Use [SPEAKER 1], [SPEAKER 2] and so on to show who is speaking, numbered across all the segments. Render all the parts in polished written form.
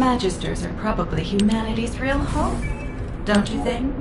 [SPEAKER 1] Magisters are probably humanity's real home, don't you think?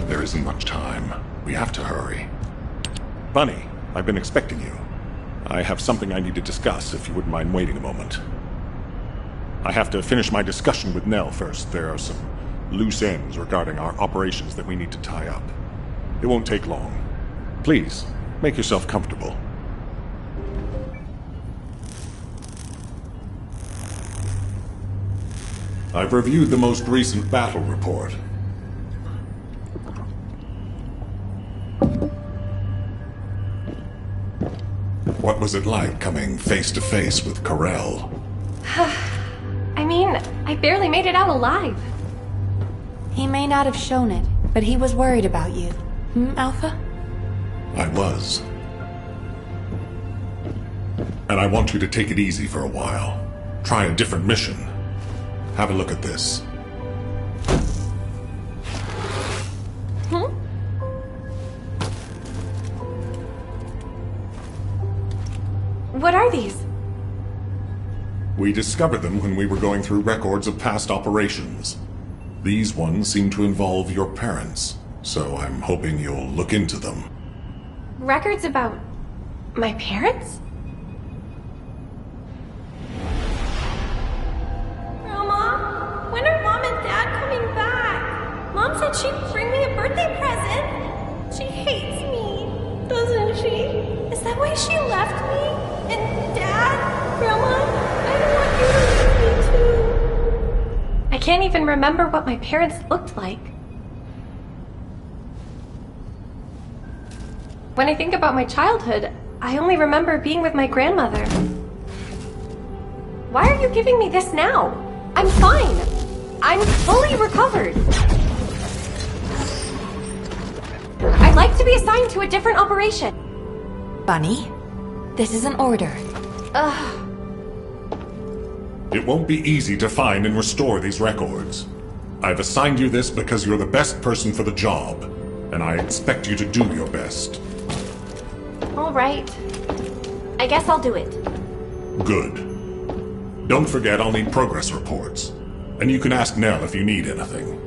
[SPEAKER 2] There isn't much time. We have to hurry. Bunny, I've been expecting you. I have something I need to discuss, if you wouldn't mind waiting a moment. I have to finish my discussion with Nell first. There are some loose ends regarding our operations that we need to tie up. It won't take long. Please, make yourself comfortable. I've reviewed the most recent battle report. What was it like coming face to face with Corel?
[SPEAKER 3] I mean, I barely made it out alive.
[SPEAKER 4] He may not have shown it, but he was worried about you. Alpha?
[SPEAKER 2] I was. And I want you to take it easy for a while. Try a different mission. Have a look at this.
[SPEAKER 3] What are these?
[SPEAKER 2] We discovered them when we were going through records of past operations. These ones seem to involve your parents, so I'm hoping you'll look into them.
[SPEAKER 3] Records about my parents? Grandma, when are Mom and Dad coming back? Mom said she'd bring me a birthday present. She hates me, doesn't she? Is that why she left me? And Dad? Grandma? I don't want you to leave me too. I can't even remember what my parents looked like. When I think about my childhood, I only remember being with my grandmother. Why are you giving me this now? I'm fine. I'm fully recovered. I'd like to be assigned to a different operation.
[SPEAKER 4] Bunny, this is an order.
[SPEAKER 3] Ugh.
[SPEAKER 2] It won't be easy to find and restore these records. I've assigned you this because you're the best person for the job, and I expect you to do your best.
[SPEAKER 3] All right. I guess I'll do it.
[SPEAKER 2] Good. Don't forget I'll need progress reports, and you can ask Nell if you need anything.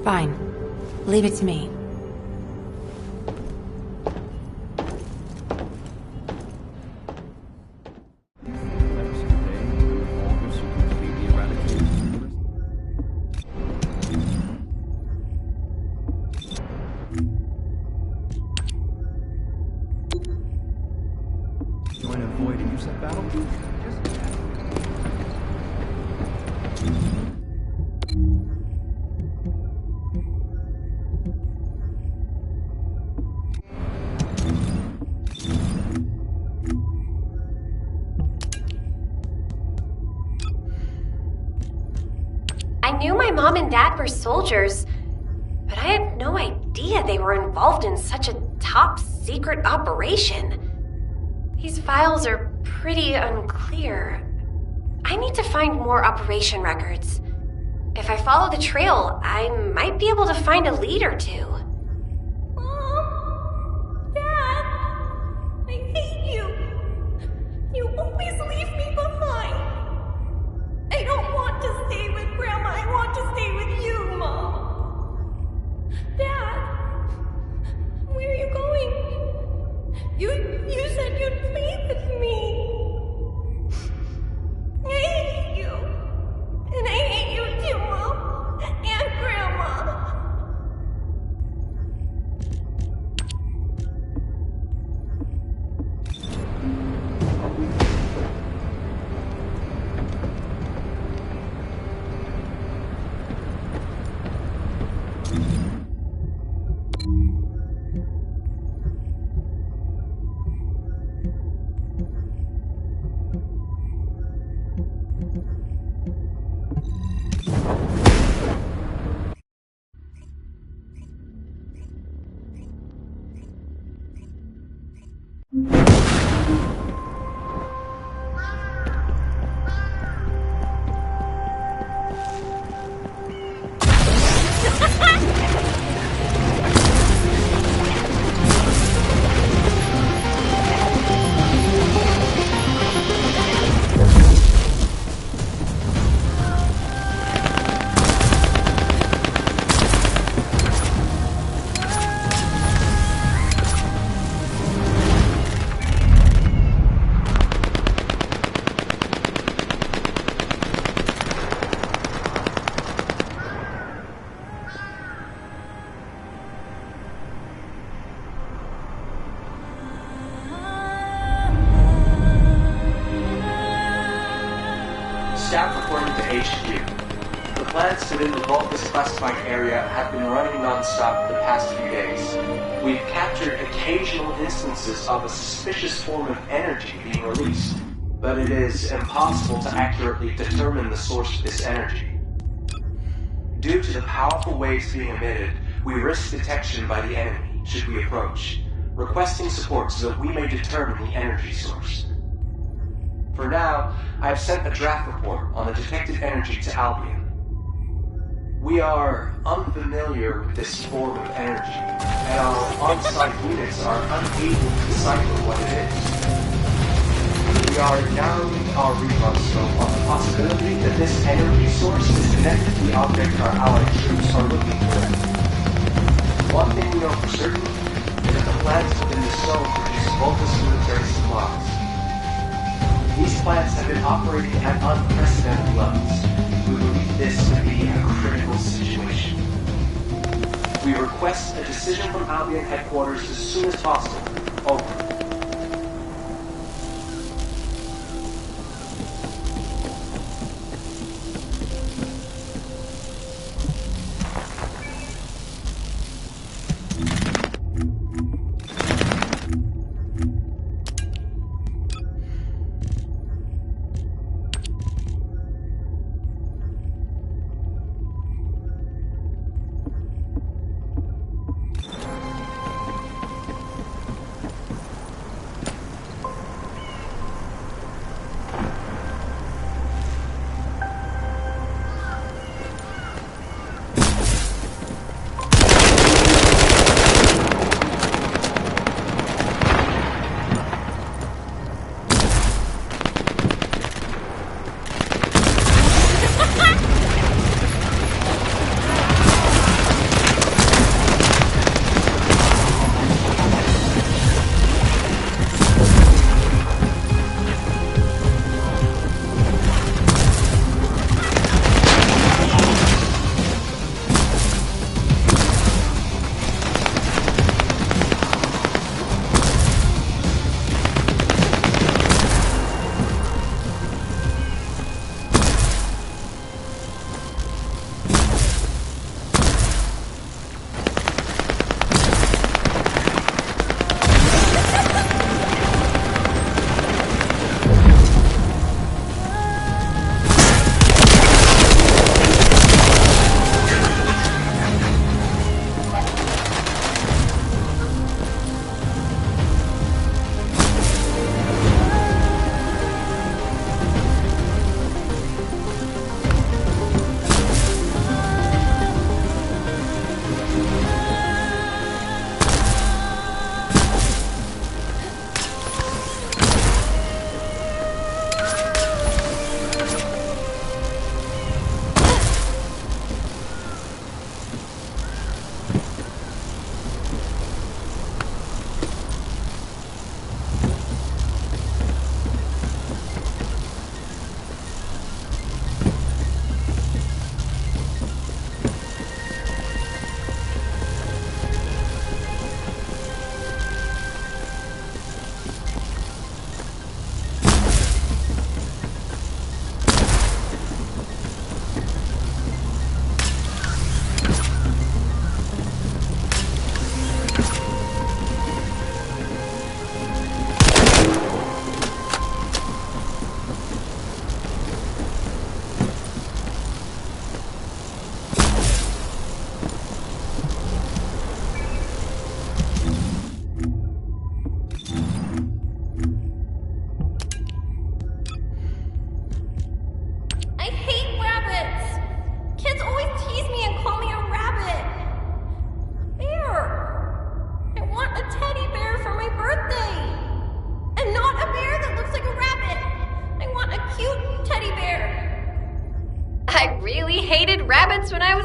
[SPEAKER 4] Fine. Leave it to me.
[SPEAKER 5] Join a void and use that battle?
[SPEAKER 3] I knew my mom and dad were soldiers, but I had no idea they were involved in such a top-secret operation. These files are pretty unclear. I need to find more operation records. If I follow the trail, I might be able to find a lead or two. Mom! Dad! I hate you! You always leave me behind! I don't want to stay with Grandma. I want to stay with you, Mom. Dad, where are you going? You said you'd play with me. I hate you. And I hate you too, Mom. And Grandma.
[SPEAKER 6] Staff reporting to HQ. The plants within the Vulgus classified area have been running non-stop the past few days. We've captured occasional instances of a suspicious form of energy being released, but it is impossible to accurately determine the source of this energy. Due to the powerful waves being emitted, we risk detection by the enemy should we approach, requesting support so that we may determine the energy source. For now, I have sent a draft report on the detected energy to Albion. We are unfamiliar with this form of energy, and our on-site units are unable to decipher what it is. We are narrowing our recon scope on the possibility that this energy source is connected to the object our allied troops are looking for. One thing we know for certain is that the plants within the zone produce Vulgus military supplies. These plants have been operating at unprecedented levels. We believe this to be a critical situation. We request a decision from Albion headquarters as soon as possible. Over.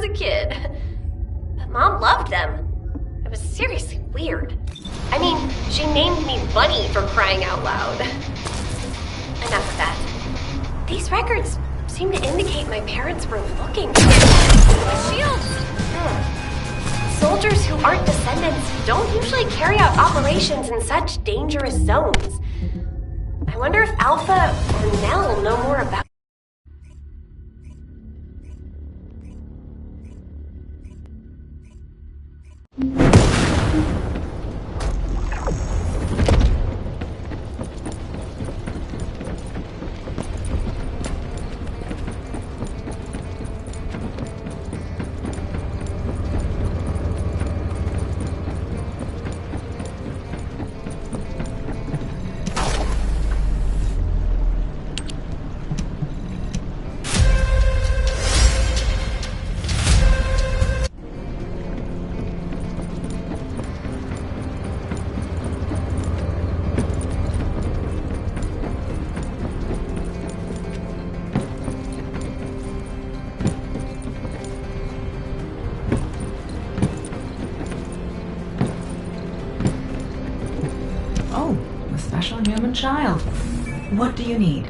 [SPEAKER 3] was a kid. But Mom loved them. It was seriously weird. I mean, she named me Bunny for crying out loud. Enough of that. These records seem to indicate my parents were looking for shields. Soldiers who aren't descendants don't usually carry out operations in such dangerous zones. I wonder if Alpha or Nell know more about.
[SPEAKER 1] Oh, a special human child. What do you need?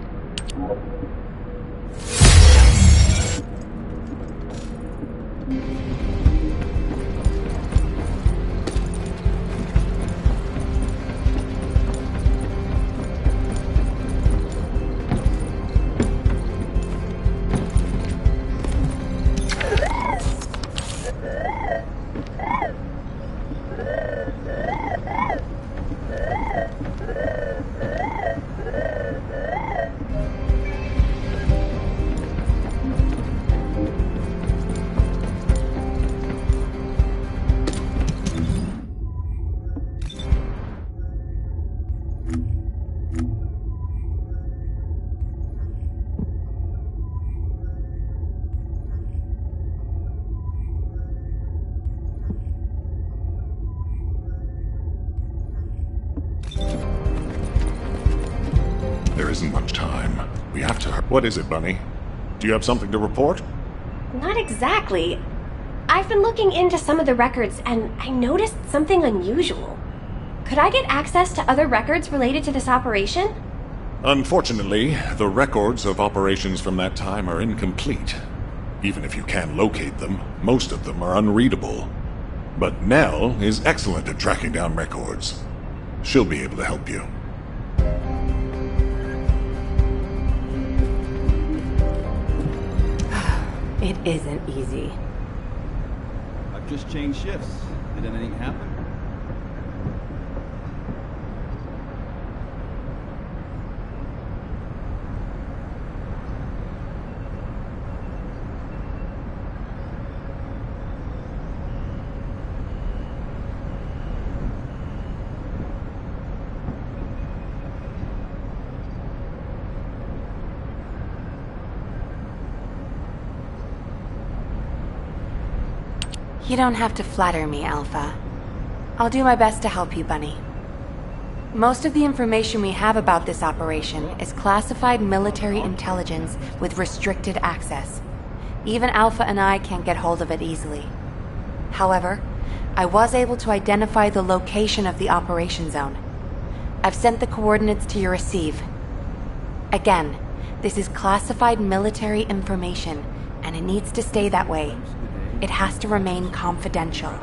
[SPEAKER 2] There isn't much time. We have to... What is it, Bunny? Do you have something to report?
[SPEAKER 3] Not exactly. I've been looking into some of the records and I noticed something unusual. Could I get access to other records related to this operation?
[SPEAKER 2] Unfortunately, the records of operations from that time are incomplete. Even if you can locate them, most of them are unreadable. But Nell is excellent at tracking down records. She'll be able to help you.
[SPEAKER 4] It isn't easy.
[SPEAKER 5] I've just changed shifts. Did anything happen?
[SPEAKER 4] You don't have to flatter me, Alpha. I'll do my best to help you, Bunny. Most of the information we have about this operation is classified military intelligence with restricted access. Even Alpha and I can't get hold of it easily. However, I was able to identify the location of the operation zone. I've sent the coordinates to your receive. Again, this is classified military information, and it needs to stay that way. It has to remain confidential.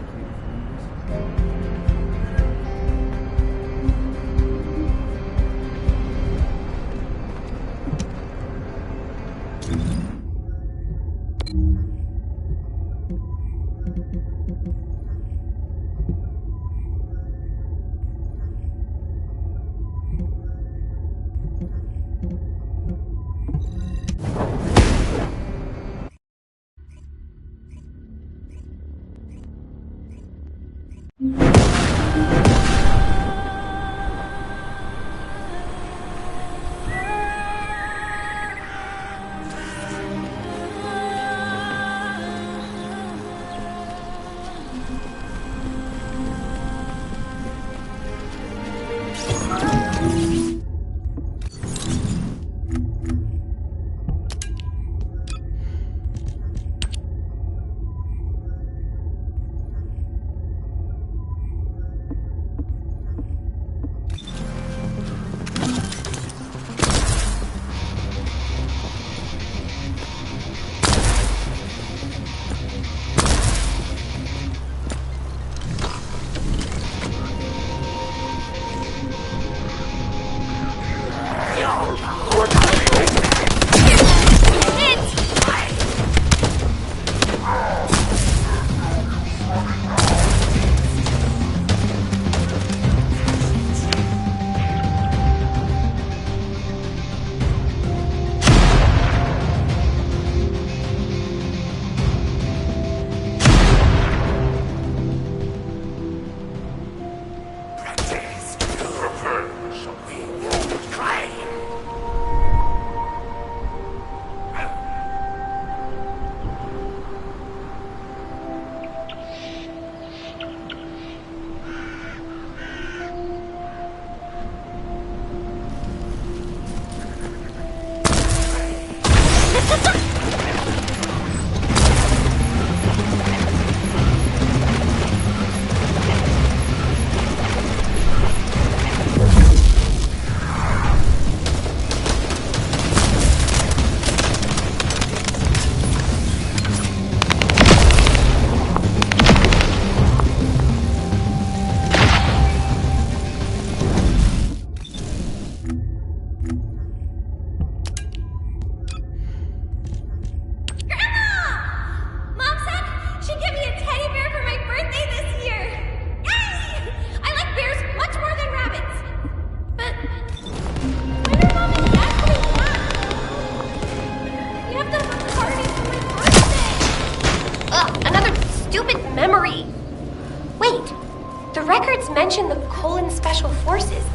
[SPEAKER 3] The records mention the Colon Special Forces.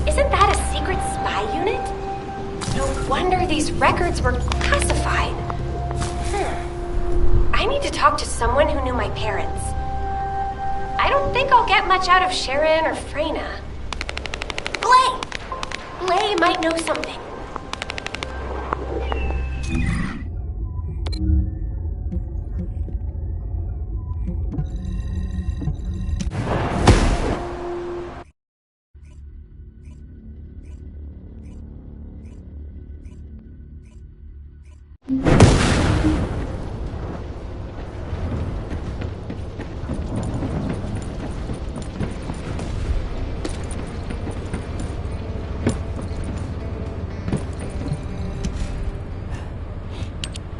[SPEAKER 3] Isn't that a secret spy unit? No wonder these records were classified. I need to talk to someone who knew my parents. I don't think I'll get much out of Sharon or Freyna. Blay might know something.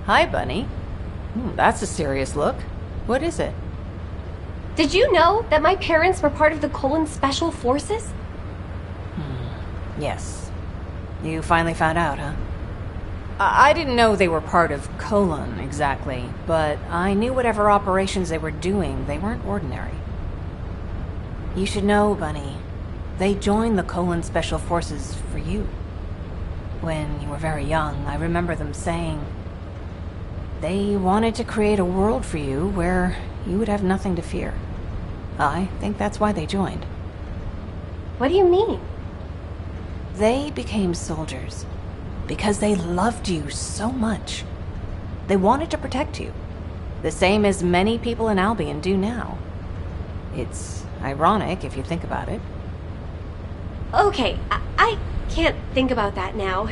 [SPEAKER 7] Hi, Bunny. That's a serious look. What is it?
[SPEAKER 3] Did you know that my parents were part of the Colon Special Forces?
[SPEAKER 7] Yes. You finally found out, huh? I didn't know they were part of Colon, exactly, but I knew whatever operations they were doing, they weren't ordinary. You should know, Bunny, they joined the Colon Special Forces for you. When you were very young, I remember them saying they wanted to create a world for you where you would have nothing to fear. I think that's why they joined.
[SPEAKER 3] What do you mean?
[SPEAKER 7] They became soldiers because they loved you so much. They wanted to protect you, the same as many people in Albion do now. It's ironic if you think about it.
[SPEAKER 3] Okay, I can't think about that now.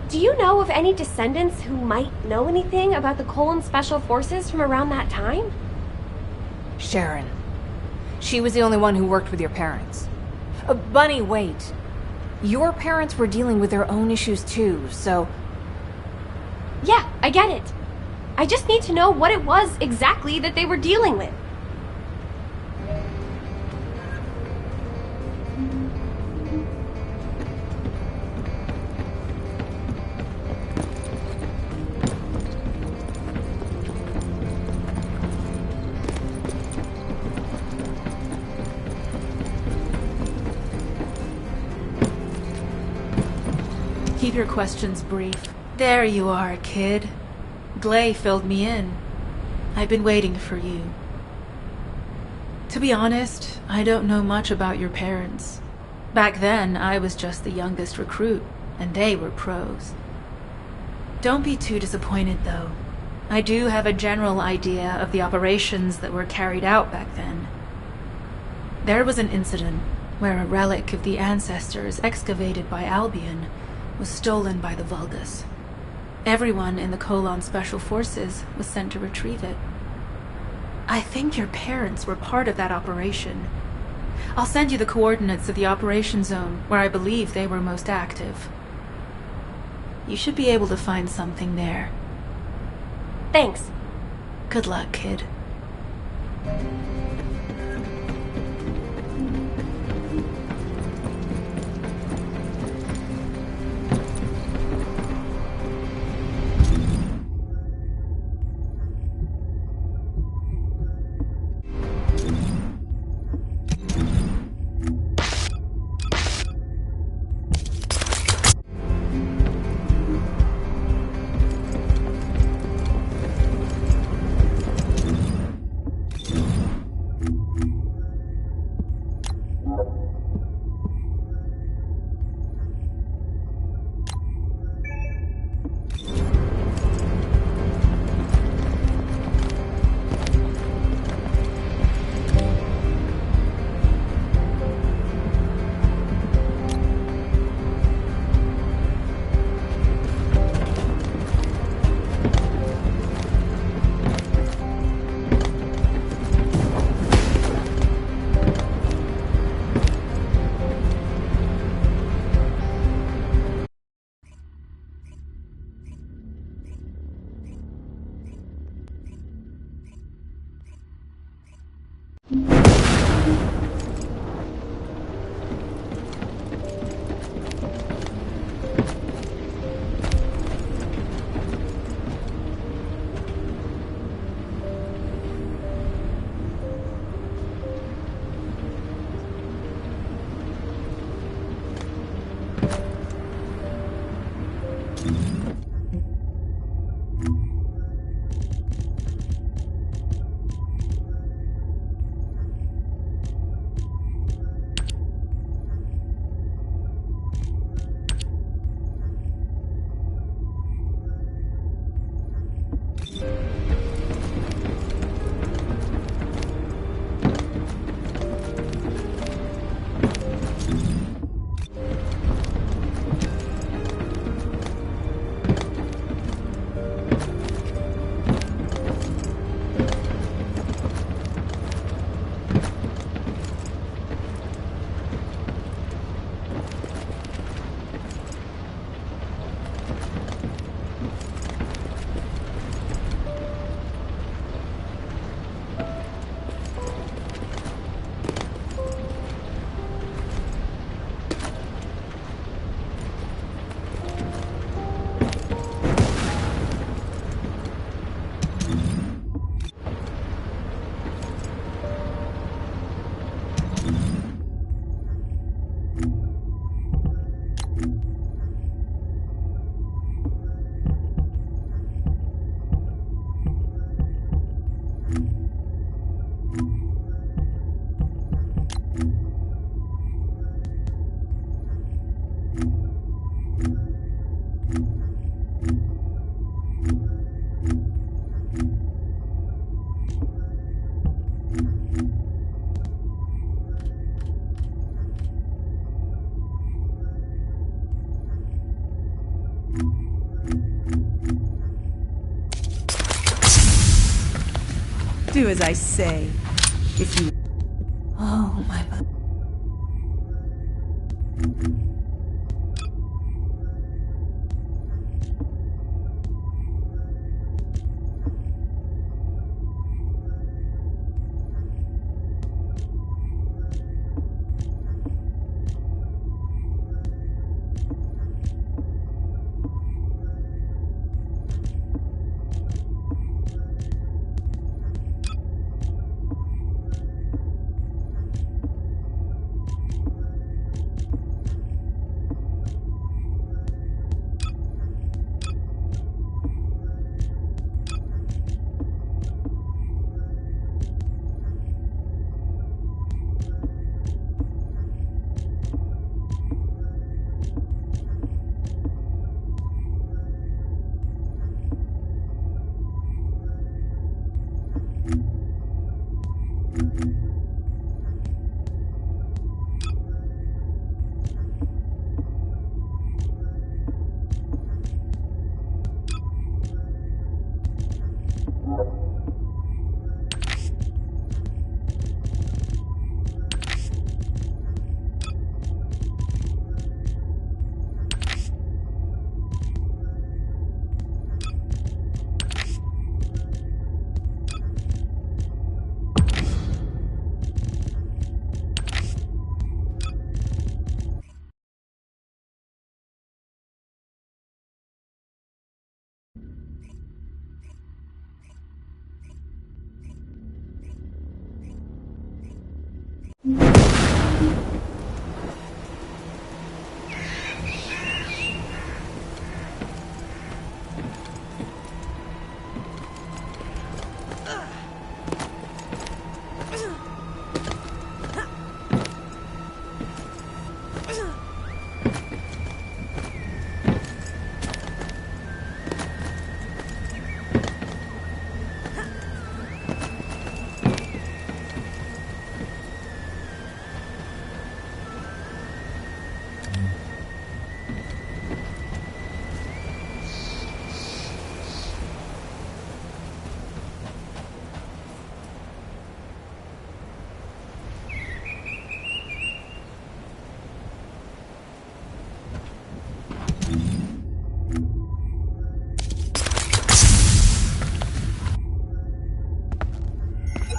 [SPEAKER 3] Do you know of any descendants who might know anything about the Colon Special Forces from around that time?
[SPEAKER 7] Sharon. She was the only one who worked with your parents. Bunny, wait. Your parents were dealing with their own issues too, so...
[SPEAKER 3] Yeah, I get it. I just need to know what it was exactly that they were dealing with.
[SPEAKER 8] Keep your questions brief. There you are, kid. Glay filled me in. I've been waiting for you. To be honest, I don't know much about your parents. Back then, I was just the youngest recruit, and they were pros. Don't be too disappointed, though. I do have a general idea of the operations that were carried out back then. There was an incident where a relic of the ancestors excavated by Albion was stolen by the Vulgus. Everyone in the Colon Special Forces was sent to retrieve it. I think your parents were part of that operation. I'll send you the coordinates of the operation zone where I believe they were most active. You should be able to find something there.
[SPEAKER 3] Thanks.
[SPEAKER 8] Good luck, kid.
[SPEAKER 9] Do as I say. If you...
[SPEAKER 1] Oh, my...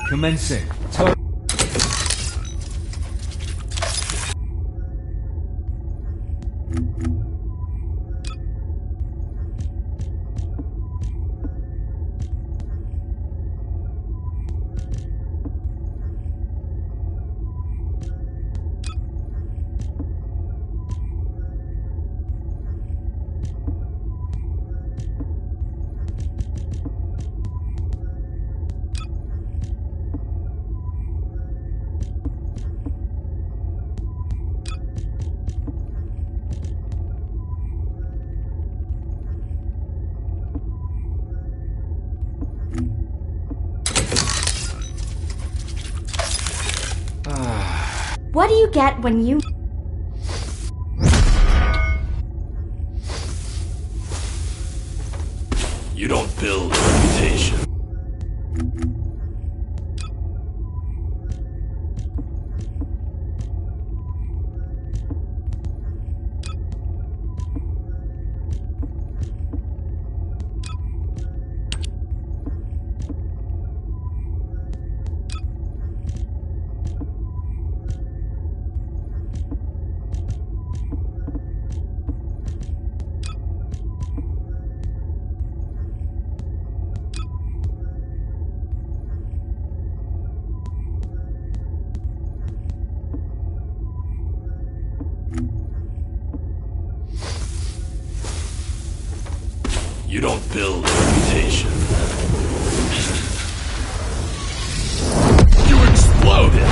[SPEAKER 10] Commencing.
[SPEAKER 3] What do you get when you...
[SPEAKER 10] You don't build a reputation. You don't build a reputation. You exploded!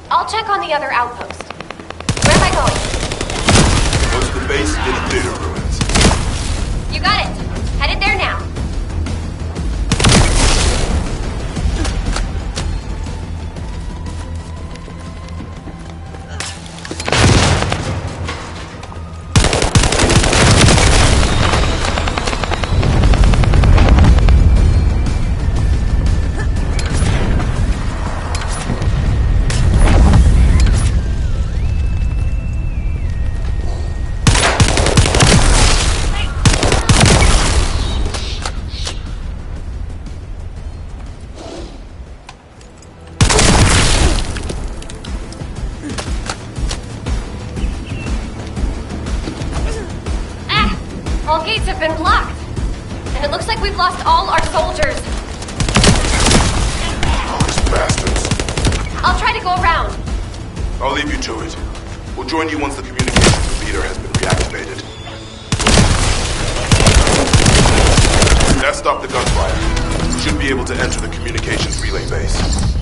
[SPEAKER 3] I'll check on the other outpost. Where am I going?
[SPEAKER 10] What's the base in the theater ruins?
[SPEAKER 3] You got it. Headed there now. All gates have been blocked. And it looks like we've lost all our soldiers.
[SPEAKER 10] Those bastards.
[SPEAKER 3] I'll try to go around.
[SPEAKER 10] I'll leave you to it. We'll join you once the communications repeater has been reactivated. That stopped the gunfire. We should be able to enter the communications relay base.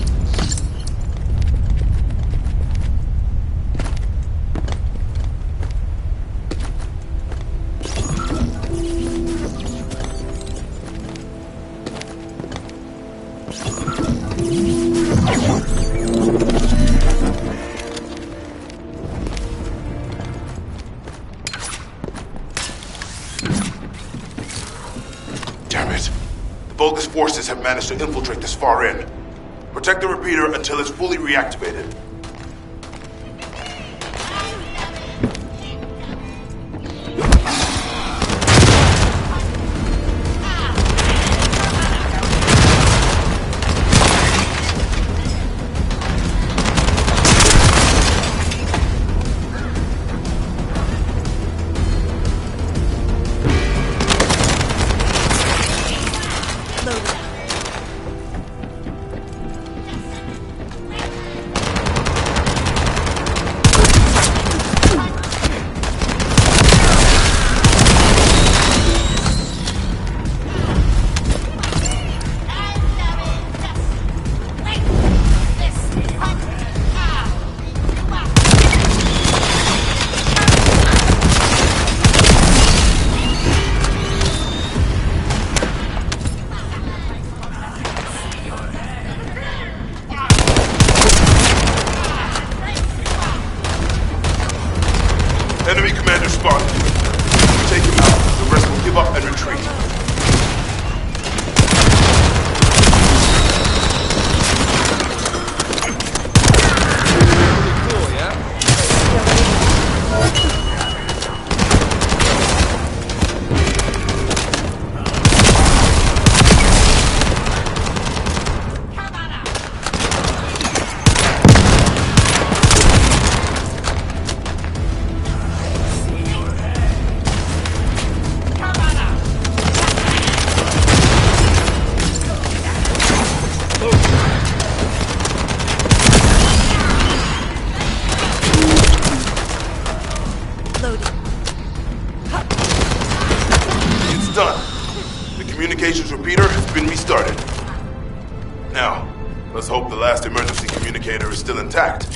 [SPEAKER 10] Bogus forces have managed to infiltrate this far in. Protect the repeater until it's fully reactivated. Enemy commander spotted. Take him out. The rest will give up and retreat. Done. The communications repeater has been restarted. Now, let's hope the last emergency communicator is still intact.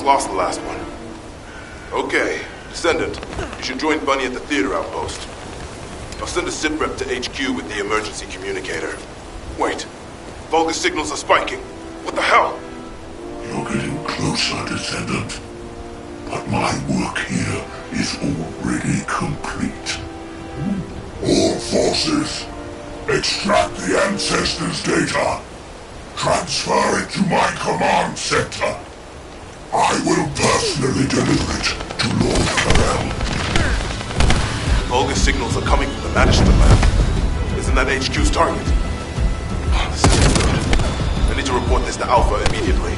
[SPEAKER 10] lost the last one. Okay, Descendant, you should join Bunny at the theater outpost. I'll send a SIP rep to HQ with the emergency communicator. Wait, Vulgus signals are spiking. What the hell?
[SPEAKER 11] You're getting closer, Descendant. But my work here is already complete. All forces, extract the Ancestors' data. Transfer it to my command center. I will personally deliver it to Lord Carell.
[SPEAKER 10] Vulgus signals are coming from the management lab. Isn't that HQ's target? Oh, this isn't good. I need to report this to Alpha immediately.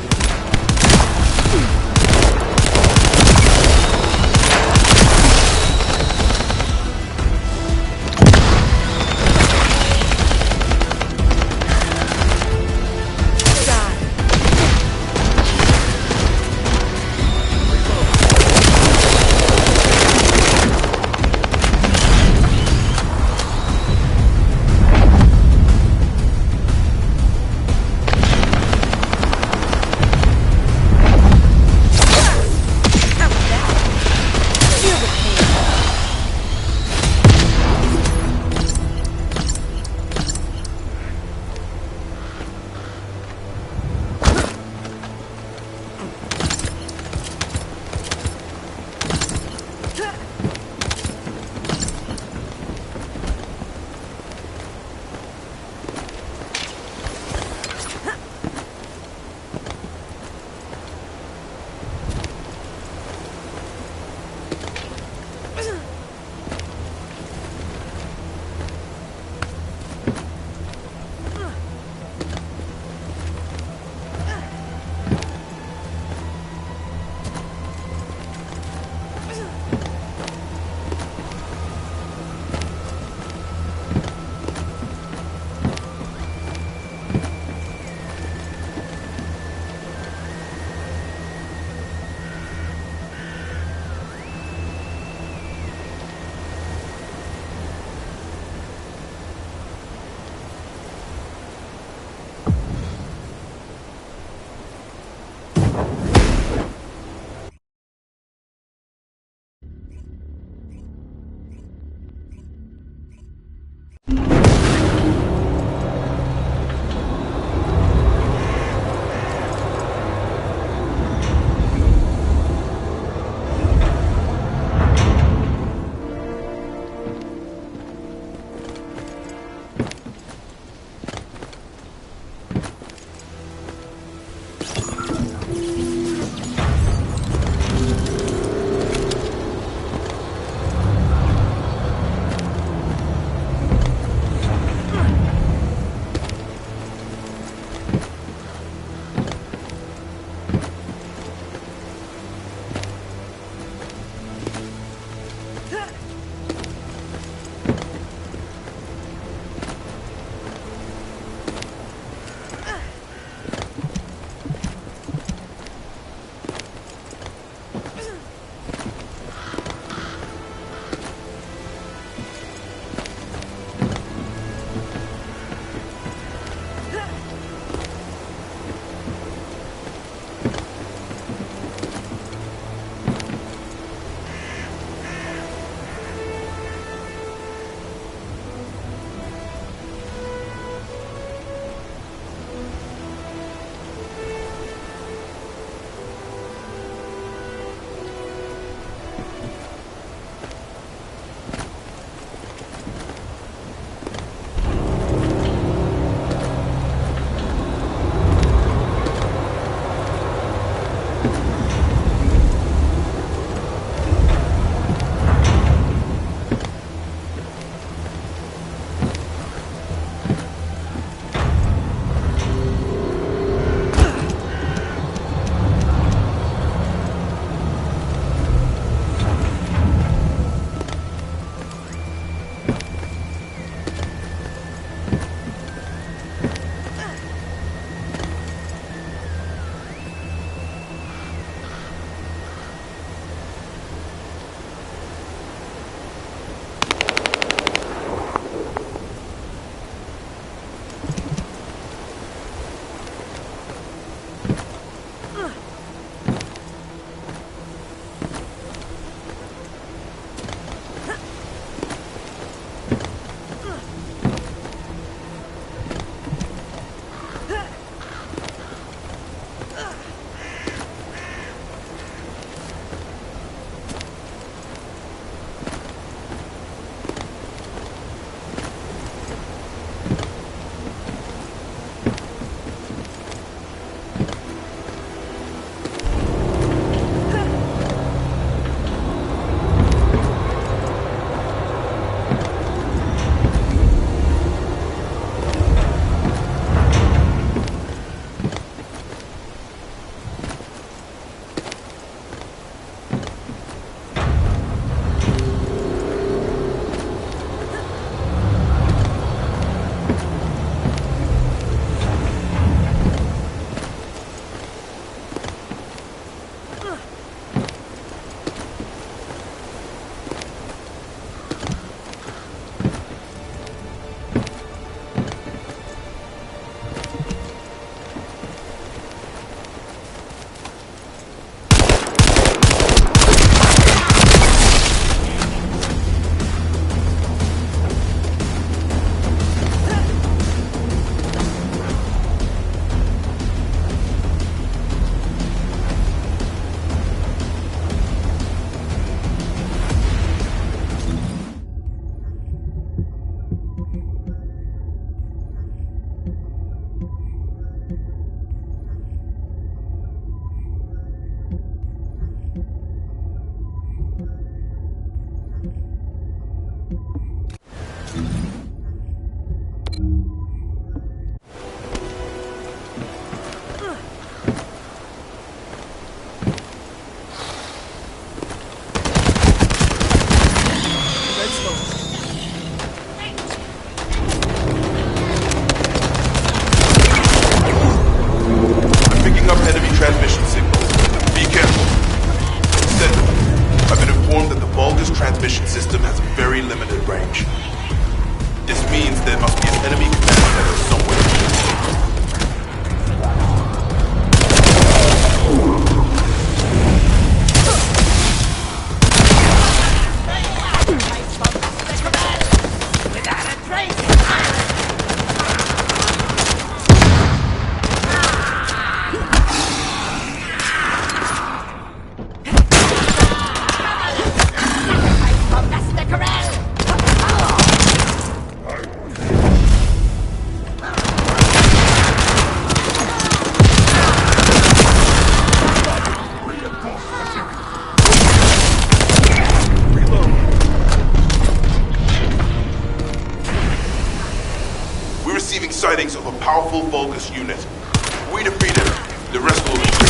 [SPEAKER 10] there must be an enemy command center somewhere. Sightings of a powerful Vulgus unit. We defeat it. The rest will retreat.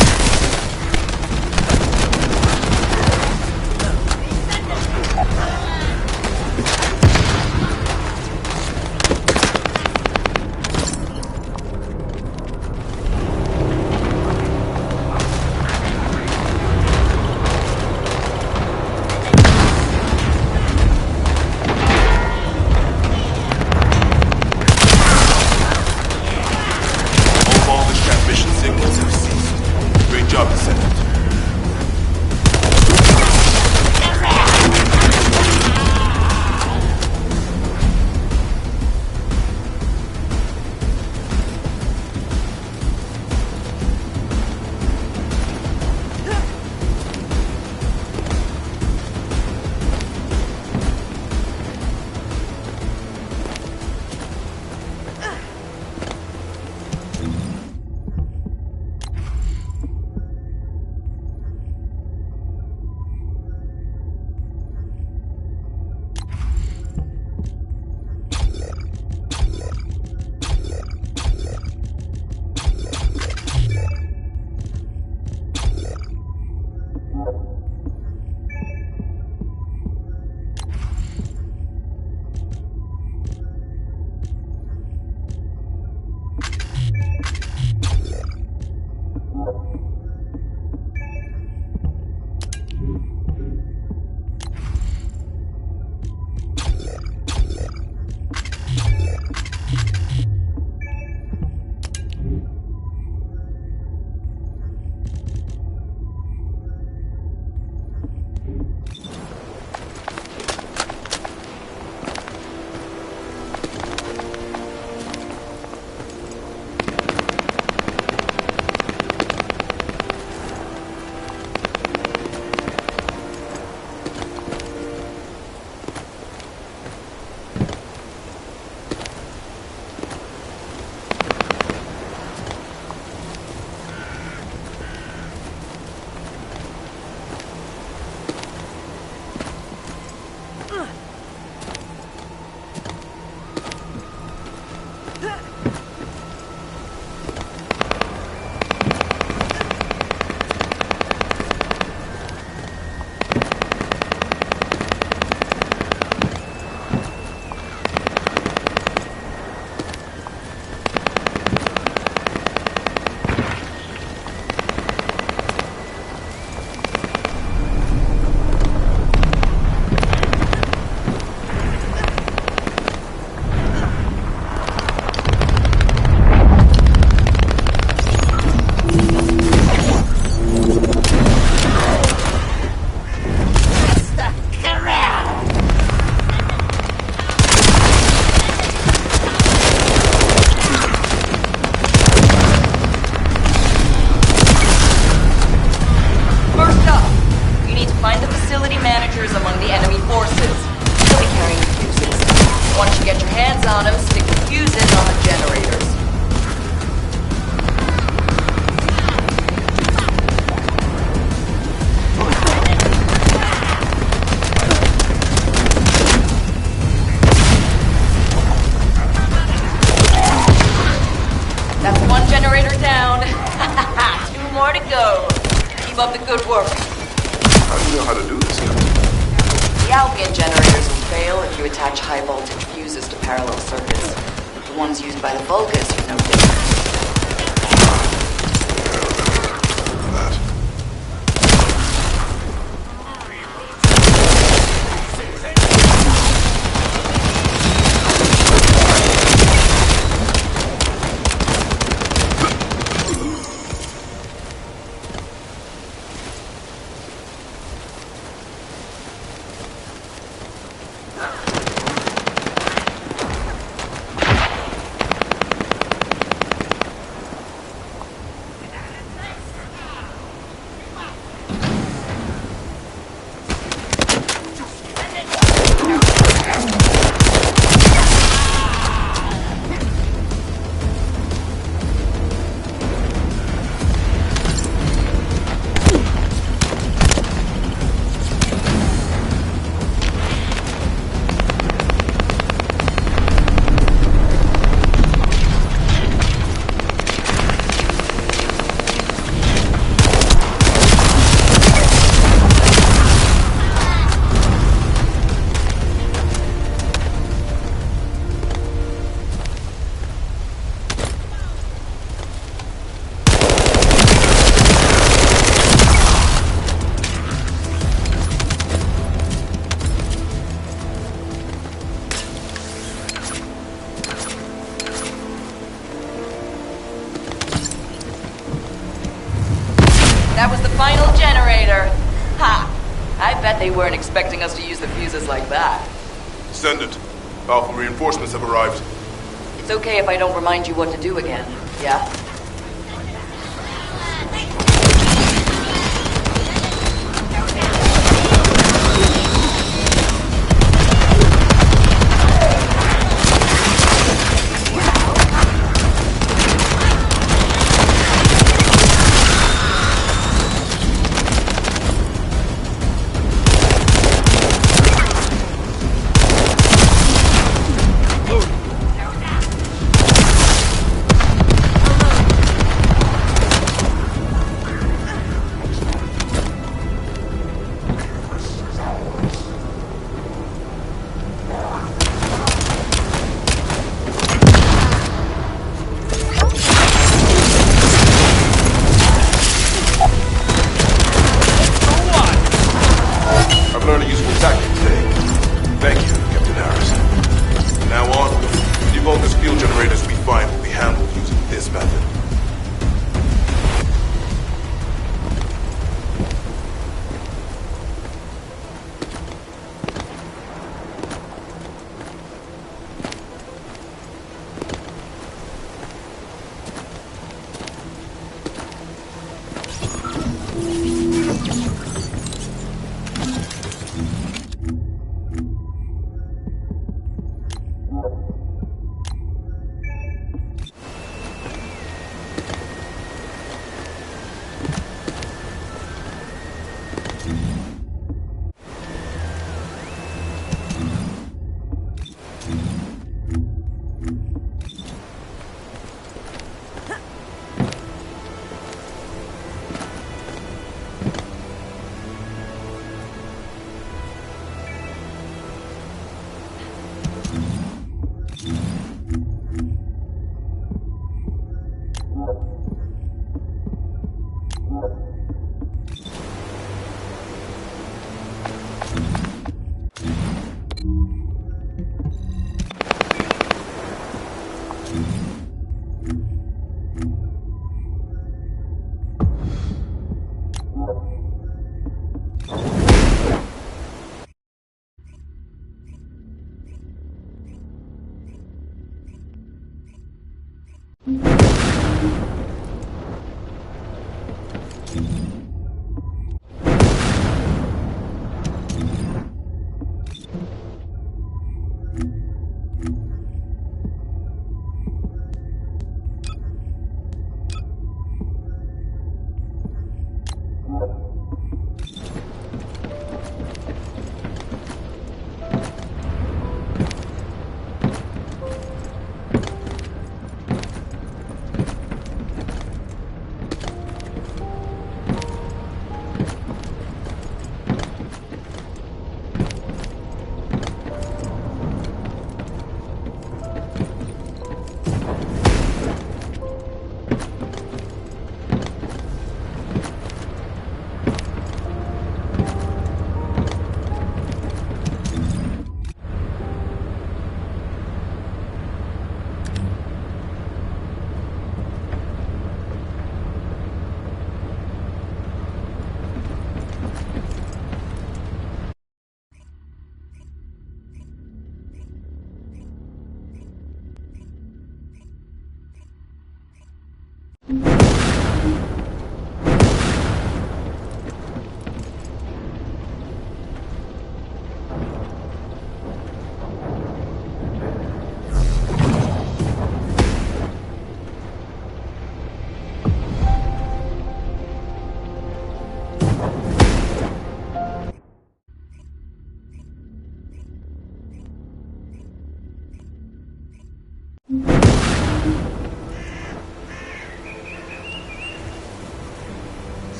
[SPEAKER 12] Keep up the good work.
[SPEAKER 10] How do you know how to do this stuff?
[SPEAKER 12] The Albion generators will fail if you attach high-voltage fuses to parallel circuits. The ones used by the Vulgus are no different. I bet they weren't expecting us to use the fuses like that.
[SPEAKER 10] Descendant, powerful reinforcements have arrived.
[SPEAKER 12] It's okay if I don't remind you what to do again, yeah?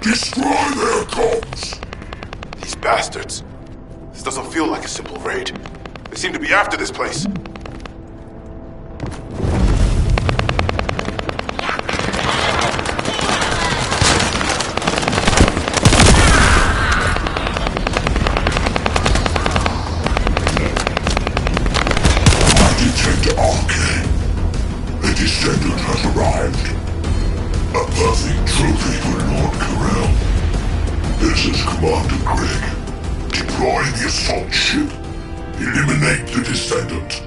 [SPEAKER 11] destroy their comms.
[SPEAKER 10] These bastards. This doesn't feel like a simple raid. They seem to be after this place.
[SPEAKER 11] The Descendant has arrived. A perfect trophy for Lord Corell. This is Commander Greg. Deploy the assault ship. Eliminate the Descendant.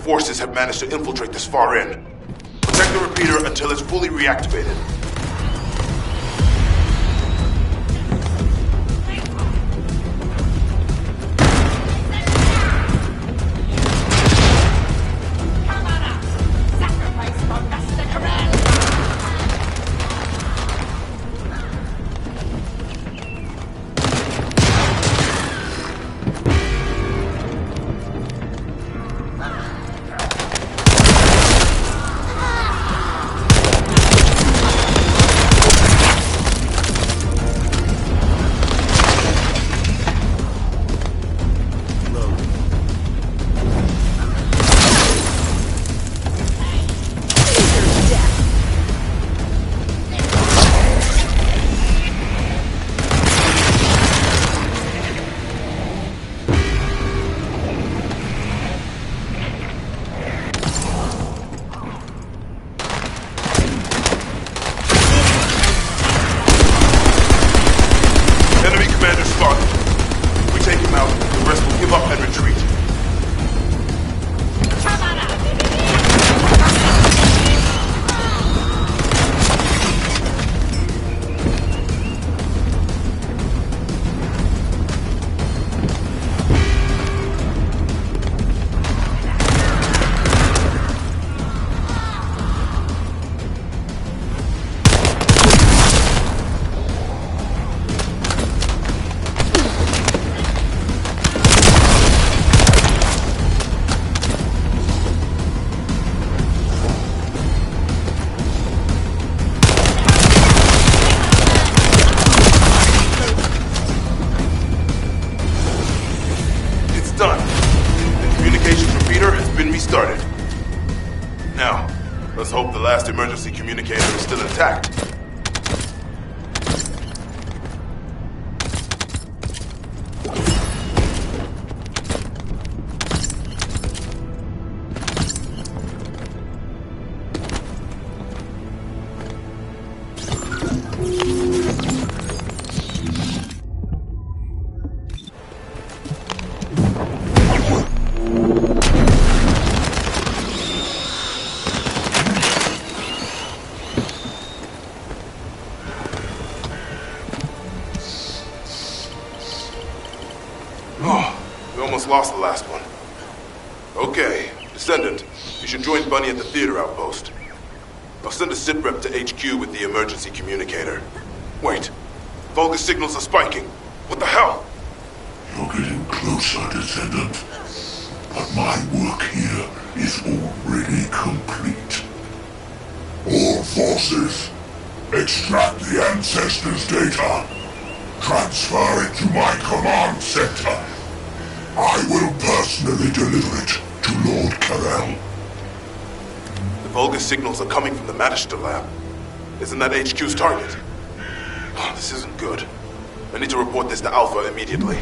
[SPEAKER 10] Forces have managed to infiltrate this far in. Protect the repeater until it's fully reactivated. Emergency communicator is still intact. almost lost the last one. Okay, Descendant, you should join Bunny at the theater outpost. I'll send a SIP rep to HQ with the emergency communicator. Wait, Vulgus signals are spiking. What the hell?
[SPEAKER 11] You're getting closer, Descendant. But my work here is already complete. All forces, extract the Ancestors' data. Transfer it to my command center. I will personally deliver it to Lord Carell.
[SPEAKER 10] The Vulgus signals are coming from the Magister lab. Isn't that HQ's target? Oh, this isn't good. I need to report this to Alpha immediately.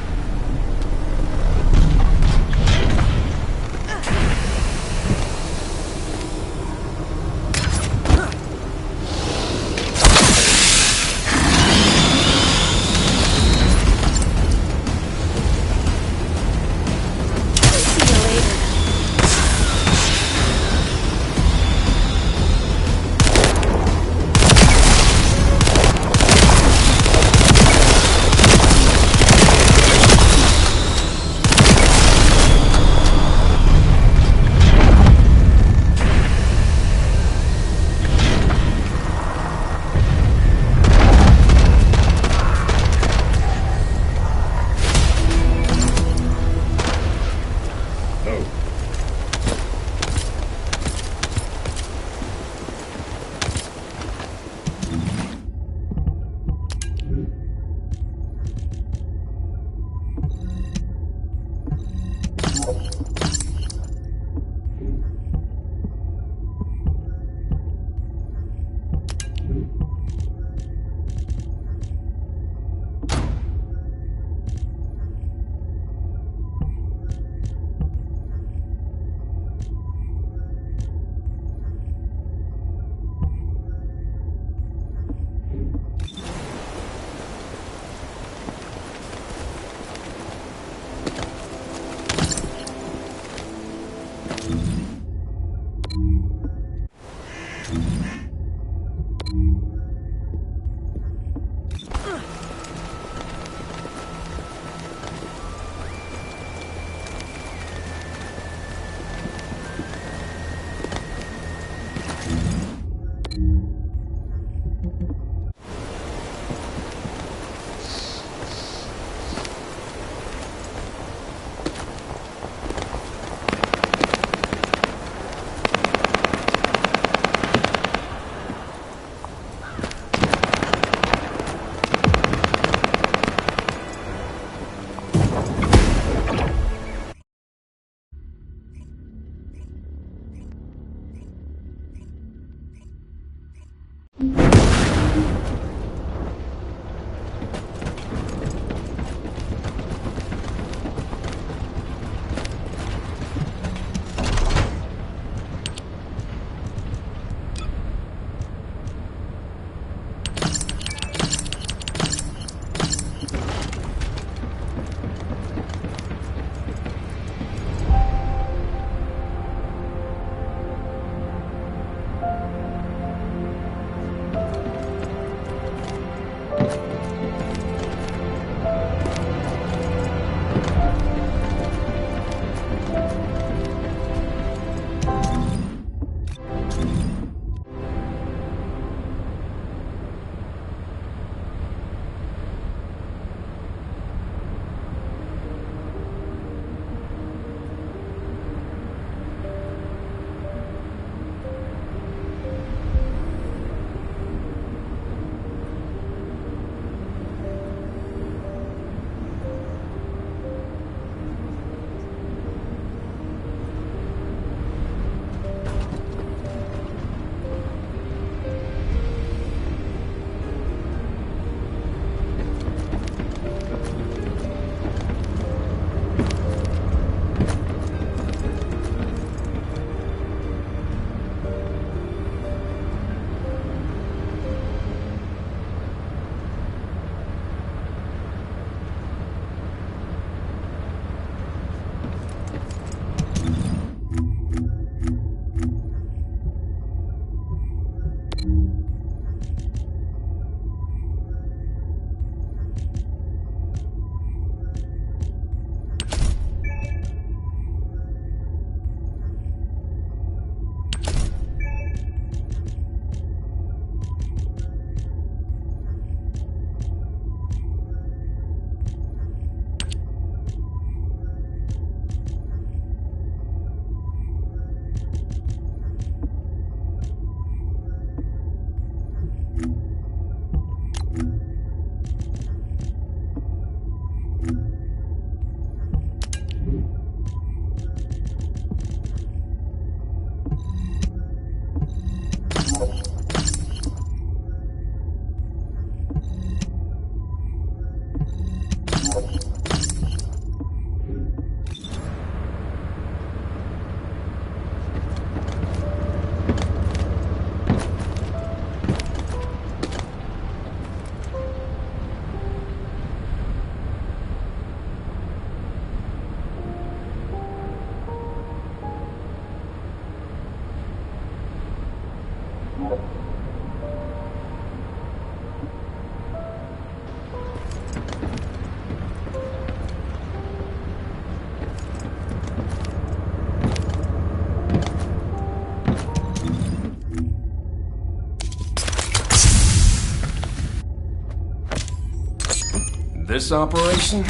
[SPEAKER 13] This operation?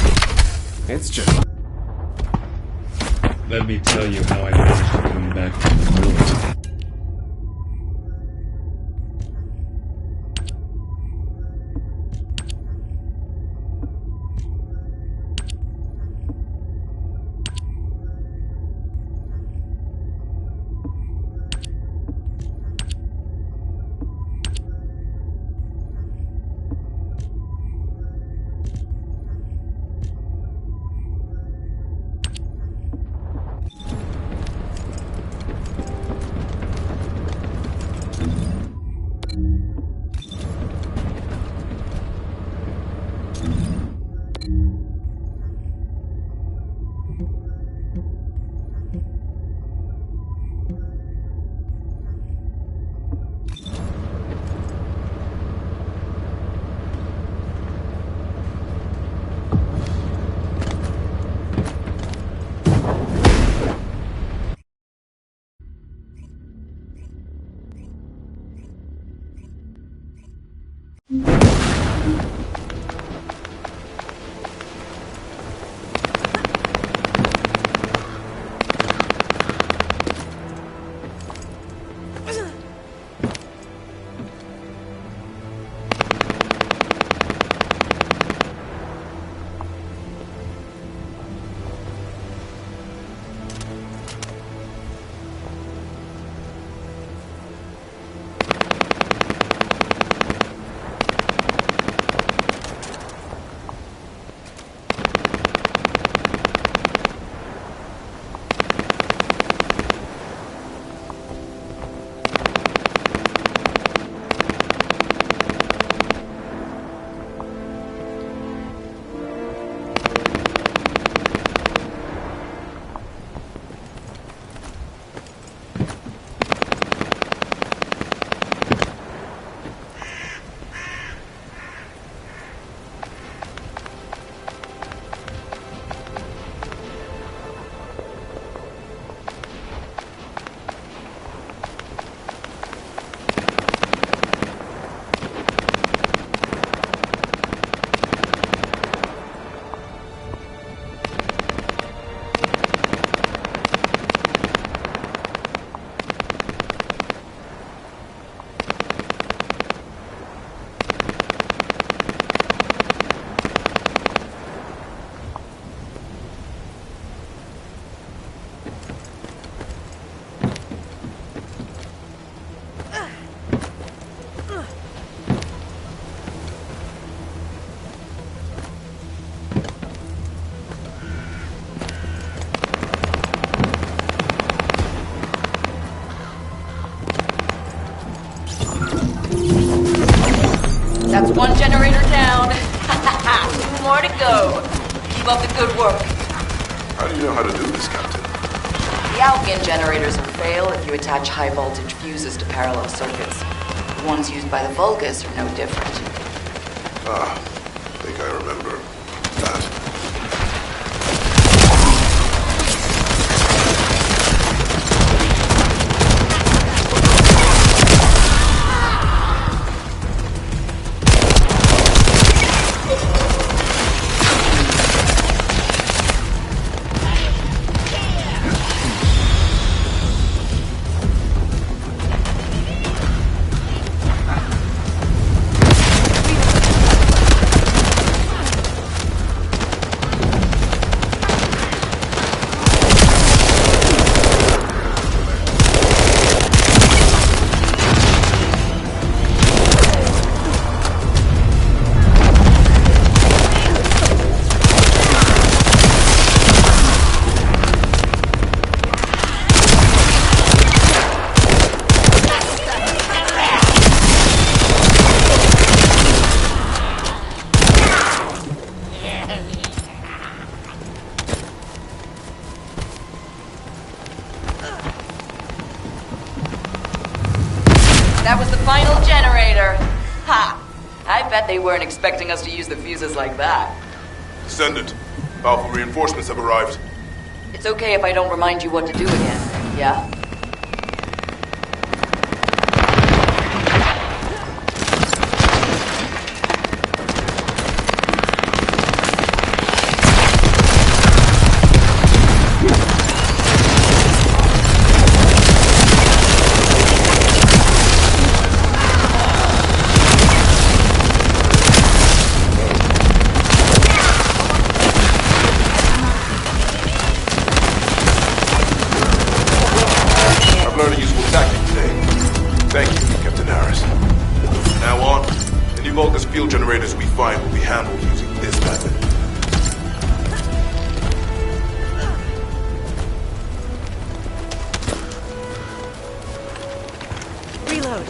[SPEAKER 13] It's just...
[SPEAKER 14] Let me tell you how I managed to come back from the military.
[SPEAKER 12] That's one generator down. 2 more to go. Keep up the good work.
[SPEAKER 10] How do you know how to do this, Captain?
[SPEAKER 12] The Albion generators will fail if you attach high voltage fuses to parallel circuits. The ones used by the Vulgus are no different.
[SPEAKER 10] Ah, I think I remember that.
[SPEAKER 12] That was the final generator. Ha! I bet they weren't expecting us to use the fuses like that.
[SPEAKER 10] Descendant, powerful reinforcements have arrived.
[SPEAKER 12] It's okay if I don't remind you what to do again, yeah?
[SPEAKER 10] field generators we find will be handled using this method.
[SPEAKER 9] Reload.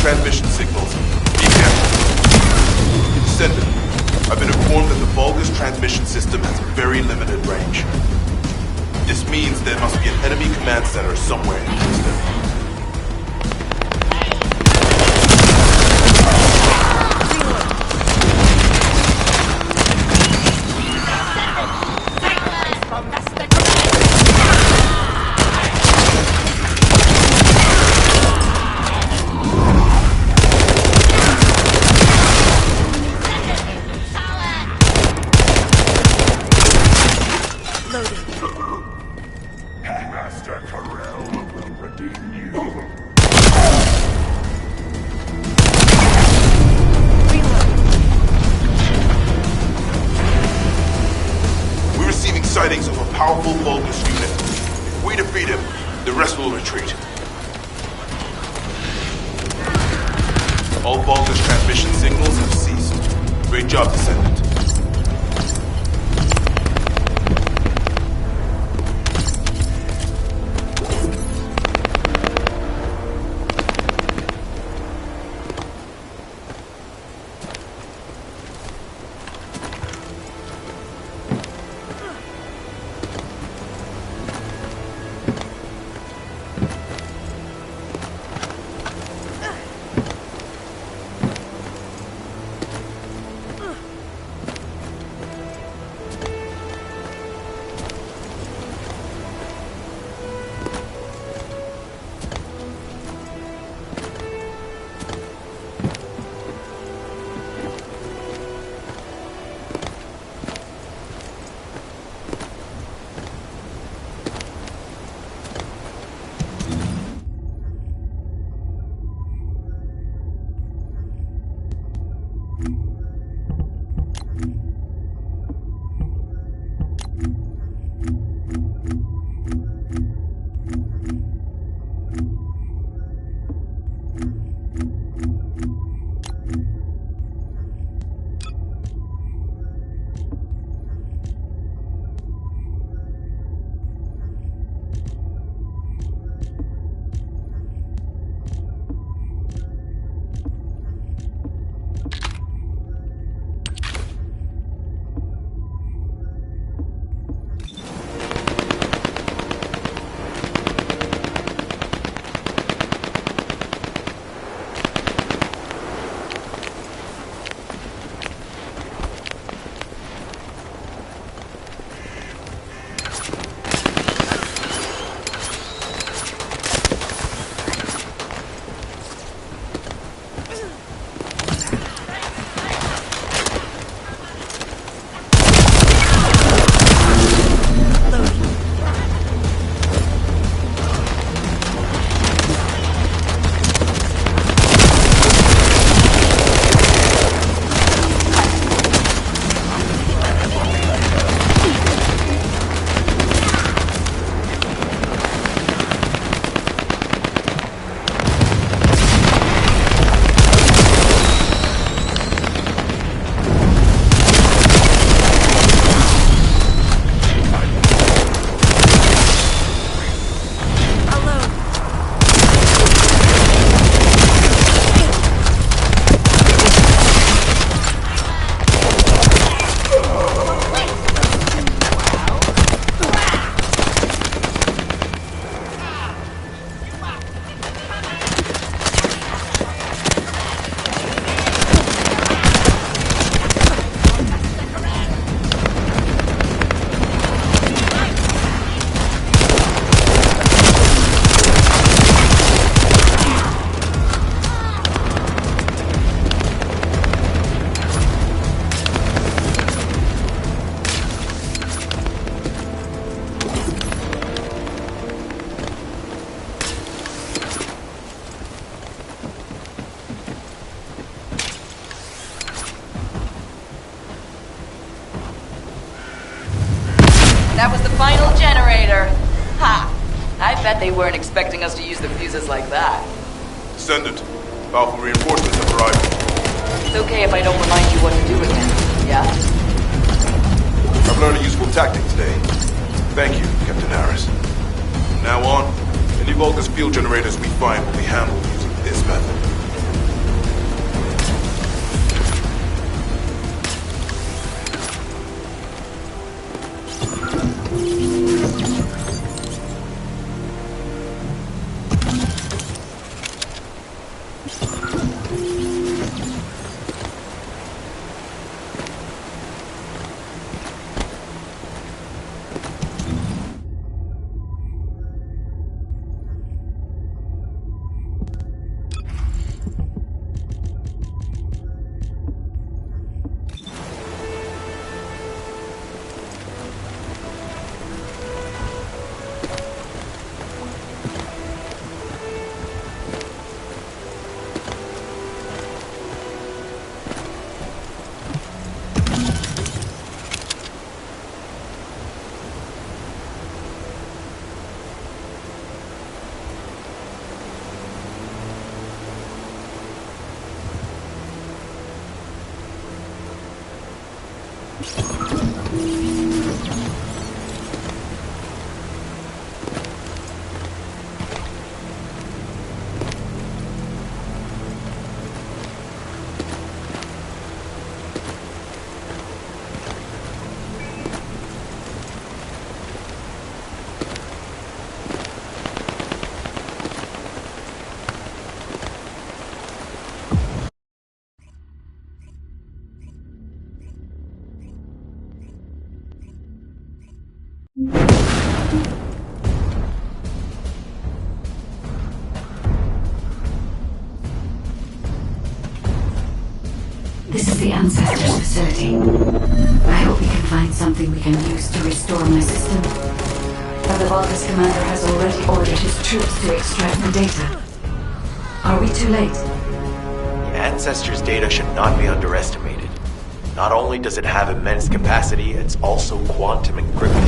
[SPEAKER 10] Transmission signals. Be careful. Descendant, I've been informed that the Vulgus transmission system has a very limited range. This means there must be an enemy command center somewhere in Houston. Sightings of a powerful Vulgus unit. If we defeat him, the rest will retreat. All Vulgus transmission signals have ceased. Great job, Descendant.
[SPEAKER 12] bet they weren't expecting us to use the fuses like that.
[SPEAKER 10] Descendant, powerful reinforcements have arrived.
[SPEAKER 12] It's okay if I don't remind you what to do again, yeah?
[SPEAKER 10] I've learned a useful tactic today. Thank you, Captain Harris. From now on, any Vulgus field generators we find will be handled using this method.
[SPEAKER 1] This is the Ancestors facility. I hope we can find something we can use to restore my system. But the Vulgus commander has already ordered his troops to extract the data. Are we too late?
[SPEAKER 15] The Ancestors' data should not be underestimated. Not only does it have immense capacity, it's also quantum encrypted.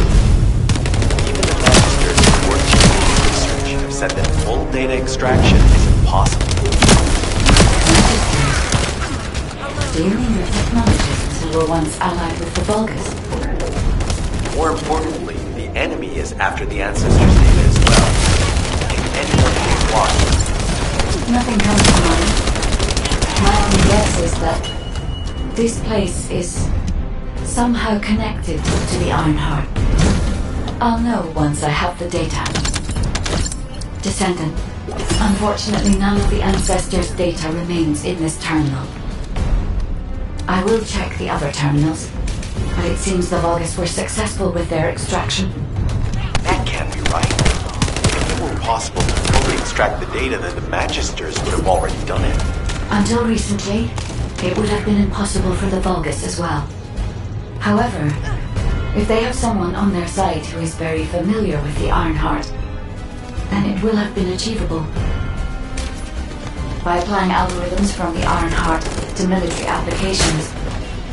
[SPEAKER 15] Even the Magisters who work in research have said that full data extraction is impossible.
[SPEAKER 1] Do you mean the technologists who were once allied with the Vulgus?
[SPEAKER 15] More importantly, the enemy is after the Ancestors' data as well. Can anyone think why?
[SPEAKER 1] Nothing comes to mind. My only guess is that this place is somehow connected to the Ironheart. I'll know once I have the data. Descendant, unfortunately none of the Ancestors' data remains in this terminal. I will check the other terminals, but it seems the Vulgus were successful with their extraction.
[SPEAKER 15] That can't be right. If it were possible to fully extract the data, then the Magisters would have already done it.
[SPEAKER 1] Until recently, it would have been impossible for the Vulgus as well. However, if they have someone on their side who is very familiar with the Ironheart, then it will have been achievable. By applying algorithms from the Ironheart to military applications,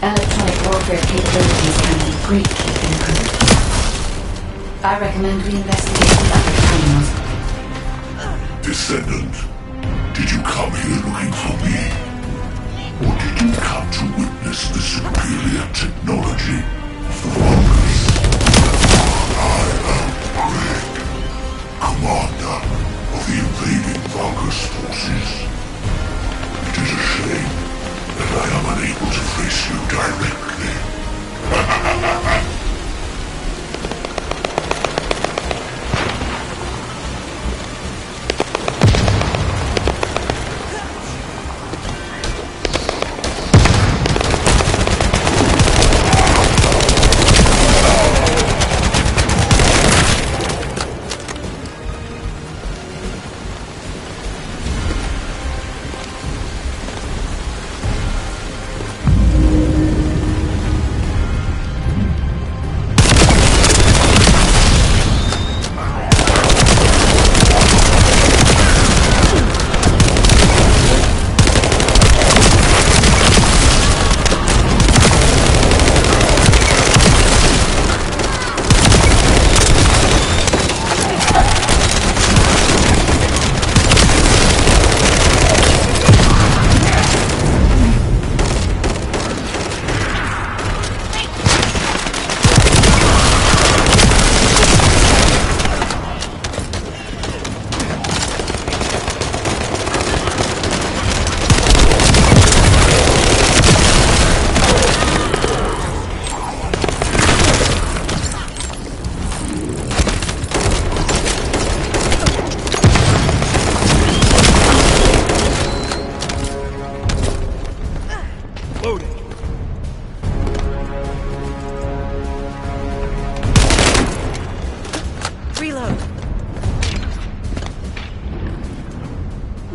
[SPEAKER 1] electronic warfare capabilities can be greatly improved. I recommend we investigate the other terminals.
[SPEAKER 11] Descendant, did you come here looking for me? Or did you come to witness the superior technology of the Vulgus? I am Greg, commander of the invading Vulgus forces. It is a shame that I am unable to face you directly.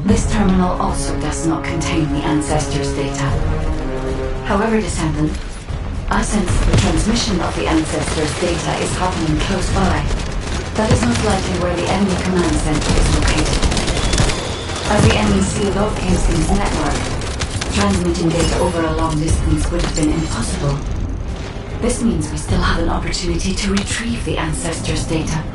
[SPEAKER 1] This terminal also does not contain the Ancestors' data. However, Descendant, I sense the transmission of the Ancestors' data is happening close by. That is most likely where the enemy command center is located. As the enemy sealed off Hastings' network, transmitting data over a long distance would have been impossible. This means we still have an opportunity to retrieve the Ancestors' data.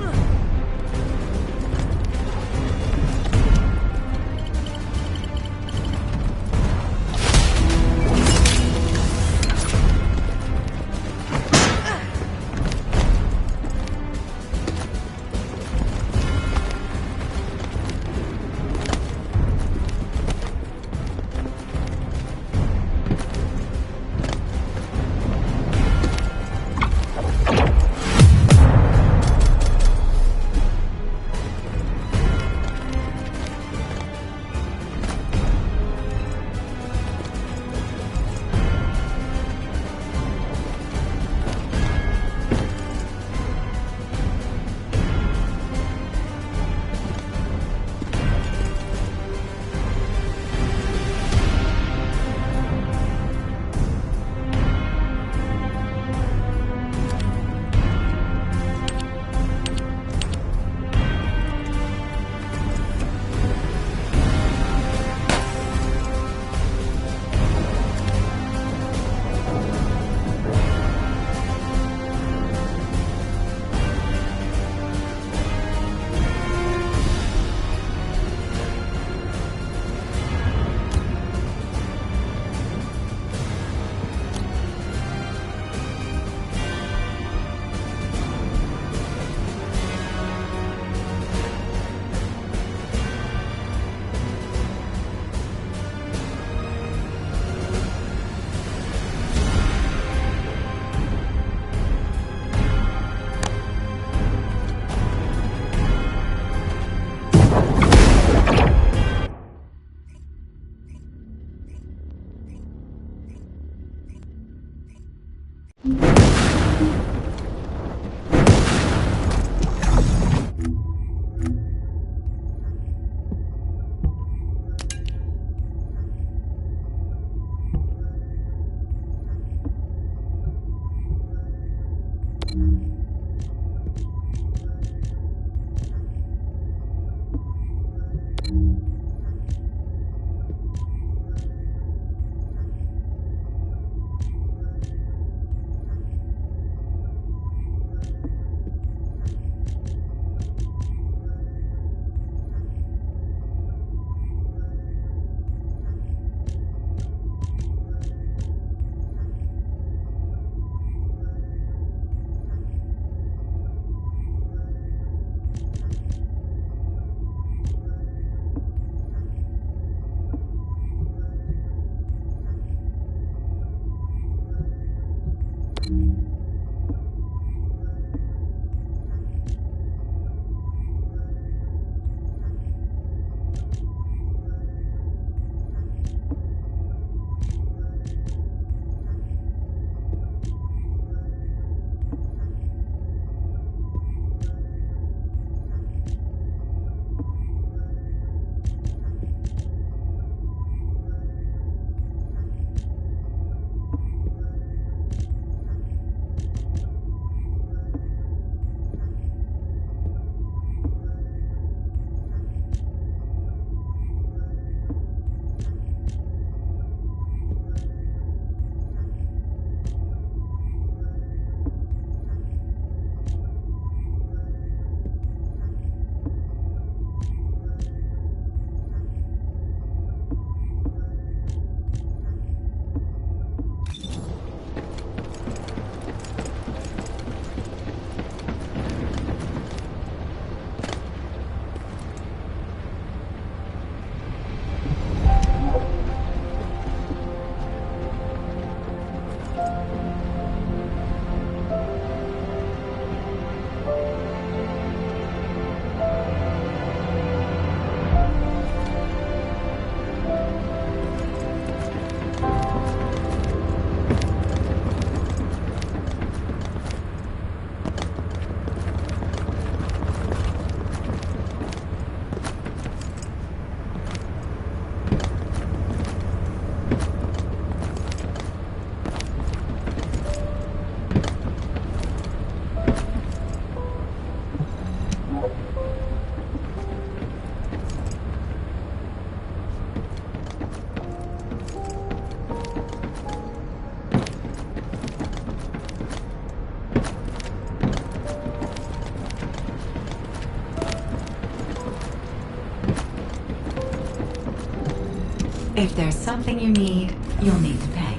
[SPEAKER 1] If there's something you need, you'll need to pay.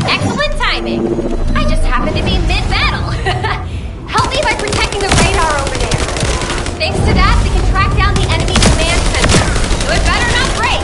[SPEAKER 3] Excellent timing! I just happened to be mid-battle. Help me by protecting the radar over there. Thanks to that, we can track down the enemy command center. So it better not break!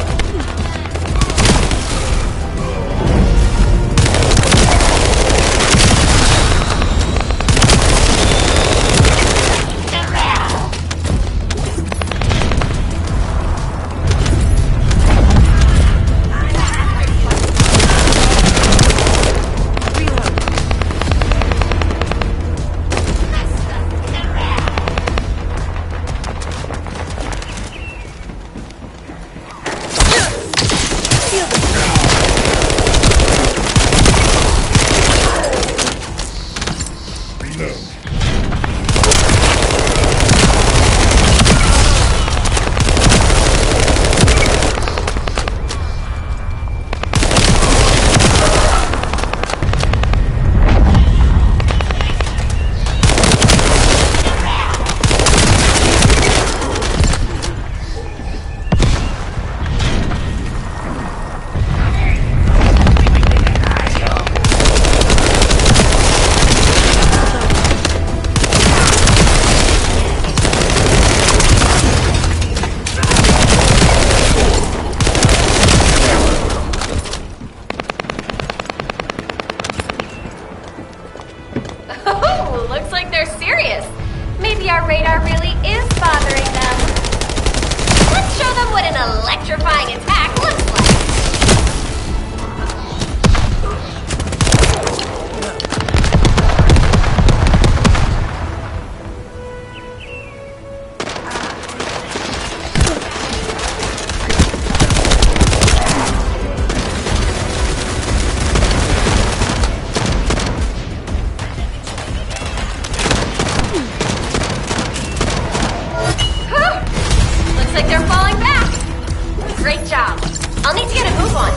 [SPEAKER 3] Looks like they're serious. Maybe our radar really is bothering them. Let's show them what an electrifying attack looks like. I'll need to get a move on.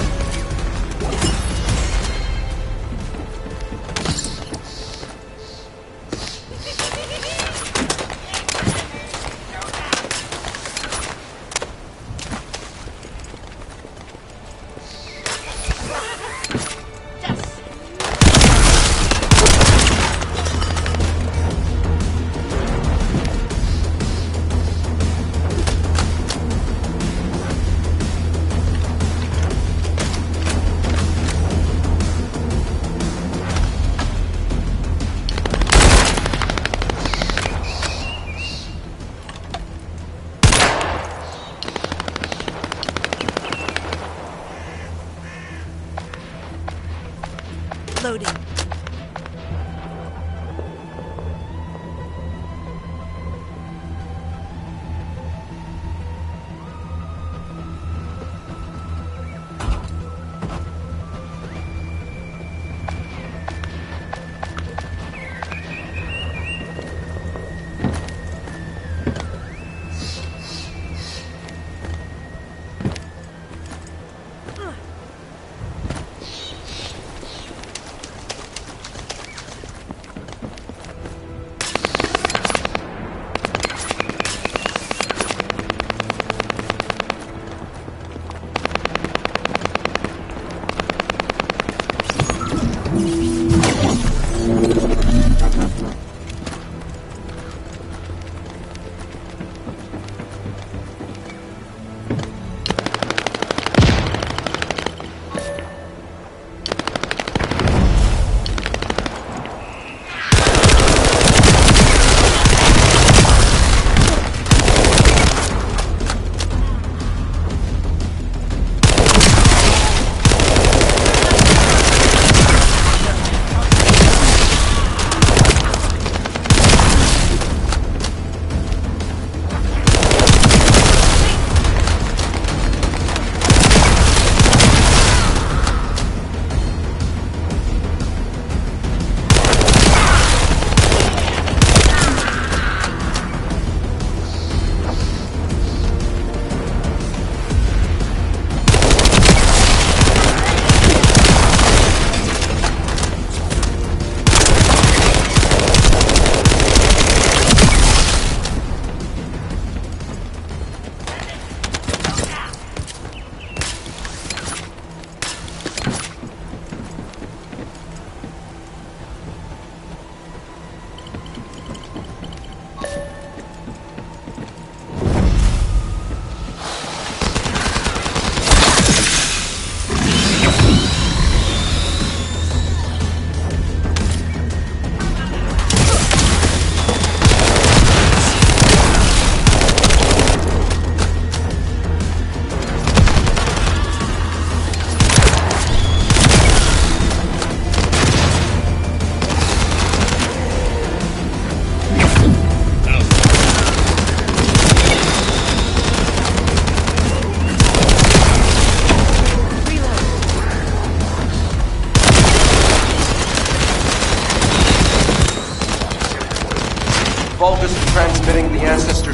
[SPEAKER 9] Loading.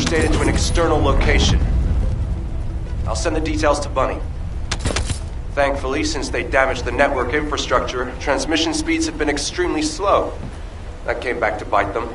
[SPEAKER 6] message data to an external location. I'll send the details to Bunny. Thankfully, since they damaged the network infrastructure, transmission speeds have been extremely slow. That came back to bite them.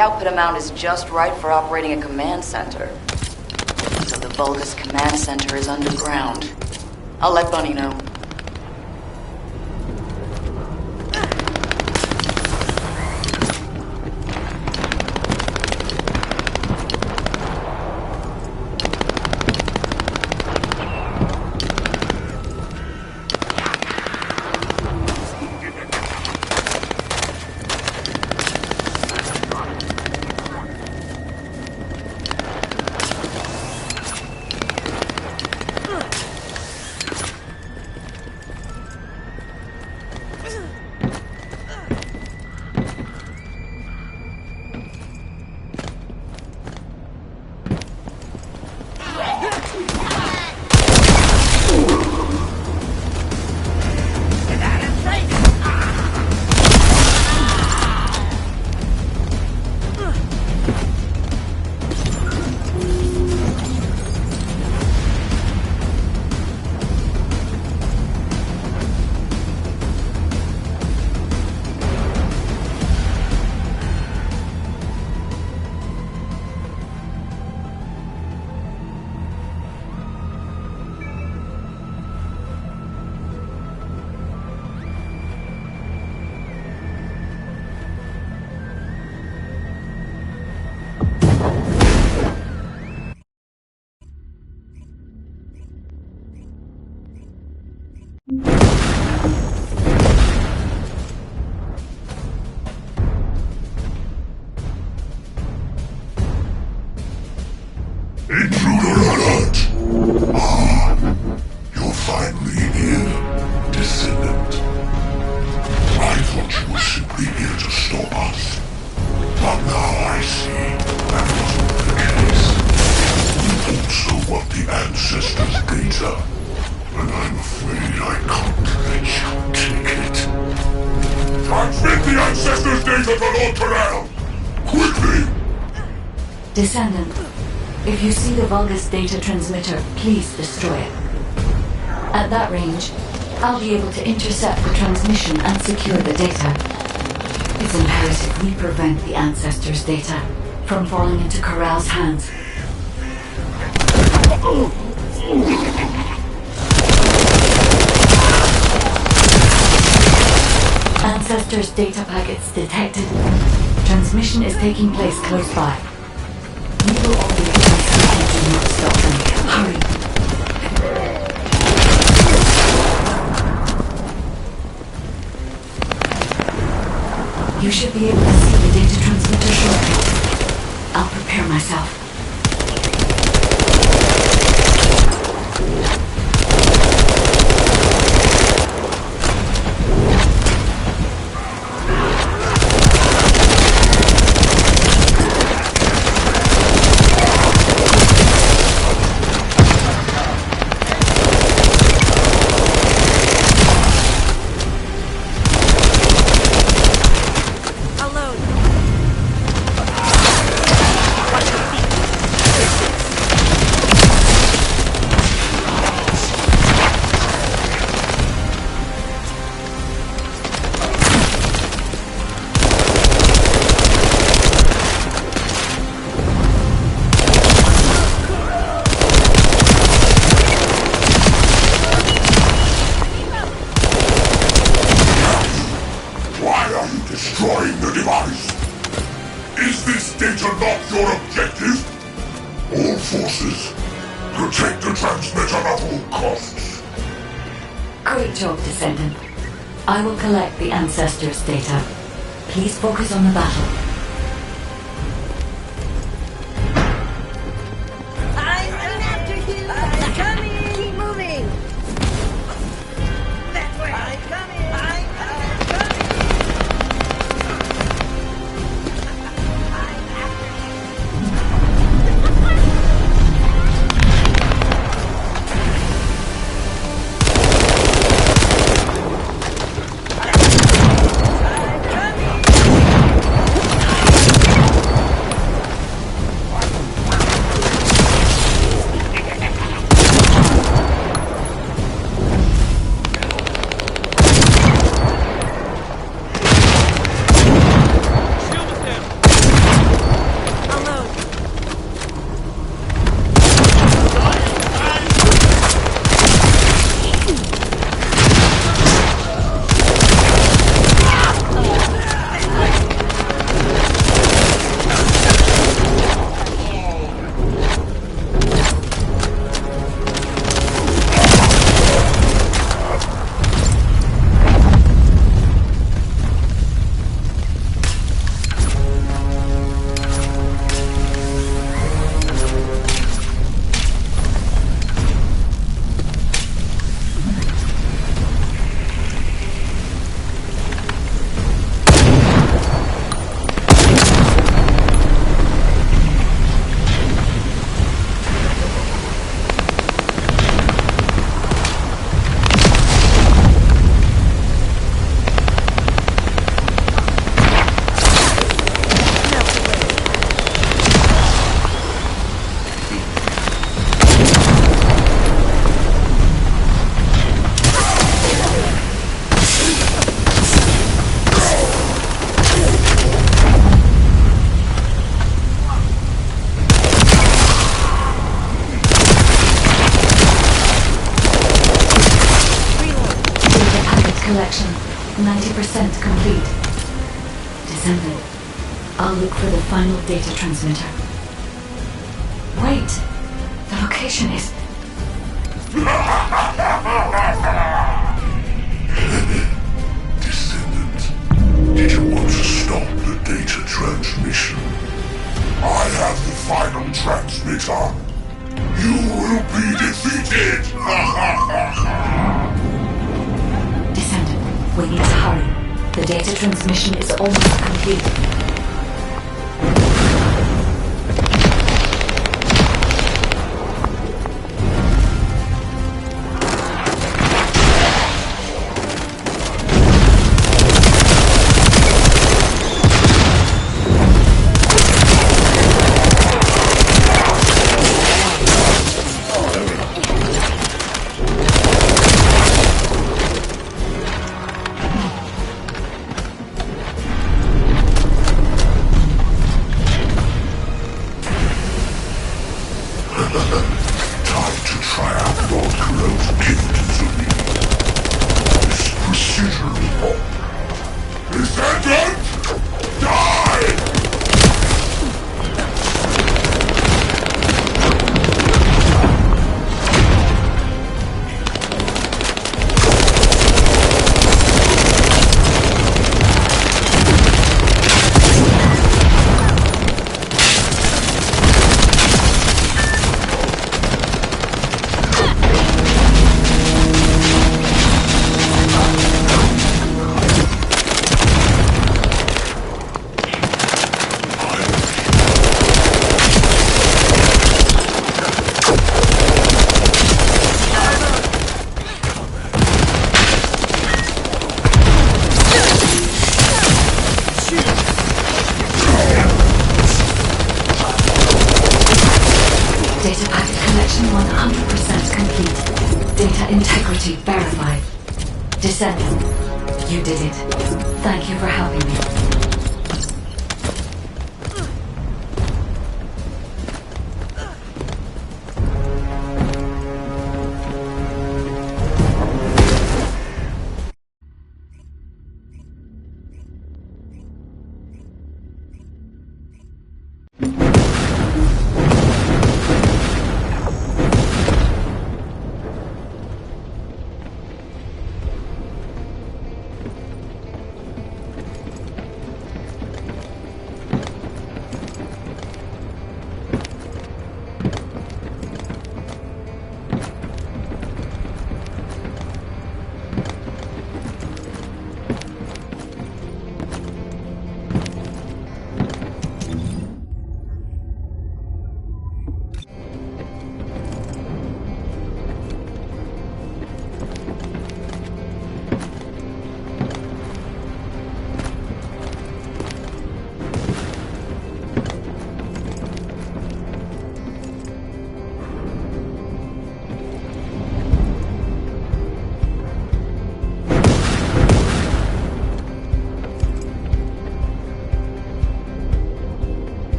[SPEAKER 12] The output amount is just right for operating a command center. So the Vulgus command center is underground. I'll let Bunny know.
[SPEAKER 11] Intruder alert! Ah, you're finally here, Descendant. I thought you were simply here to stop us. But now I see that wasn't the case. You also want the Ancestors' data, and I'm afraid I can't let you take it. Transmit the Ancestors' data to Lord Terrell! Quickly!
[SPEAKER 1] Descendant, if you see the Vulgus data transmitter, please destroy it. At that range, I'll be able to intercept the transmission and secure the data. It's imperative we prevent the Ancestors' data from falling into Corral's hands. Ancestors' data packets detected. Transmission is taking place close by. We will all be if we do not stop them. Hurry. You should be able to see the data transmitter shortly. I'll prepare myself. Descendant. I will collect the Ancestors' data. Please focus on the battle.
[SPEAKER 16] I'm after you! I'm coming! Keep moving! That way! I'm coming!
[SPEAKER 1] Collection 90% complete. Descendant, I'll look for the final data transmitter. Wait, the location is...
[SPEAKER 11] Descendant, did you want to stop the data transmission? I have the final transmitter. You will be defeated!
[SPEAKER 1] Descendant, we need to hurry. The data transmission is almost complete. Data packet connection 100% complete. Data integrity verified. Descendant, you did it. Thank you for helping me.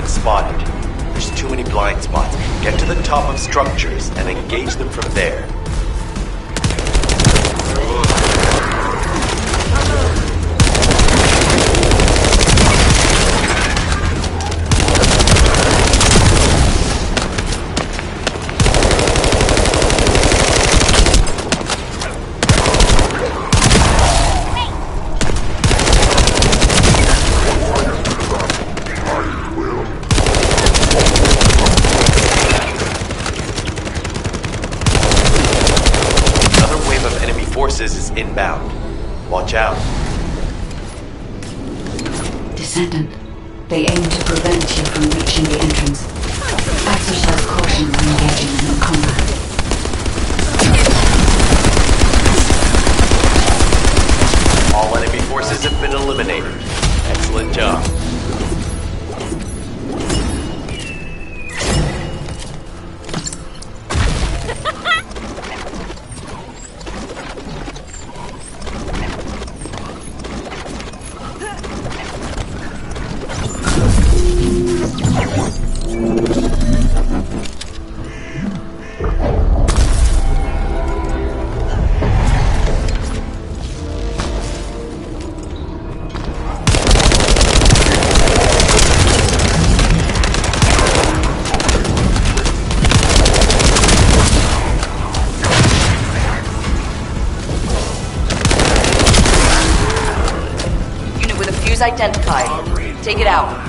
[SPEAKER 15] Spotted. There's too many blind spots. Get to the top of structures and engage them from there. Is inbound. Watch out.
[SPEAKER 1] Descendant, they aim to prevent you from reaching the entrance. Exercise caution when engaging in combat.
[SPEAKER 15] All enemy forces have been eliminated. Excellent job.
[SPEAKER 12] Identified. Take it out.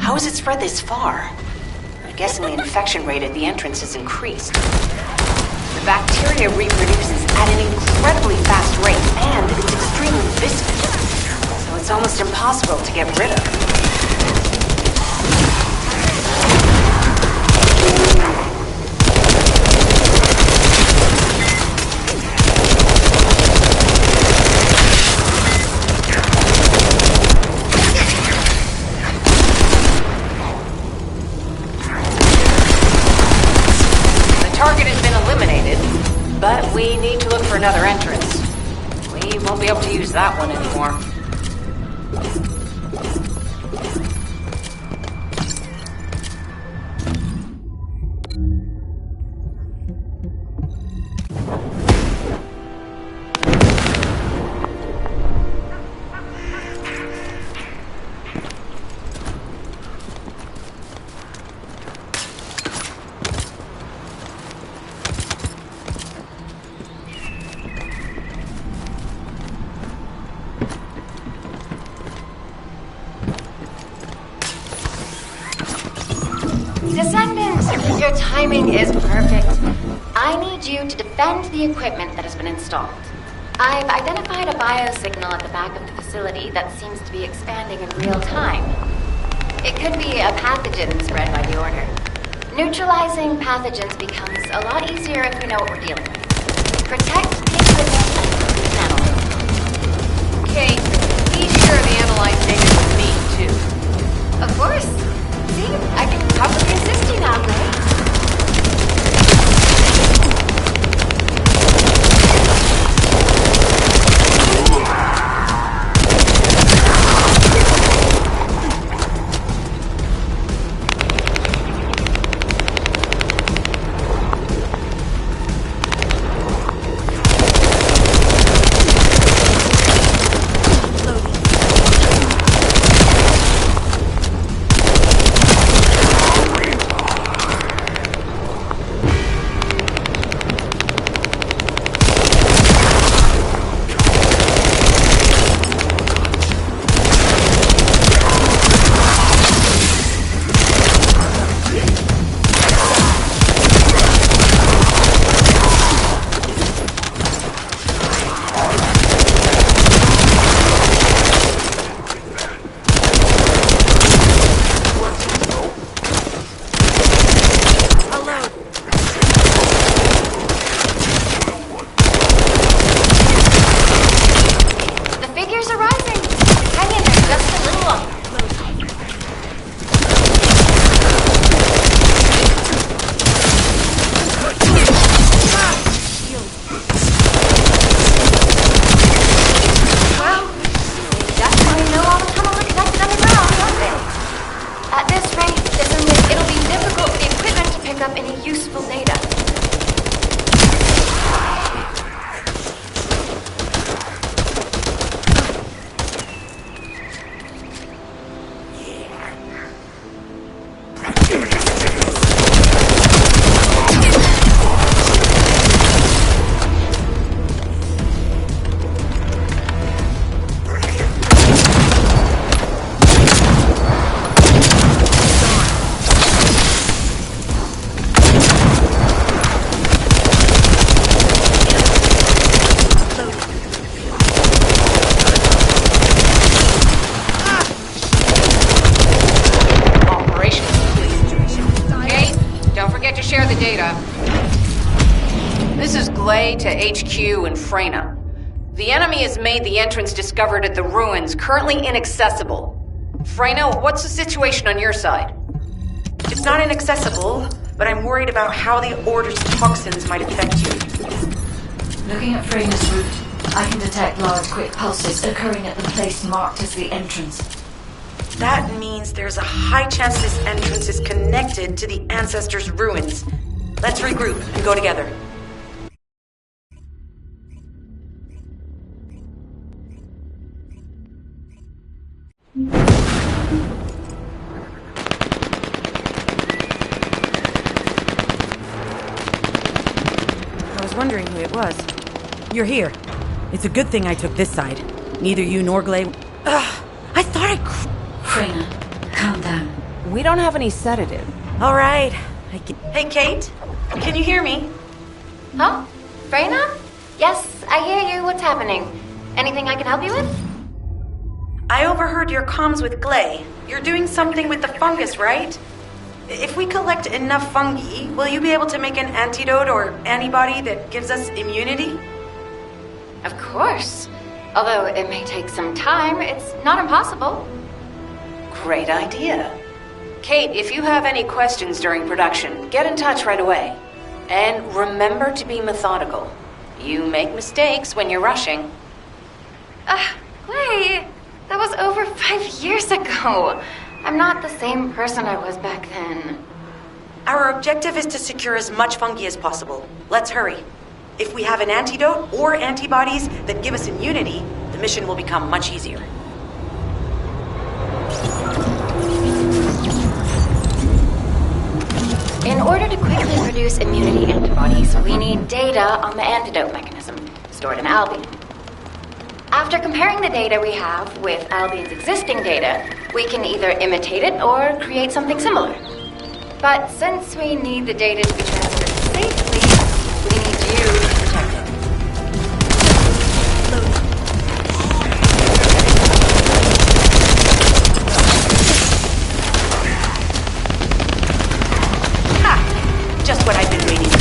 [SPEAKER 17] How has it spread this far? I'm guessing the infection rate at the entrance has increased. The bacteria reproduces at an incredibly fast rate, and it's extremely viscous, so it's almost impossible to get rid of. But we need to look for another entrance. We Won't be able to use that one anymore.
[SPEAKER 18] Descendant, your timing is perfect. I need you to defend the equipment that has been installed. I've identified a biosignal at the back of the facility that seems to be expanding in real time. It could be a pathogen spread by the Order. Neutralizing pathogens becomes a lot easier if we know what we're dealing with. Protect the equipment and analyze it.
[SPEAKER 17] Kate, please share the analyzed data with me, too.
[SPEAKER 18] Of course. See, I can probably assist you now, Gray.
[SPEAKER 17] To HQ and Freyna. The enemy has made the entrance discovered at the ruins currently inaccessible. Freyna, what's the situation on your side?
[SPEAKER 12] It's not inaccessible, but I'm worried about how the Order's toxins might affect you.
[SPEAKER 1] Looking at Freyna's route, I can detect large quick pulses occurring at the place marked as the entrance.
[SPEAKER 12] That means there's a high chance this entrance is connected to the Ancestors' ruins. Let's regroup and go together.
[SPEAKER 19] I was wondering who it was. You're here. It's a good thing I took this side. Neither you nor Glay... Ugh, I thought
[SPEAKER 1] Freyna, calm down.
[SPEAKER 7] We don't have any sedative.
[SPEAKER 12] All right. Hey, Kate? Can you hear me?
[SPEAKER 18] Huh? Freyna? Yes, I hear you. What's happening? Anything I can help you with?
[SPEAKER 12] I overheard your comms with Glay. You're doing something with the fungus, right? If we collect enough fungi, will you be able to make an antidote or antibody that gives us immunity?
[SPEAKER 18] Of course. Although it may take some time, it's not impossible.
[SPEAKER 17] Great idea. Kate, if you have any questions during production, get in touch right away. And remember to be methodical. You make mistakes when you're rushing.
[SPEAKER 18] Clay, that was over 5 years ago. I'm not the same person I was back then.
[SPEAKER 12] Our objective is to secure as much fungi as possible. Let's hurry. If we have an antidote or antibodies that give us immunity, the mission will become much easier.
[SPEAKER 18] In order to quickly produce immunity antibodies, we need data on the antidote mechanism, stored in Albion. After comparing the data we have with Albion's existing data, we can either imitate it or create something similar. But since we need the data to be transferred safely, we need you to protect it.
[SPEAKER 12] Ha! Just what I've been waiting for.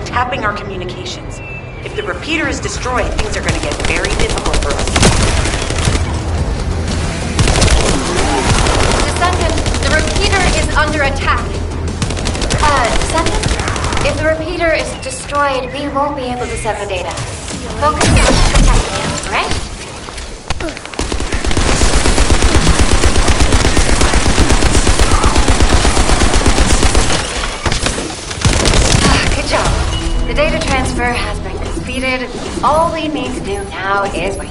[SPEAKER 12] Tapping our communications. If the repeater is destroyed, things are going to get very difficult for us.
[SPEAKER 18] Descendant, the repeater is under attack. Descendant, if the repeater is destroyed, we won't be able to send the data. Focus on protecting it, alright? Good job. The data transfer has been completed. All we need to do now is wait.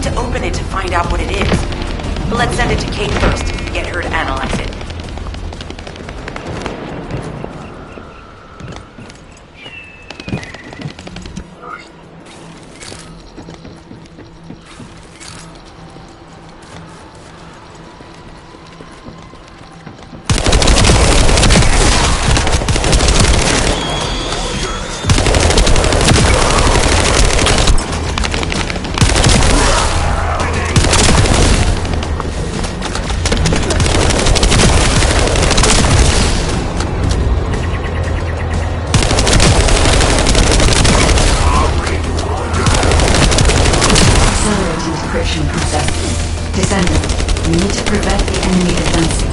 [SPEAKER 12] need to open it to find out what it is. But let's send it to Kate first, get her to analyze it.
[SPEAKER 1] Descendant, you need to prevent the enemy advancing.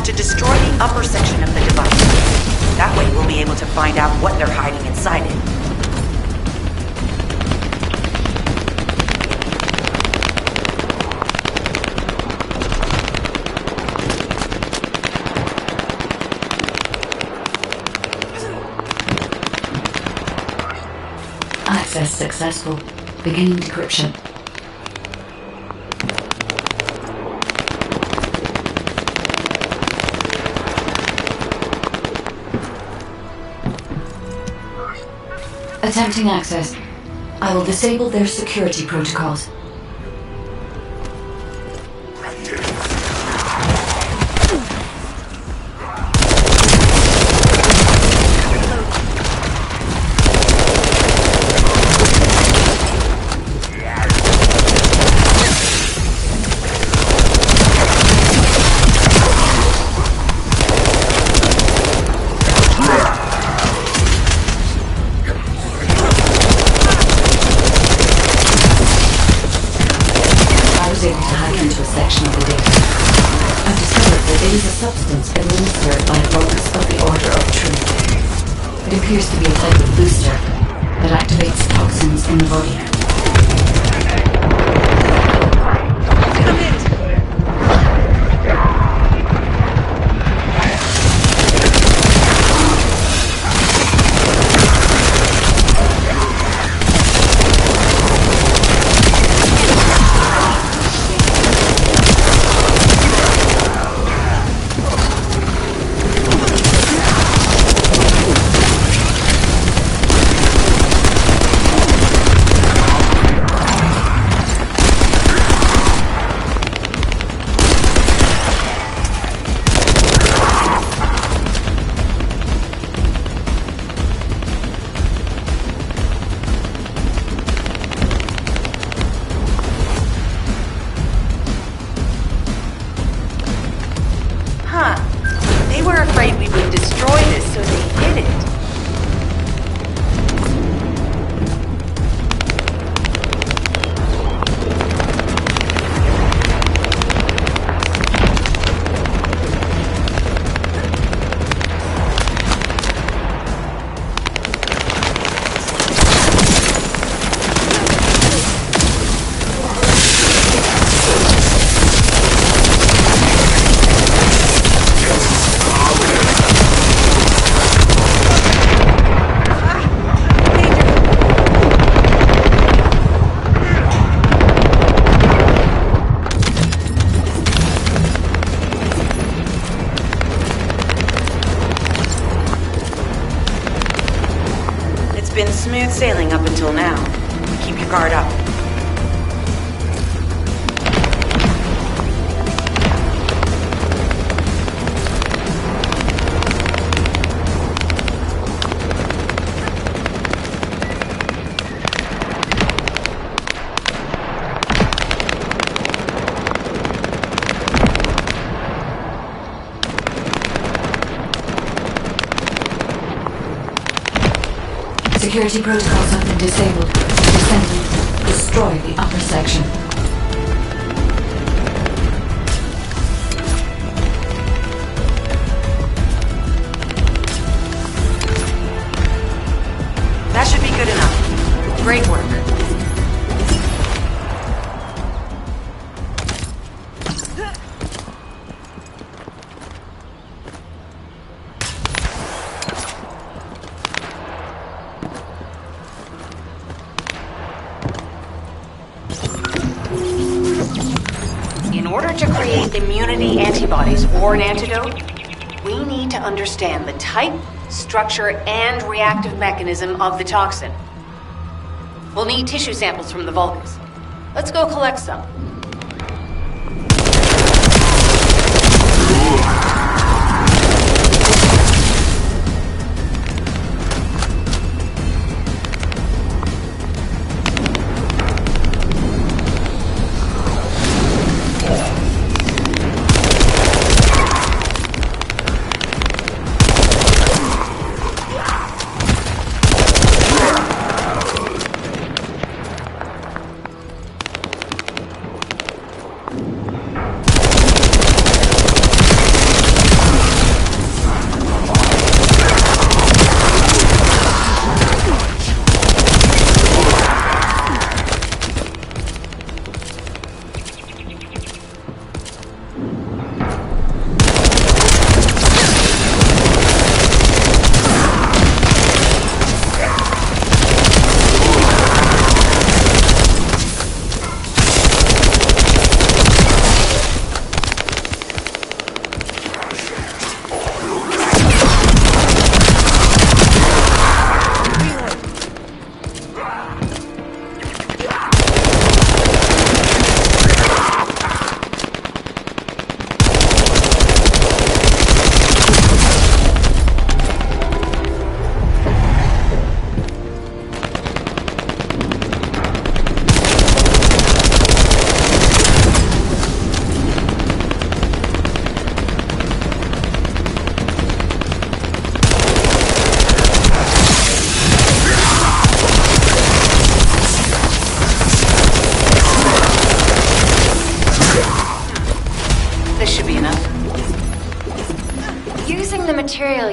[SPEAKER 1] To destroy the upper section of the device. That way we'll be able to find out what they're hiding inside it. Access successful. Beginning decryption. Attempting access. I will disable their security protocols. Into a section of the data. I've discovered that it is a substance administered by Vulgus of the Order of Truth. It appears to be a type of booster that activates toxins in the body.
[SPEAKER 12] They were afraid we would destroy this, so they hid it. Been smooth sailing up until now. Keep your guard up.
[SPEAKER 1] security protocols have been disabled. Descendant, destroy the upper section.
[SPEAKER 12] That should be good enough. Great work.
[SPEAKER 17] In order to create immunity antibodies or an antidote, we need to understand the type, structure, and reactive mechanism of the toxin. We'll need tissue samples from the Vulgus. Let's go collect some.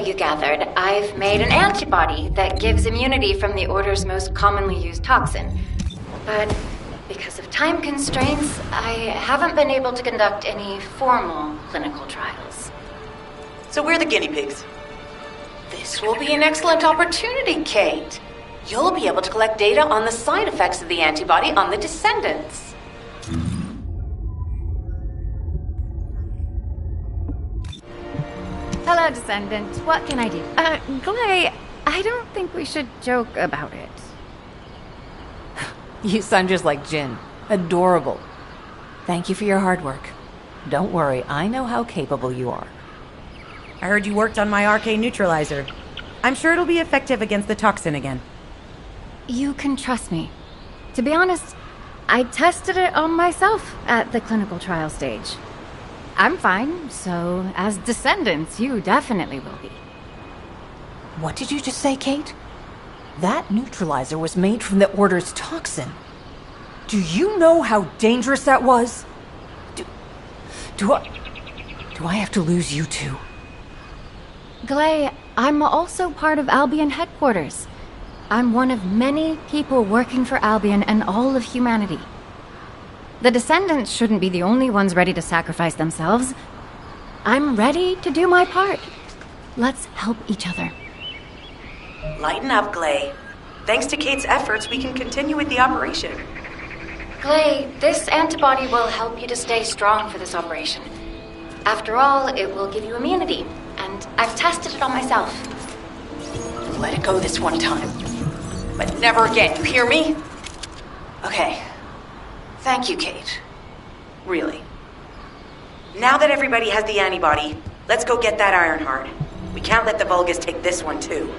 [SPEAKER 18] You gathered, I've made an antibody that gives immunity from the Order's most commonly used toxin. But because of time constraints, I haven't been able to conduct any formal clinical trials.
[SPEAKER 12] So we're the guinea pigs.
[SPEAKER 17] This will be an excellent opportunity, Kate. You'll be able to collect data on the side effects of the antibody on the Descendants.
[SPEAKER 20] Hello, Descendant. What can I do? Glay, I don't think we should joke about it.
[SPEAKER 7] You sound just like Jin. Adorable. Thank you for your hard work. Don't worry, I know how capable you are.
[SPEAKER 19] I heard you worked on my RK neutralizer. I'm sure it'll be effective against the toxin again.
[SPEAKER 20] You can trust me. To be honest, I tested it on myself at the clinical trial stage. I'm fine, so as Descendants, you definitely will be.
[SPEAKER 7] What did you just say, Kate? That neutralizer was made from the Order's toxin. Do you know how dangerous that was? Do I have to lose you too?
[SPEAKER 20] Glay, I'm also part of Albion headquarters. I'm one of many people working for Albion and all of humanity. The Descendants shouldn't be the only ones ready to sacrifice themselves. I'm ready to do my part. Let's help each other.
[SPEAKER 12] Lighten up, Glay. Thanks to Kate's efforts, we can continue with the operation.
[SPEAKER 18] Glay, this antibody will help you to stay strong for this operation. After all, it will give you immunity, and I've tested it on myself.
[SPEAKER 17] Let it go this one time. But never again, you hear me? Okay. Thank you, Kate. Really.
[SPEAKER 12] Now that everybody has the antibody, let's go get that Ironheart. We can't let the Vulgus take this one, too.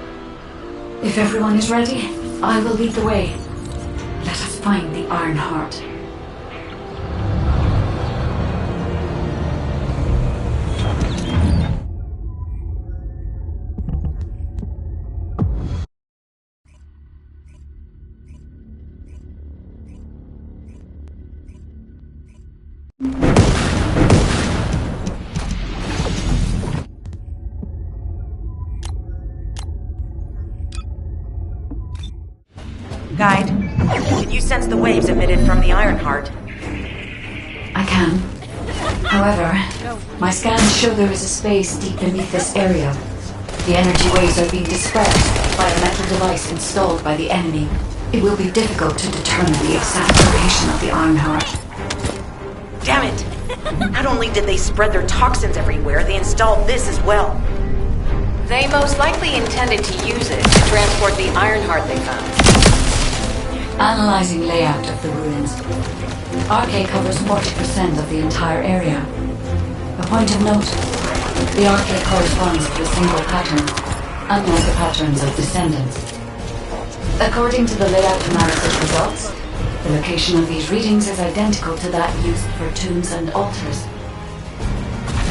[SPEAKER 1] If everyone is ready, I will lead the way. Let us find the Ironheart.
[SPEAKER 12] Guide, can you sense the waves emitted from the Ironheart?
[SPEAKER 1] I can. However, my scans show there is a space deep beneath this area. The energy waves are being dispersed by a metal device installed by the enemy. It will be difficult to determine the exact location of the Ironheart.
[SPEAKER 12] Damn it! Not only did they spread their toxins everywhere, they installed this as well.
[SPEAKER 17] They most likely intended to use it to transport the Ironheart they found.
[SPEAKER 1] Analyzing layout of the ruins. RK covers 40% of the entire area. A point of note, the RK corresponds to a single pattern, unlike the patterns of Descendants. According to the layout analysis results, the location of these readings is identical to that used for tombs and altars.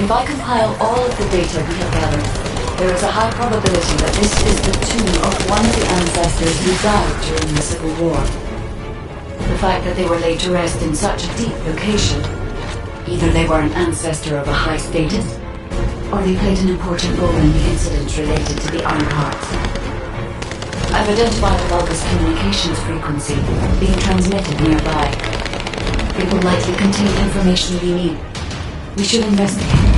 [SPEAKER 1] If I compile all of the data we have gathered, there is a high probability that this is the tomb of one of the ancestors who died during the Civil War. The fact that they were laid to rest in such a deep location, either they were an ancestor of a high status, or they played an important role in the incidents related to the Ironhearts. I've identified a Vulgus communications frequency being transmitted nearby. It will likely contain information we need. We should investigate.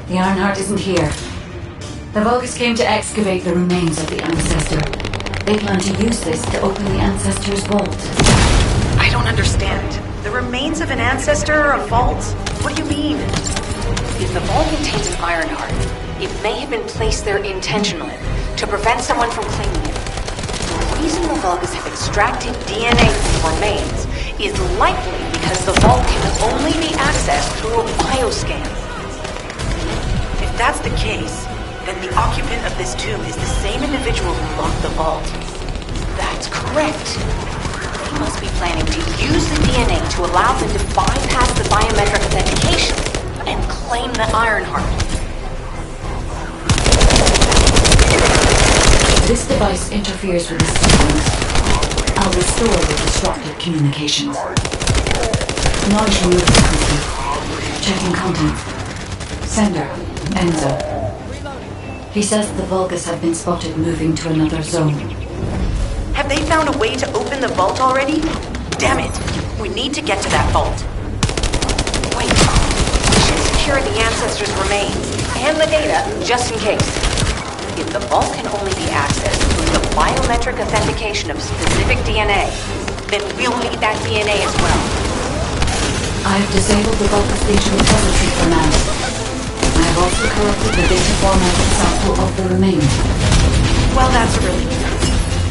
[SPEAKER 1] The Ironheart isn't here. The Vulgus came to excavate the remains of the ancestor. They plan to use this to open the ancestor's vault.
[SPEAKER 12] I don't understand. The remains of an ancestor or a vault? What do you mean?
[SPEAKER 17] If the vault contains an Ironheart, it may have been placed there intentionally to prevent someone from claiming it. The reason the Vulgus have extracted DNA from the remains is likely because the vault can only be accessed through a bioscan.
[SPEAKER 12] If that's the case, then the occupant of this tomb is the same individual who locked the vault.
[SPEAKER 17] That's correct. They must be planning to use the DNA to allow them to bypass the biometric authentication and claim the Ironheart.
[SPEAKER 1] This device interferes with the systems. I'll restore the disrupted communications. Noise removal complete. Checking contents. Sender, Enzo. He says the Vulgus have been spotted moving to another zone.
[SPEAKER 12] Have they found a way to open the vault already? Damn it! We need to get to that vault.
[SPEAKER 17] Wait. We should secure the ancestors' remains and the data just in case. If the vault can only be accessed through the biometric authentication of specific DNA, then we'll need that DNA as well.
[SPEAKER 1] I have disabled the Vulgus data repository for now. I have also corrupted the data formatted sample of the remains.
[SPEAKER 12] Well, that's a relief.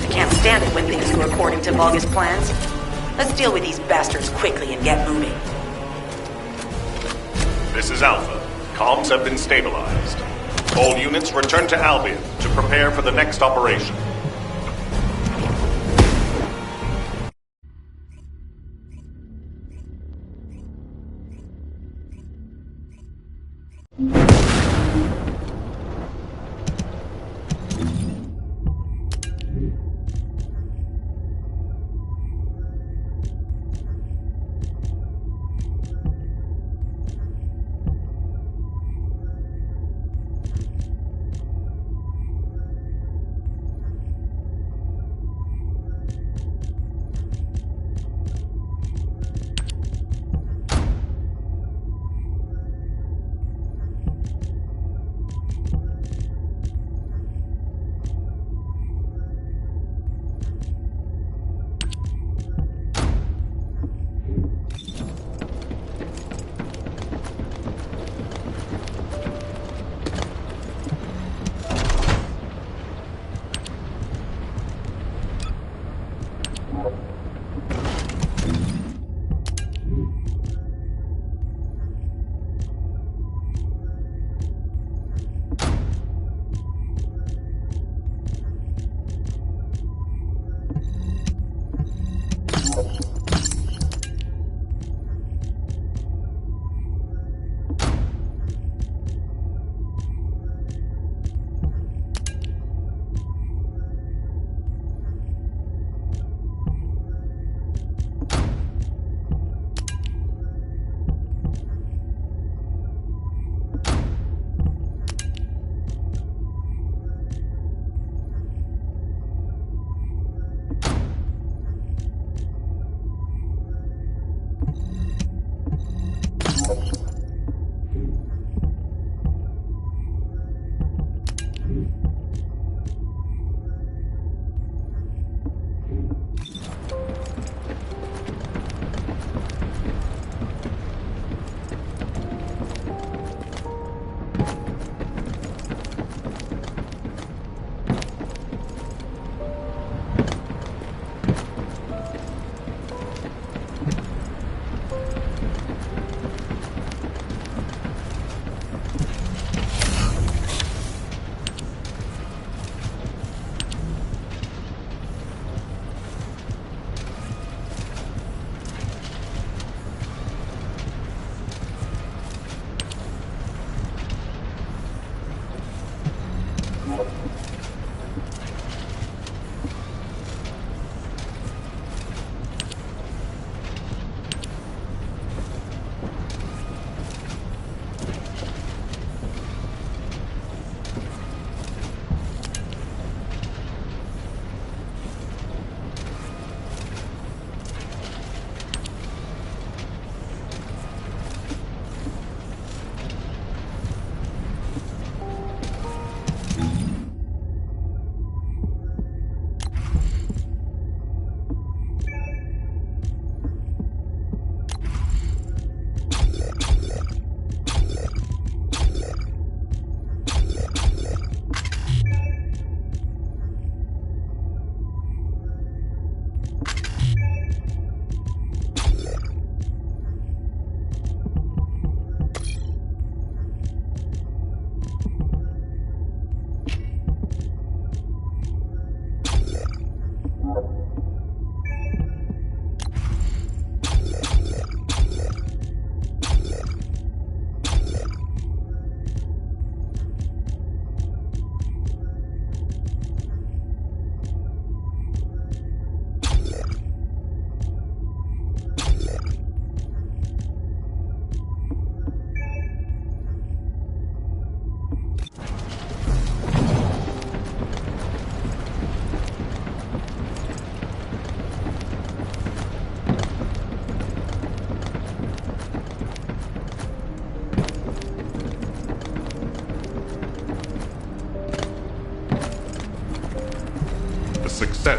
[SPEAKER 12] I can't stand it when things go according to Vulgus plans. Let's deal with these bastards quickly and get moving.
[SPEAKER 2] This is Alpha. Comms have been stabilized. All units return to Albion to prepare for the next operation.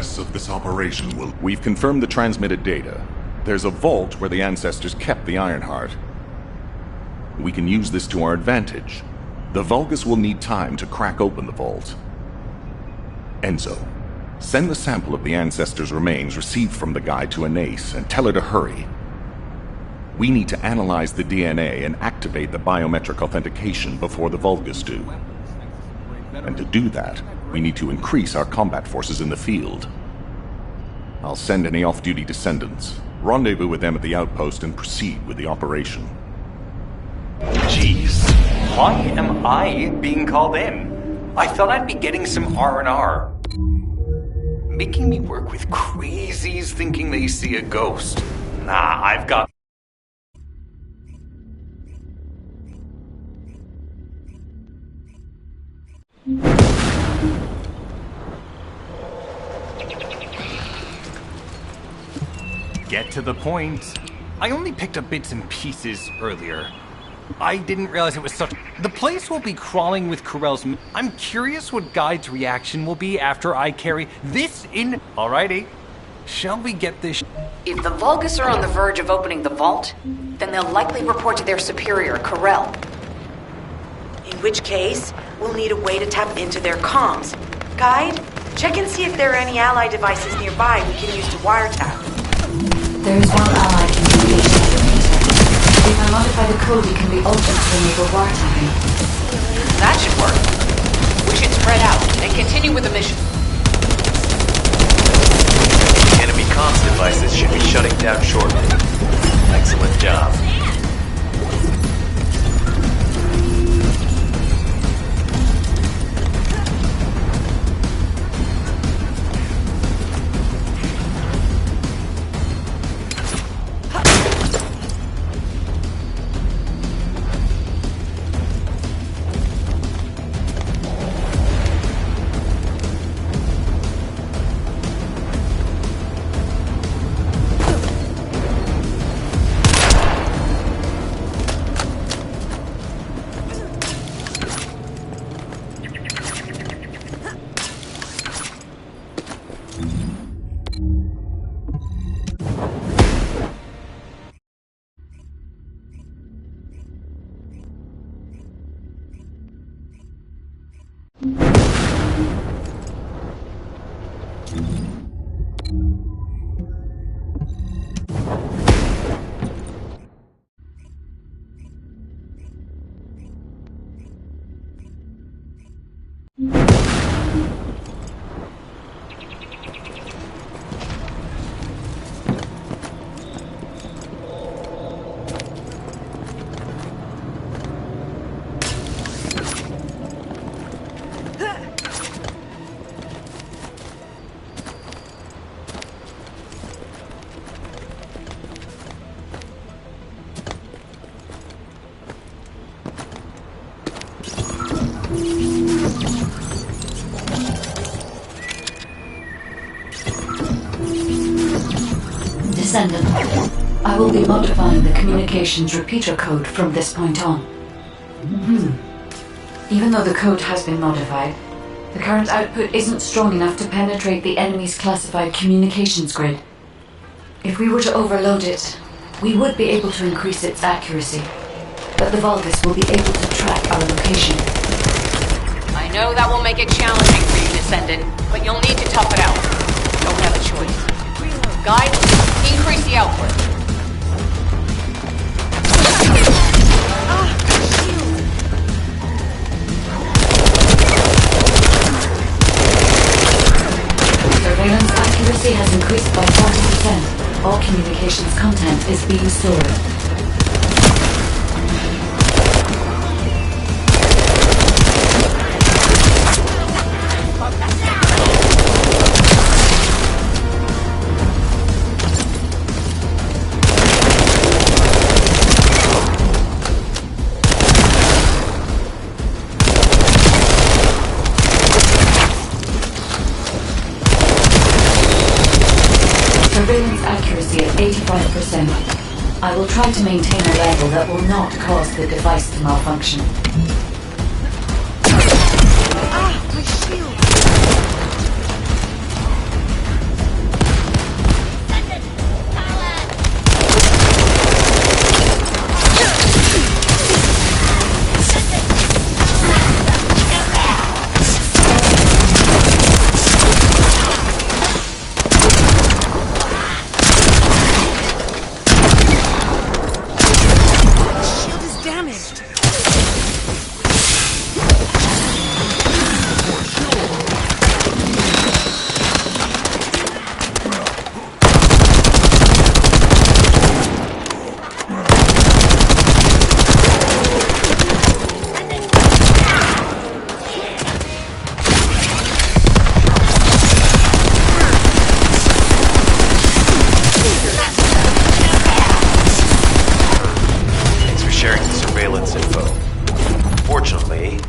[SPEAKER 11] success of this operation will...
[SPEAKER 2] We've confirmed the transmitted data. There's a vault where the ancestors kept the Ironheart. We can use this to our advantage. The Vulgus will need time to crack open the vault. Enzo, send the sample of the ancestors' remains received from the guide to Anais and tell her to hurry. We need to analyze the DNA and activate the biometric authentication before the Vulgus do. And to do that, we need to increase our combat forces in the field. I'll send any off-duty descendants, rendezvous with them at the outpost, and proceed with the operation.
[SPEAKER 21] Jeez, why am I being called in? I thought I'd be getting some R&R. Making me work with crazies thinking they see a ghost. Nah, I've got... Get to the point. I only picked up bits and pieces earlier. I didn't realize it was such... The place will be crawling with Corell's... I'm curious what Guide's reaction will be after I carry this in... Alrighty. Shall we get this...
[SPEAKER 17] If the Vulgus are on the verge of opening the vault, then they'll likely report to their superior, Corell.
[SPEAKER 12] In which case, we'll need a way to tap into their comms. Guide, check and see if there are any ally devices nearby we can use to wiretap.
[SPEAKER 1] There is one ally communication activator. If I modify the code, it can be altered to enable wiretapping.
[SPEAKER 17] That should work. We should spread out and continue with the mission.
[SPEAKER 15] Enemy comms devices should be shutting down shortly. Excellent job.
[SPEAKER 1] Descendant, I will be modifying the communications repeater code from this point on. Even though the code has been modified, the current output isn't strong enough to penetrate the enemy's classified communications grid. If we were to overload it, we would be able to increase its accuracy, but the Vulgus will be able to track our location.
[SPEAKER 17] I know that will make it challenging for you, Descendant, but you'll need to tough it out. Don't have a choice. Guide, increase the output.
[SPEAKER 1] Surveillance accuracy has increased by 40%. All communications content is being stored. Surveillance accuracy at 85%. I will try to maintain a level that will not cause the device to malfunction.
[SPEAKER 16] Ah, my shield!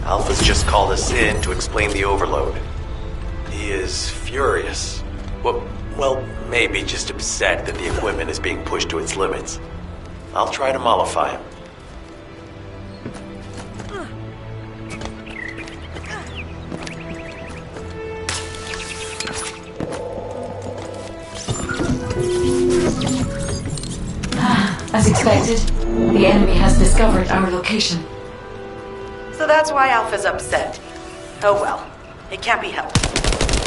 [SPEAKER 15] Alpha's just called us in to explain the overload. He is furious. Well, maybe just upset that the equipment is being pushed to its limits. I'll try to mollify him.
[SPEAKER 1] As expected, the enemy has discovered our location.
[SPEAKER 12] So that's why Alpha's upset. Oh well, it can't be helped.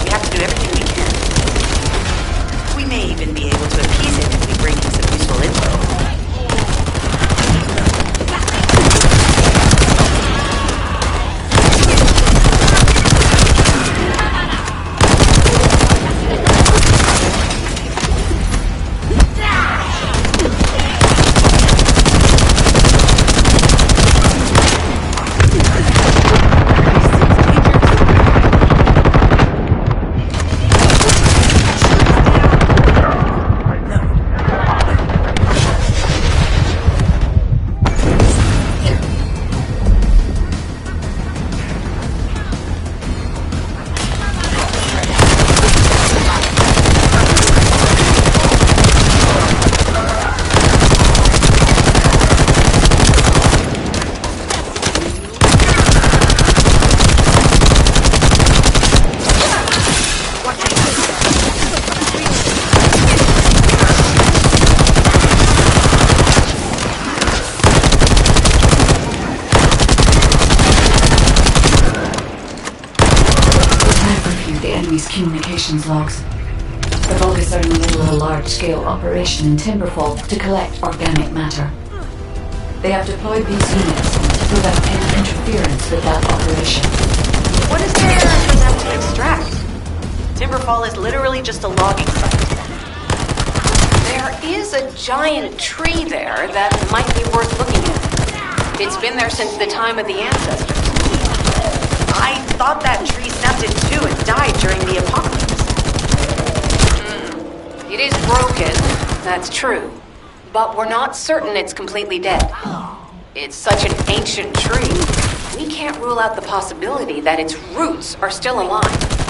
[SPEAKER 12] We have to do everything we can. We may even be able to appease him if we bring him some useful info.
[SPEAKER 1] Communications logs. The Vulgus are in the middle of a large-scale operation in Timberfall to collect organic matter. They have deployed these units to prevent any interference with that operation.
[SPEAKER 12] What is there for them to extract? Timberfall is literally just a logging site.
[SPEAKER 17] There is a giant tree there that might be worth looking at. It's been there since the time of the ancestors.
[SPEAKER 12] I thought that tree snapped in two and died during the apocalypse.
[SPEAKER 17] It is broken, that's true. But we're not certain it's completely dead. It's such an ancient tree, we can't rule out the possibility that its roots are still alive.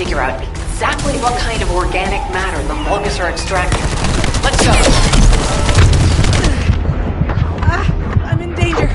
[SPEAKER 17] figure out exactly what kind of organic matter the Vulgus are extracting. Let's go.
[SPEAKER 19] I'm in danger.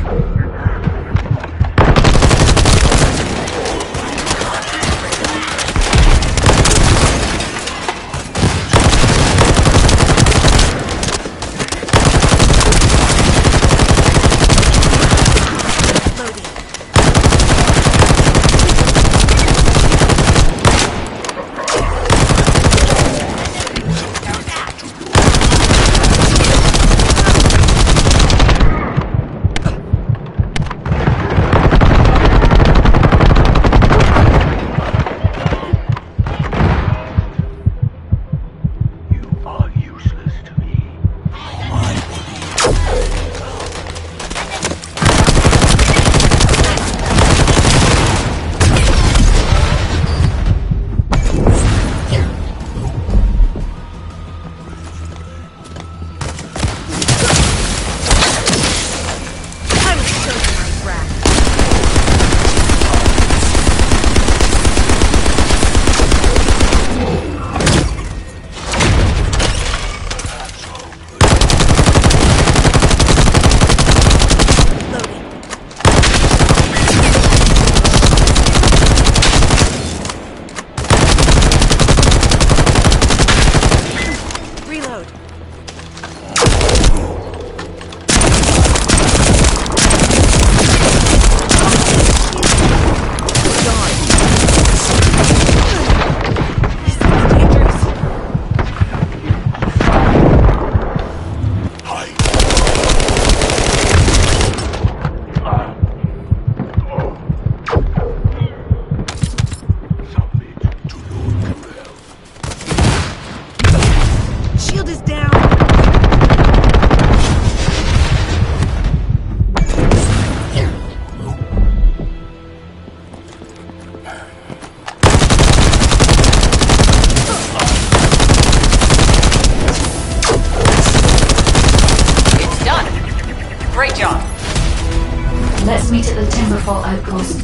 [SPEAKER 1] meet at the Timberfall outpost.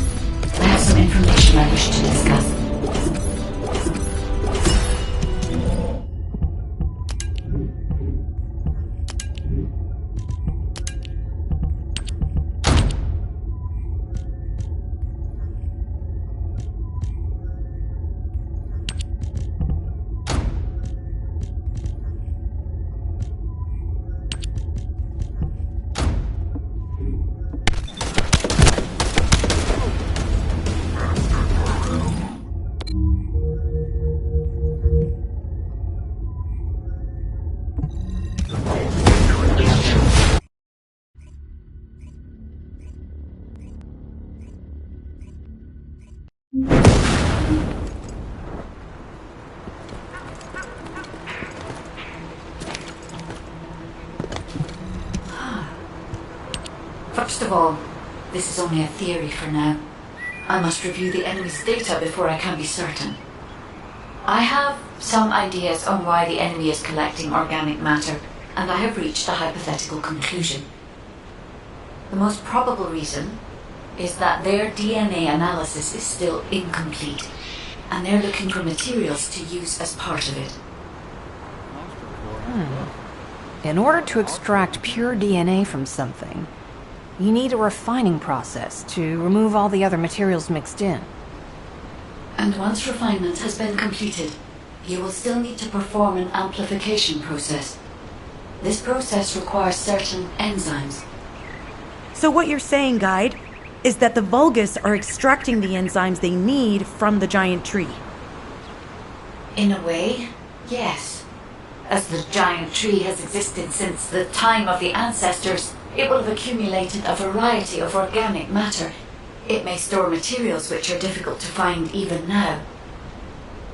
[SPEAKER 1] I have some information I wish to discuss. First of all, this is only a theory for now. I must review the enemy's data before I can be certain. I have some ideas on why the enemy is collecting organic matter, and I have reached a hypothetical conclusion. The most probable reason is that their DNA analysis is still incomplete, and they're looking for materials to use as part of it.
[SPEAKER 7] In order to extract pure DNA from something, you need a refining process to remove all the other materials mixed in.
[SPEAKER 1] And once refinement has been completed, you will still need to perform an amplification process. This process requires certain enzymes.
[SPEAKER 19] So what you're saying, Guide, is that the Vulgus are extracting the enzymes they need from the giant tree.
[SPEAKER 1] In a way, yes. As the giant tree has existed since the time of the ancestors, it will have accumulated a variety of organic matter. It may store materials which are difficult to find even now.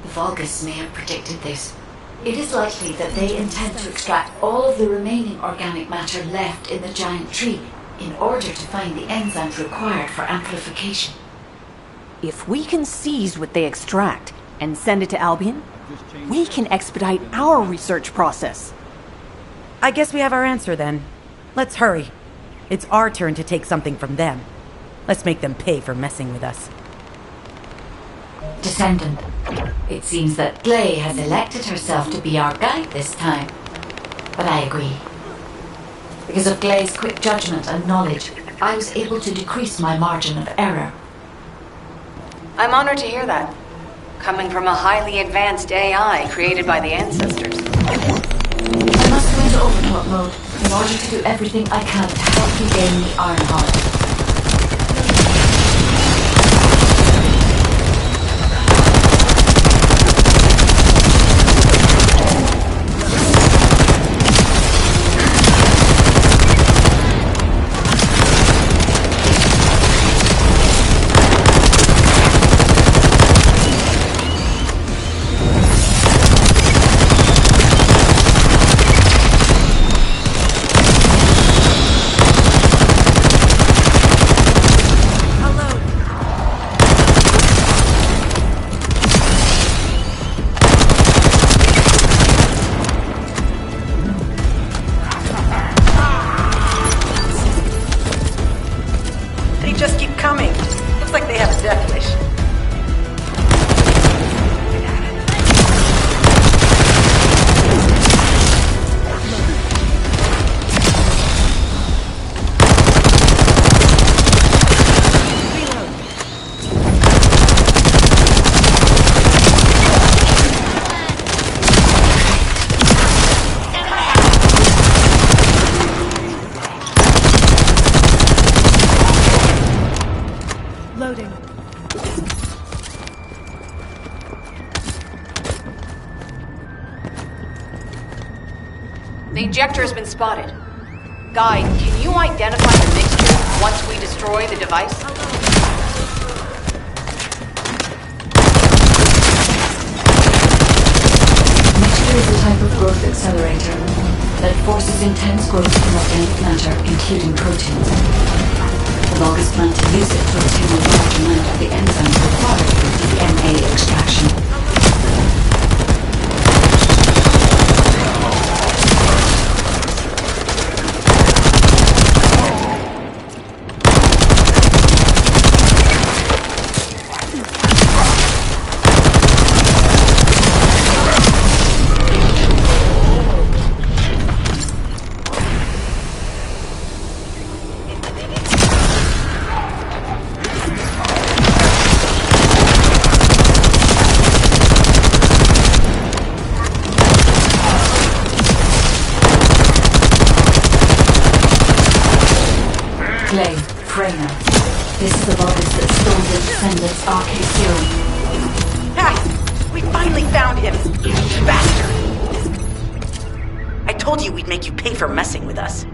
[SPEAKER 1] The Vulgus may have predicted this. It is likely that they intend to extract all of the remaining organic matter left in the giant tree in order to find the enzymes required for amplification.
[SPEAKER 7] If we can seize what they extract and send it to Albion, we can expedite our research process.
[SPEAKER 19] I guess we have our answer then. Let's hurry. It's our turn to take something from them. Let's make them pay for messing with us.
[SPEAKER 1] Descendant, it seems that Gley has elected herself to be our guide this time. But I agree. Because of Gley's quick judgment and knowledge, I was able to decrease my margin of error.
[SPEAKER 17] I'm honored to hear that. Coming from a highly advanced AI created by the ancestors.
[SPEAKER 1] I must go into overclock mode in order to do everything I can to help you gain the Iron Heart.
[SPEAKER 17] The injector has been spotted. Guide, can you identify the mixture once we destroy the device?
[SPEAKER 1] Mixture is a type of growth accelerator that forces intense growth in organic matter, including proteins. The Vulgus plan to use it to obtain a large amount of the enzymes required for DNA extraction. area. This is the Vulgus that stormed the Descendants' arcade serum.
[SPEAKER 12] Ha! We finally found him! Bastard! I told you we'd make you pay for messing with us.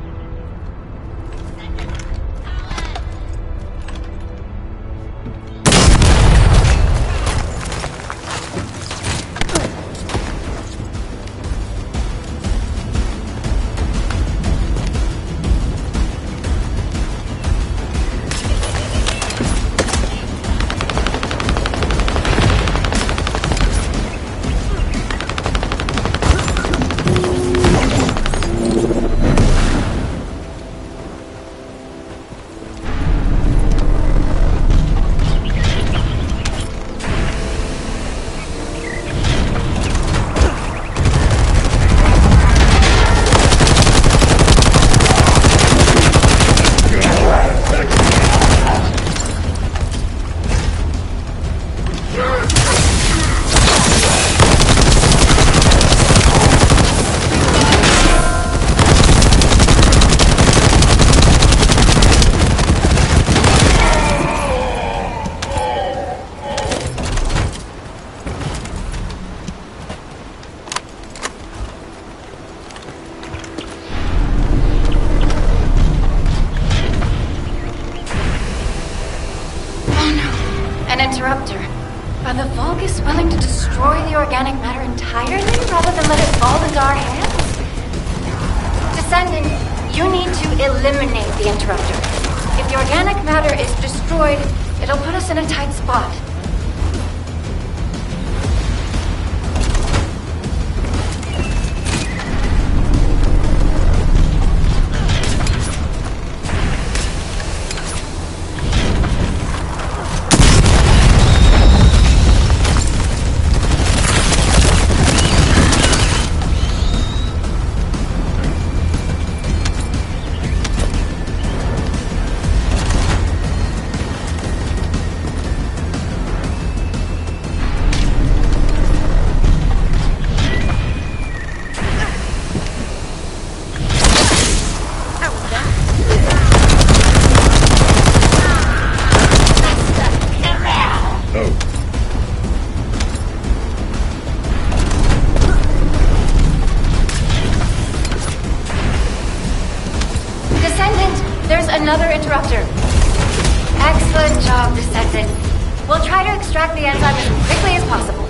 [SPEAKER 20] An interrupter. Are the Vulgus willing to destroy the organic matter entirely rather than let it fall into our hands? Descendant, you need to eliminate the interrupter. If the organic matter is destroyed, it'll put us in a tight spot. Another interrupter. Excellent job, Descendant. We'll try to extract the enzyme as quickly as possible.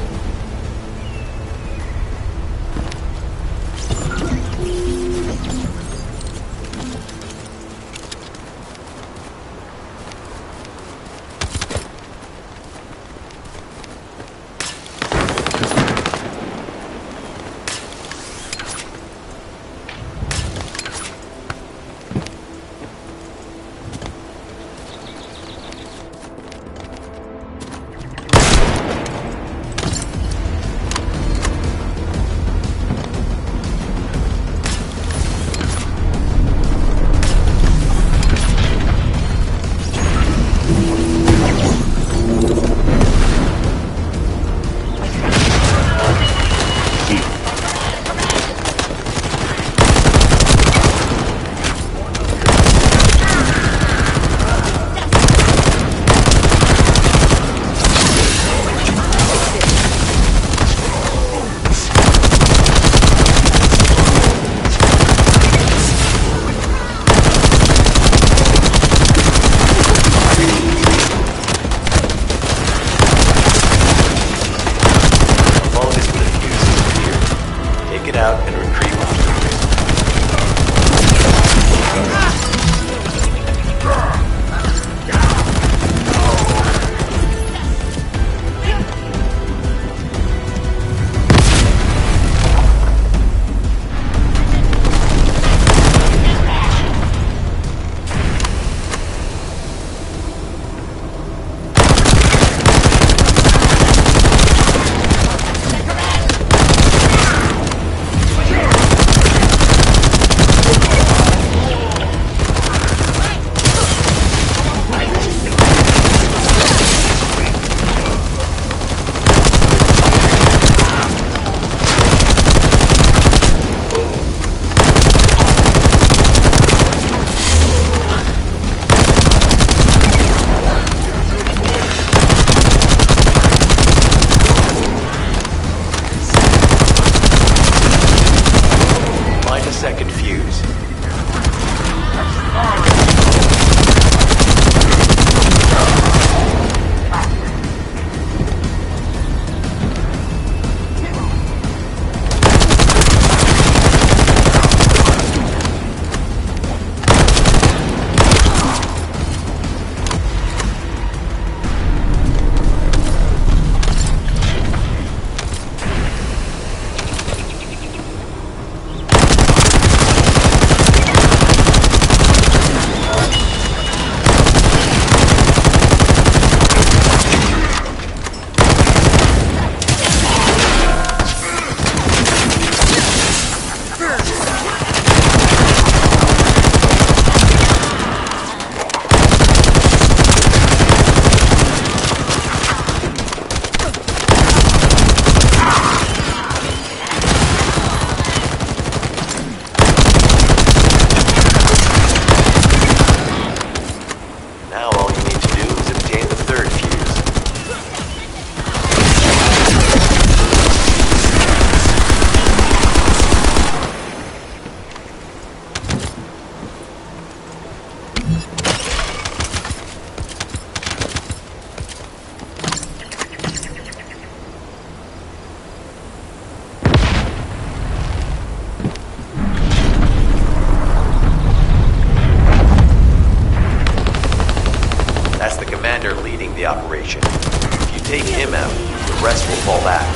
[SPEAKER 15] leading the operation. If you take him out, the rest will fall back.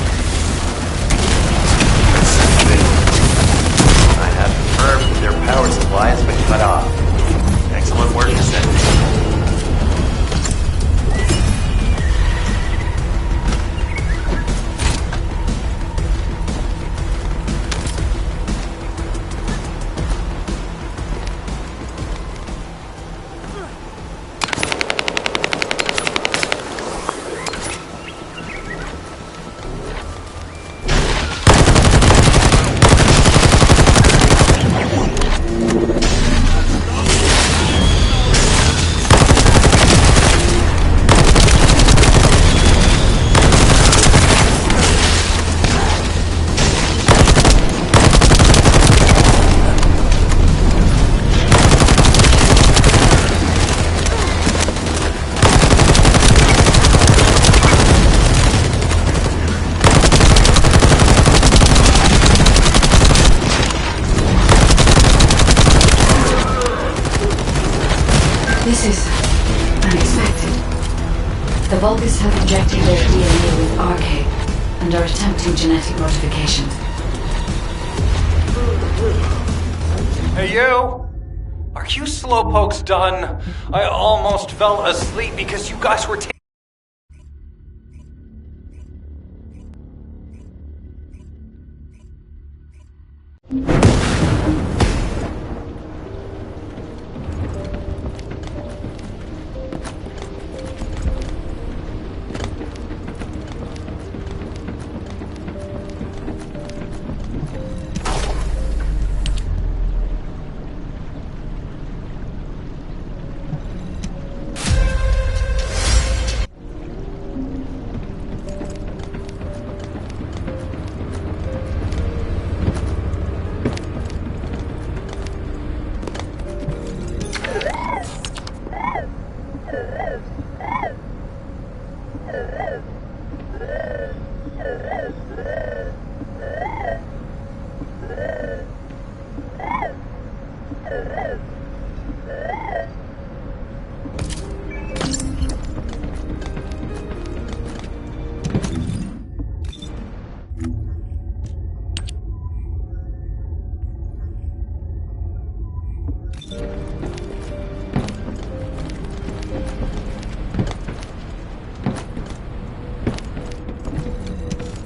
[SPEAKER 15] I have confirmed that their power supply has been cut off. Excellent work, Descendant.
[SPEAKER 1] This is unexpected. The Vulgus have injected their DNA with RK and are attempting genetic modifications.
[SPEAKER 21] Hey, you! Are you slowpokes done? I almost fell asleep because you guys were taking.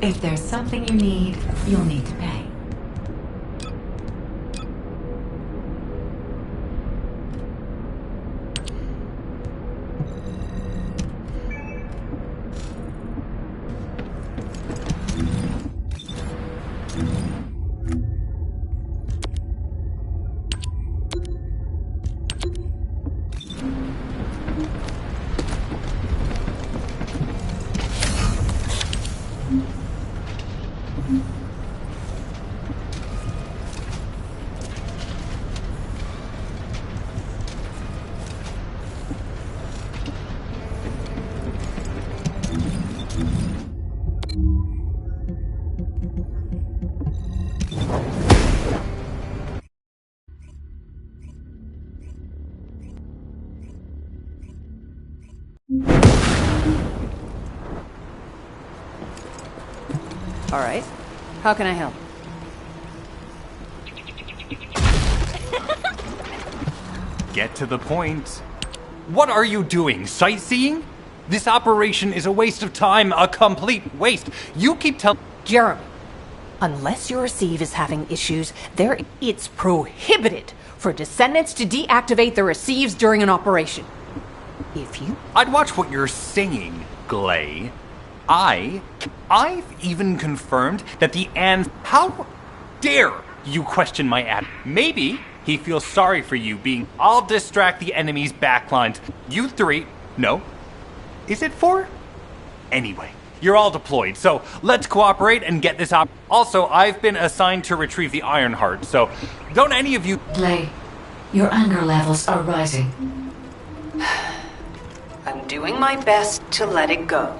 [SPEAKER 1] If there's something you need, you'll need to pay.
[SPEAKER 7] All right. How can I help?
[SPEAKER 21] Get to the point. What are you doing? Sightseeing? This operation is a waste of time, a complete waste. You keep telling...
[SPEAKER 7] Jeremy, unless your receive is having issues, it's prohibited for Descendants to deactivate the receives during an operation. If you...
[SPEAKER 21] I'd watch what you're saying, Glay. I've even confirmed that how dare you question my ad? Maybe he feels sorry for you being... I'll distract the enemy's backlines. You three... No. Is it 4? Anyway, you're all deployed, so let's cooperate and get this op... Also, I've been assigned to retrieve the Ironheart, so don't any of you...
[SPEAKER 1] Glay, your anger levels are rising.
[SPEAKER 17] I'm doing my best to let it go.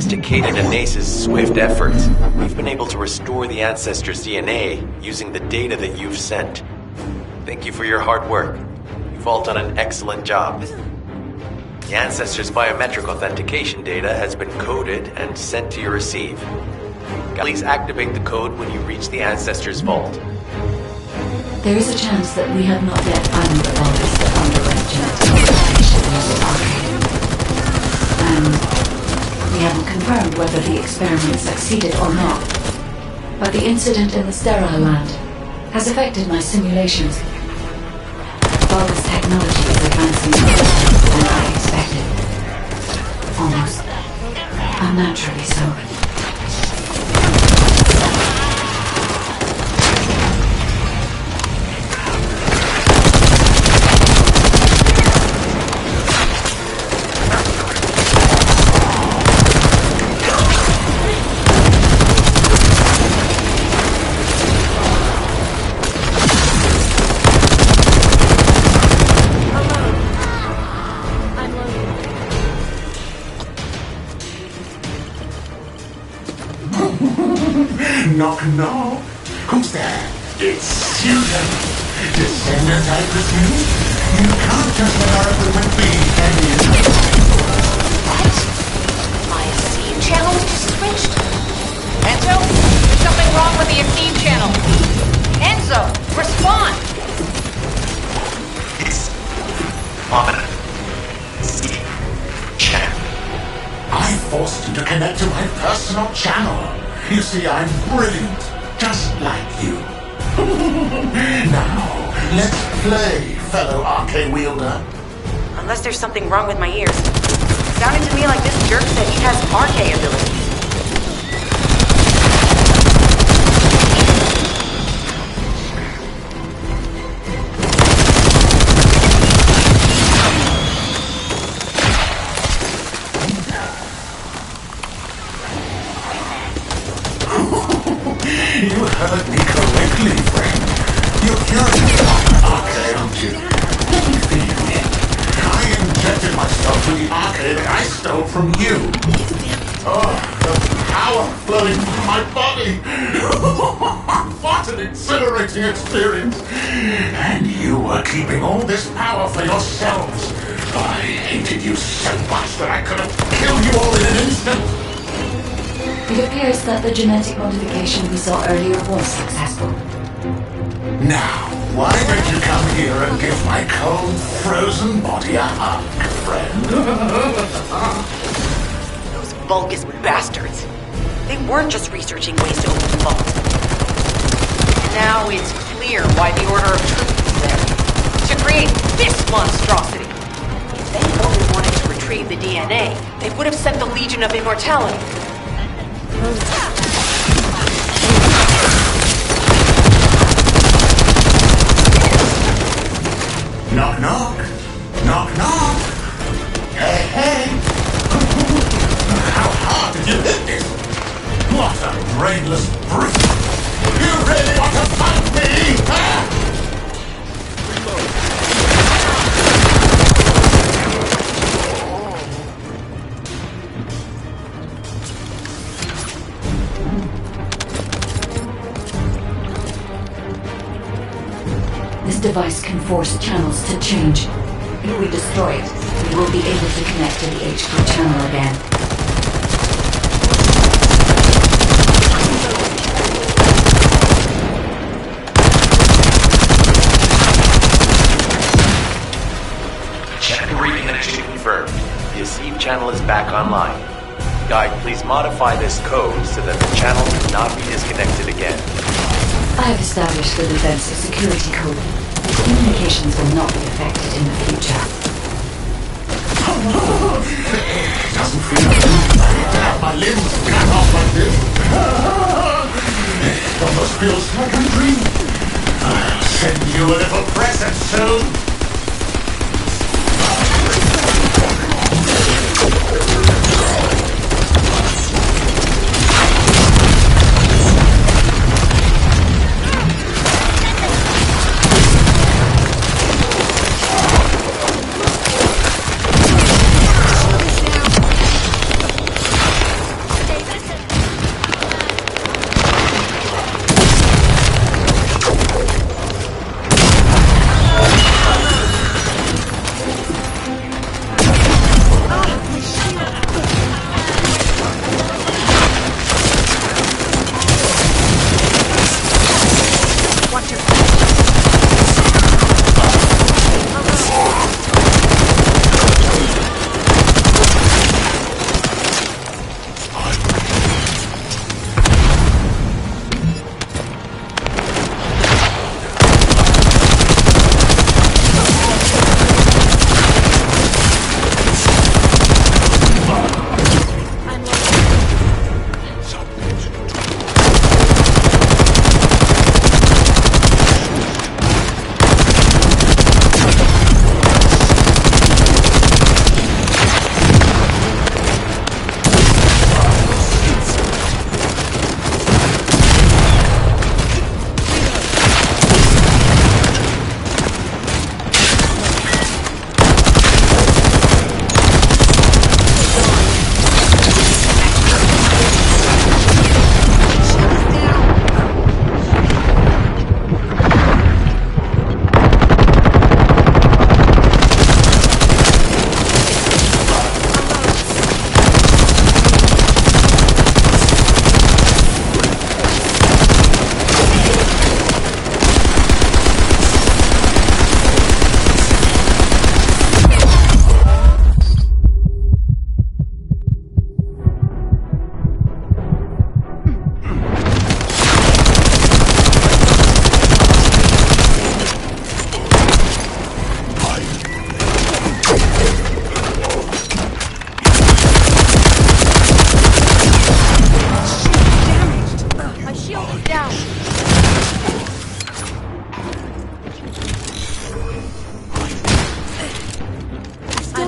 [SPEAKER 15] to Caden and Nace's swift efforts, we've been able to restore the Ancestors' DNA using the data that you've sent. Thank you for your hard work. You've all done an excellent job. The Ancestors' biometric authentication data has been coded and sent to your receive. Please activate the code when you reach the Ancestors' vault.
[SPEAKER 1] There is a chance that we have not yet found the Vulgus that underwent genetic modification in the arcade. And we haven't confirmed whether the experiment succeeded or not. But the incident in the sterile land has affected my simulations. Vulgus technology is advancing faster than I expected. Almost unnaturally so.
[SPEAKER 11] Knock, knock. Who's there? It's Susan. Descendant, I presume? You can't just let our equipment be, can you?
[SPEAKER 17] What? My Esteem channel just switched? Enzo, there's something wrong with the Esteem channel. Enzo, respond!
[SPEAKER 11] It's on channel. I forced you to connect to my personal channel. You see, I'm brilliant, just like you. Now, let's play, fellow arcade wielder.
[SPEAKER 12] Unless there's something wrong with my ears. It sounded to me like this jerk said he has arcade abilities.
[SPEAKER 11] You heard me correctly, friend. You're curious about arcade, aren't you? Let me feel it. I injected myself with the arcade that I stole from you. Oh, the power flowing through my body. What an exhilarating experience. And you were keeping all this power for yourselves. I hated you so much that I could have killed you all in an instant.
[SPEAKER 1] It appears that the genetic modification we saw earlier was successful.
[SPEAKER 11] Now, why don't you come here and give my cold, frozen body a hug, friend?
[SPEAKER 12] Those Vulgus bastards. They weren't just researching ways to open the vault.
[SPEAKER 17] Now it's clear why the Order of Truth is there. To create this monstrosity. If they only wanted to retrieve the DNA, they would have sent the Legion of Immortality.
[SPEAKER 11] Knock, knock. Knock, knock. Hey, hey. How hard did you hit this? What a brainless brute. You really want to fight me? Huh?
[SPEAKER 1] This device can force channels to change. If we destroy it, we will be able to connect to the HQ channel again.
[SPEAKER 15] Channel reconnection confirmed. The Esteem channel is back online. Guide, please modify this code so that the channel cannot be disconnected again.
[SPEAKER 1] I have established the defensive security code. Communications will not be affected in the future.
[SPEAKER 11] It doesn't feel good to have my limbs cut off like this. It almost feels like a dream. I'll send you a little present soon.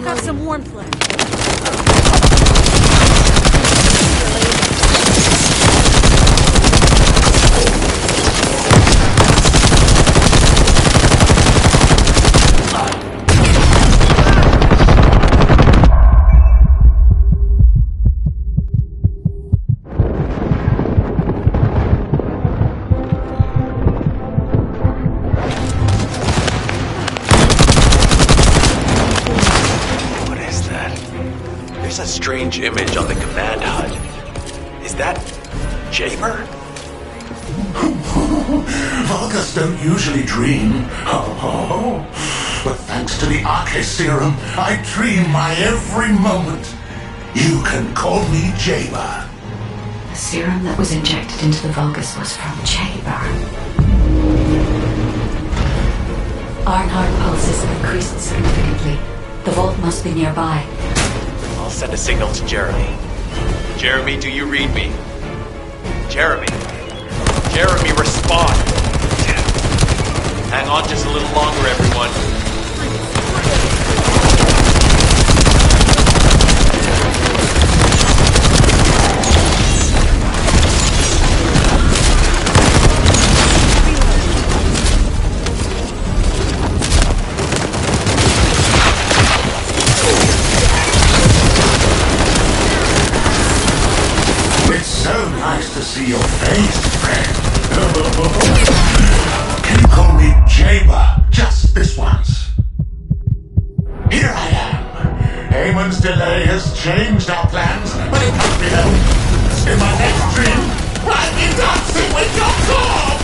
[SPEAKER 19] still got some warmth left.
[SPEAKER 15] There's a strange image on the command HUD. Is that Jaber?
[SPEAKER 11] Vulgus don't usually dream. But thanks to the Arche serum, I dream my every moment. You can call me Jaber.
[SPEAKER 1] The serum that was injected into the Vulgus was from Jaber. Arnhard pulses have increased significantly. The vault must be nearby.
[SPEAKER 15] I'll send a signal to Jeremy. Jeremy, do you read me? Jeremy! Jeremy, respond! Hang on just a little longer, everyone.
[SPEAKER 11] Nice to see your face, friend. Can you call me Jaber? Just this once. Here I am. Haemon's delay has changed our plans, but it can't be helped. In my next dream, I'll be dancing with your corpse!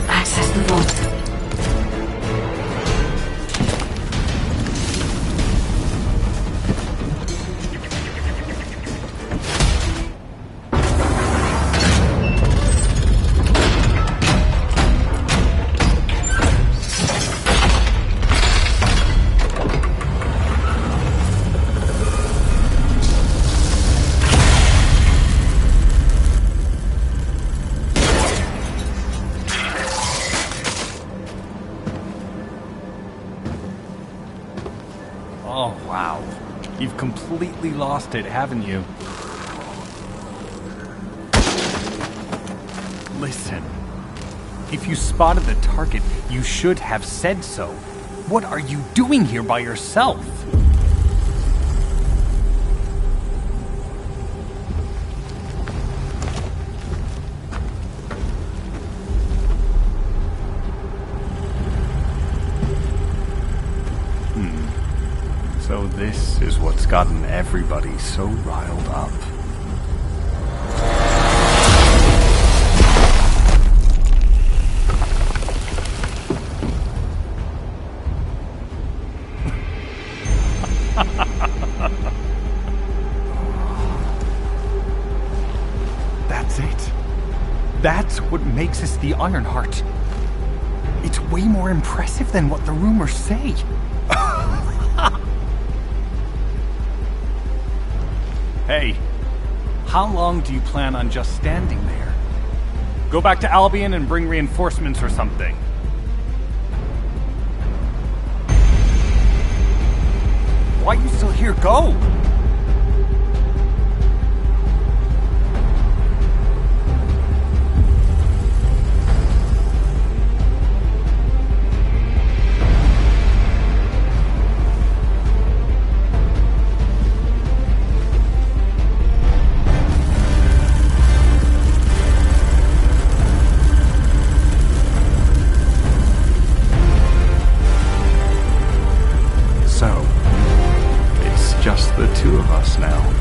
[SPEAKER 1] Access the vault.
[SPEAKER 21] Oh, wow. You've completely lost it, haven't you? Listen. If you spotted the target, you should have said so. What are you doing here by yourself? So this is what's gotten everybody so riled up. That's it. That's what makes us the Ironheart. It's way more impressive than what the rumors say. Hey, how long do you plan on just standing there? Go back to Albion and bring reinforcements or something. Why are you still here? Go! Just the two of us now.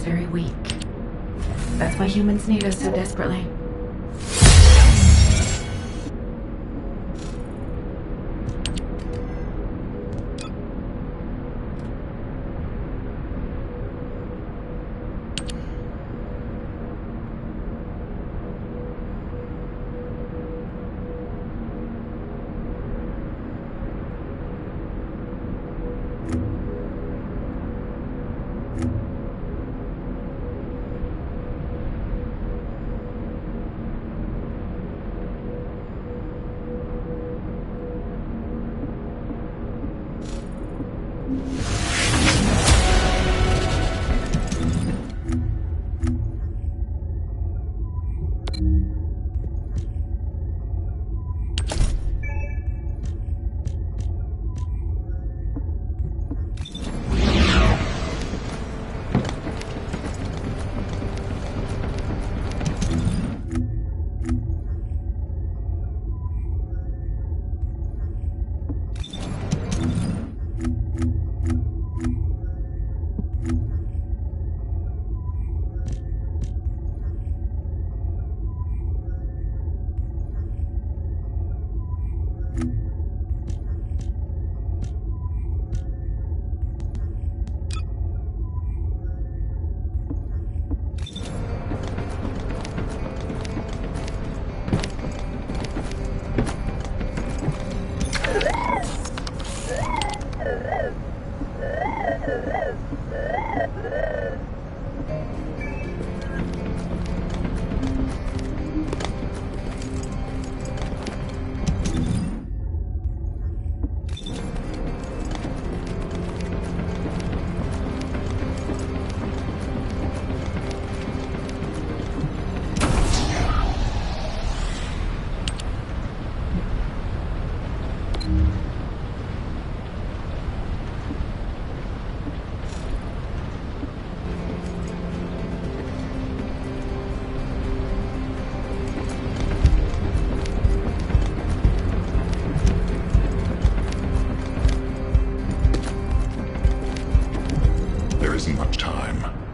[SPEAKER 1] very weak. That's why humans need us so desperately.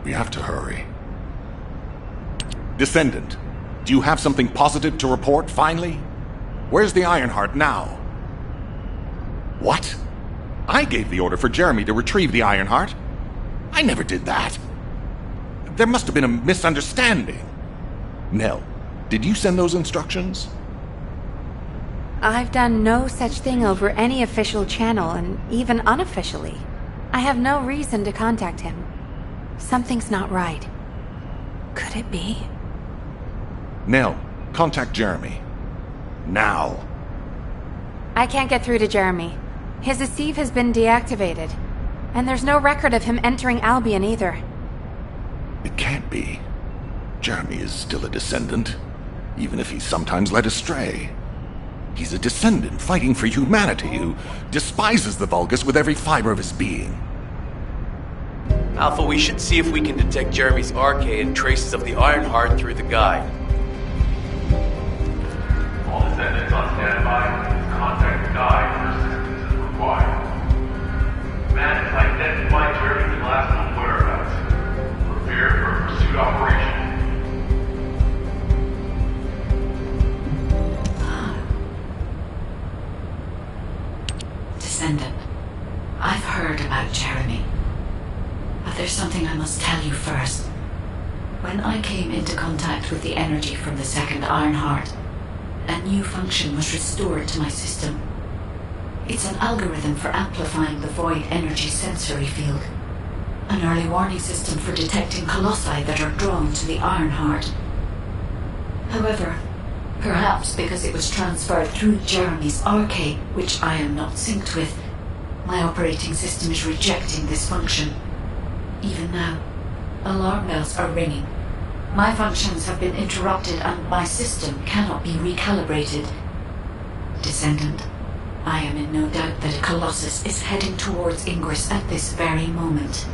[SPEAKER 2] We have to hurry. Descendant, do you have something positive to report, finally? Where's the Ironheart now? What? I gave the order for Jeremy to retrieve the Ironheart. I never did that. There must have been a misunderstanding. Nell, did you send those instructions?
[SPEAKER 4] I've done no such thing over any official channel, and even unofficially. I have no reason to contact him. Something's not right. Could it be?
[SPEAKER 2] Nell, contact Jeremy. Now.
[SPEAKER 4] I can't get through to Jeremy. His Deceive has been deactivated. And there's no record of him entering Albion either.
[SPEAKER 2] It can't be. Jeremy is still a descendant, even if he's sometimes led astray. He's a descendant fighting for humanity who despises the Vulgus with every fiber of his being.
[SPEAKER 15] Alpha, we should see if we can detect Jeremy's arcade and traces of the Ironheart through the guide.
[SPEAKER 5] All descendants on standby. Contact the guide for assistance if required. Man has identified Jeremy's last known whereabouts. Prepare for a pursuit operation.
[SPEAKER 1] Descendant, I've heard about Jeremy. But there's something I must tell you first. When I came into contact with the energy from the second Ironheart, a new function was restored to my system. It's an algorithm for amplifying the void energy sensory field. An early warning system for detecting colossi that are drawn to the Ironheart. However, perhaps because it was transferred through Jeremy's arcade, which I am not synced with, my operating system is rejecting this function. Even now, alarm bells are ringing. My functions have been interrupted and my system cannot be recalibrated. Descendant, I am in no doubt that a Colossus is heading towards Ingress at this very moment.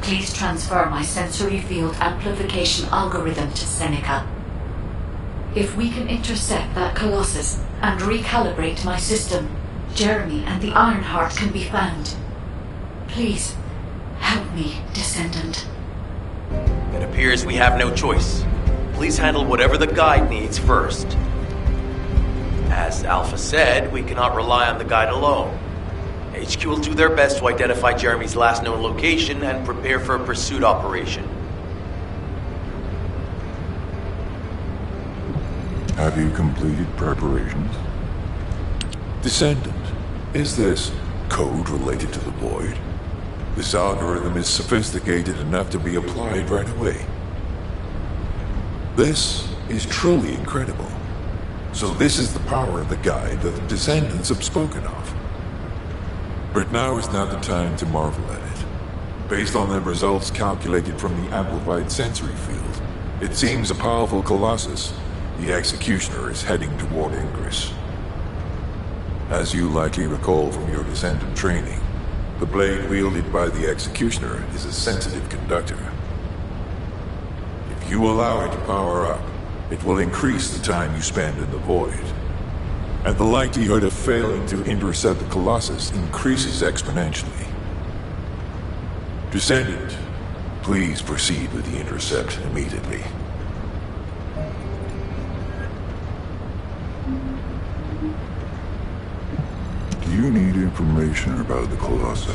[SPEAKER 1] Please transfer my sensory field amplification algorithm to Seneca. If we can intercept that Colossus and recalibrate my system, Jeremy and the Ironheart can be found. Please, help me, Descendant.
[SPEAKER 15] appears we have no choice. Please handle whatever the guide needs first. As Alpha said, we cannot rely on the guide alone. HQ will do their best to identify Jeremy's last known location and prepare for a pursuit operation.
[SPEAKER 11] Have you completed preparations? Descendant, is this code related to the Void? This algorithm is sophisticated enough to be applied right away. This is truly incredible. So this is the power of the guide that the Descendants have spoken of. But now is not the time to marvel at it. Based on the results calculated from the amplified sensory field, it seems a powerful Colossus, the Executioner, is heading toward Ingress. As you likely recall from your Descendant training, the blade wielded by the Executioner is a sensitive conductor. If you allow it to power up, it will increase the time you spend in the Void. And the likelihood of failing to intercept the Colossus increases exponentially. Descendant, please proceed with the intercept immediately. Do you need information about the Colossi?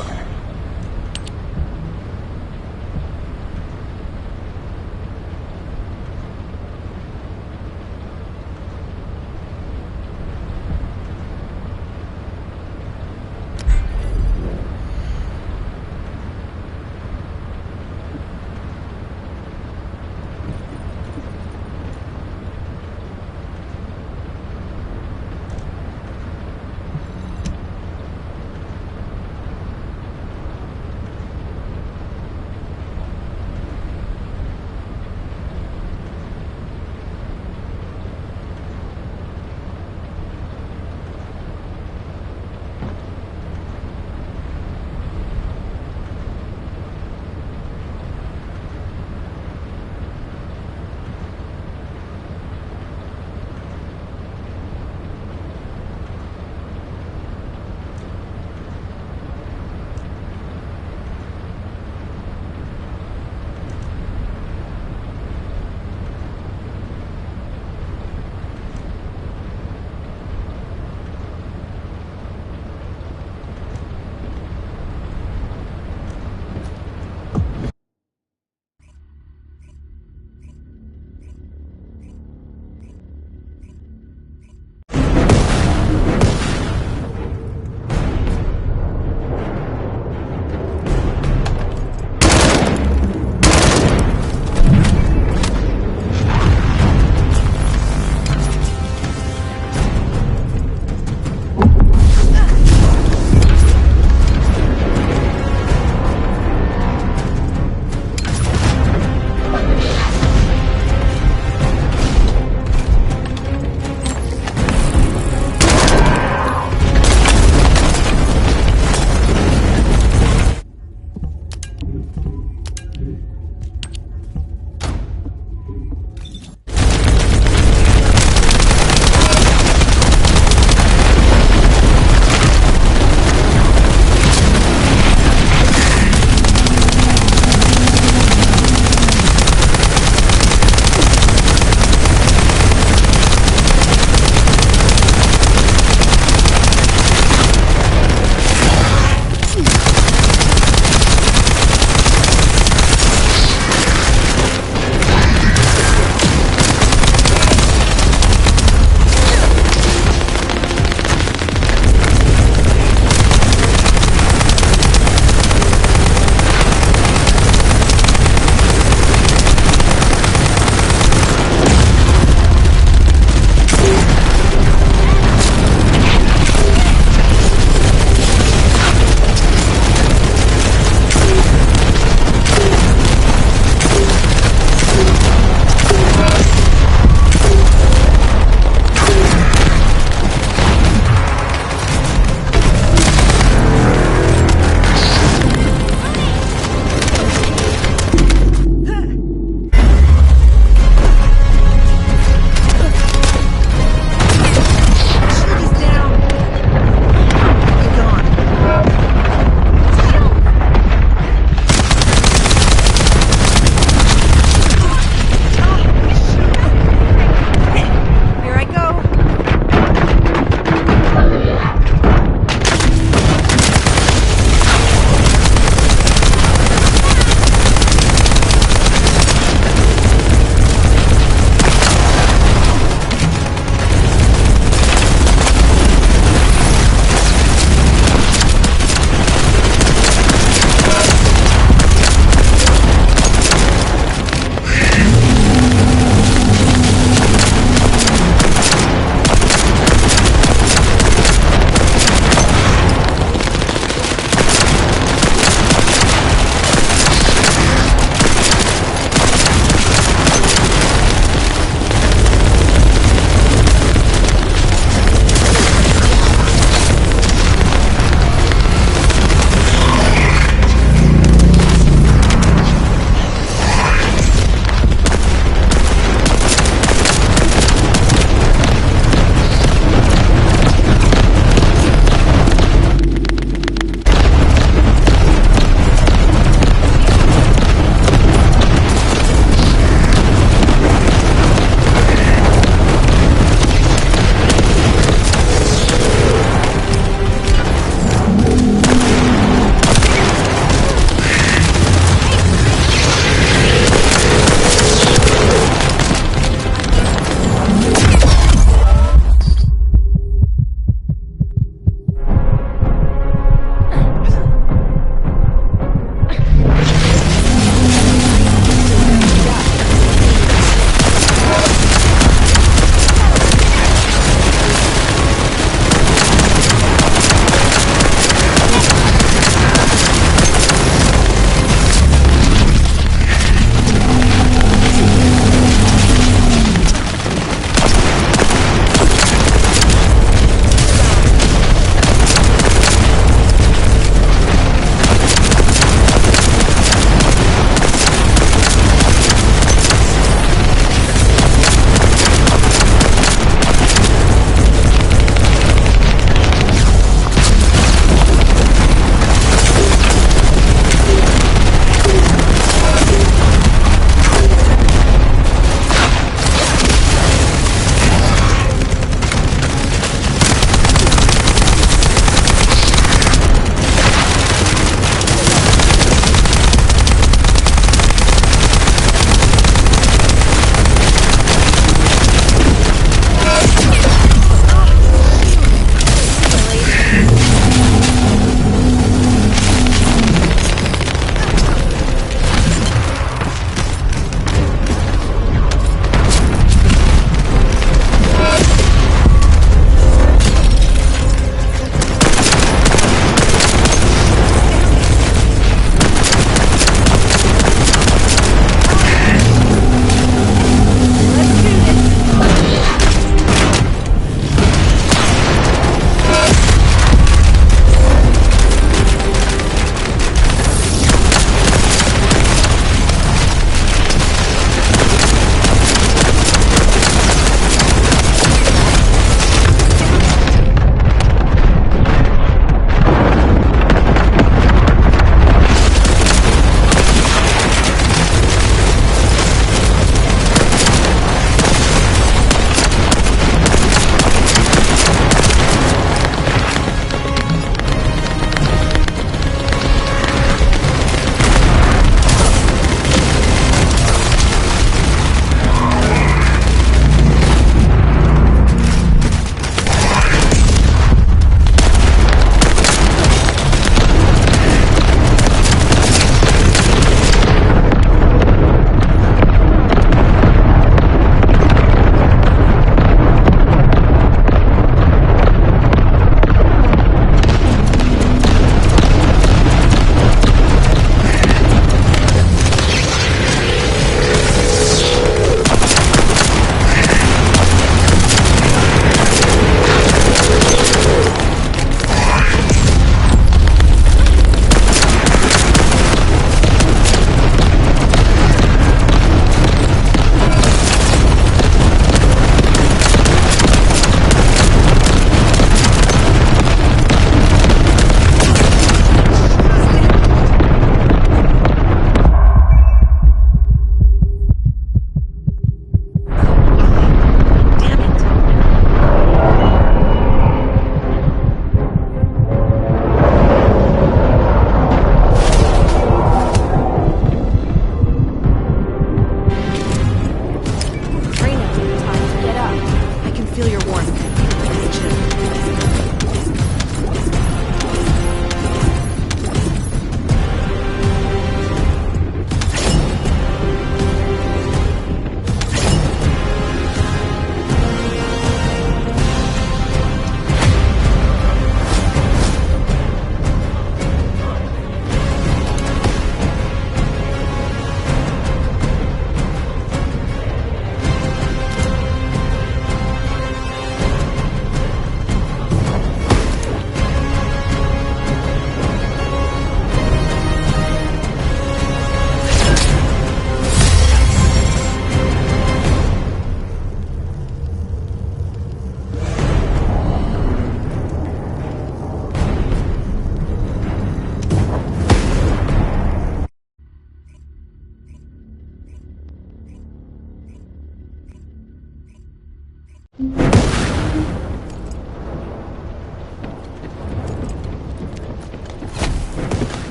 [SPEAKER 11] Have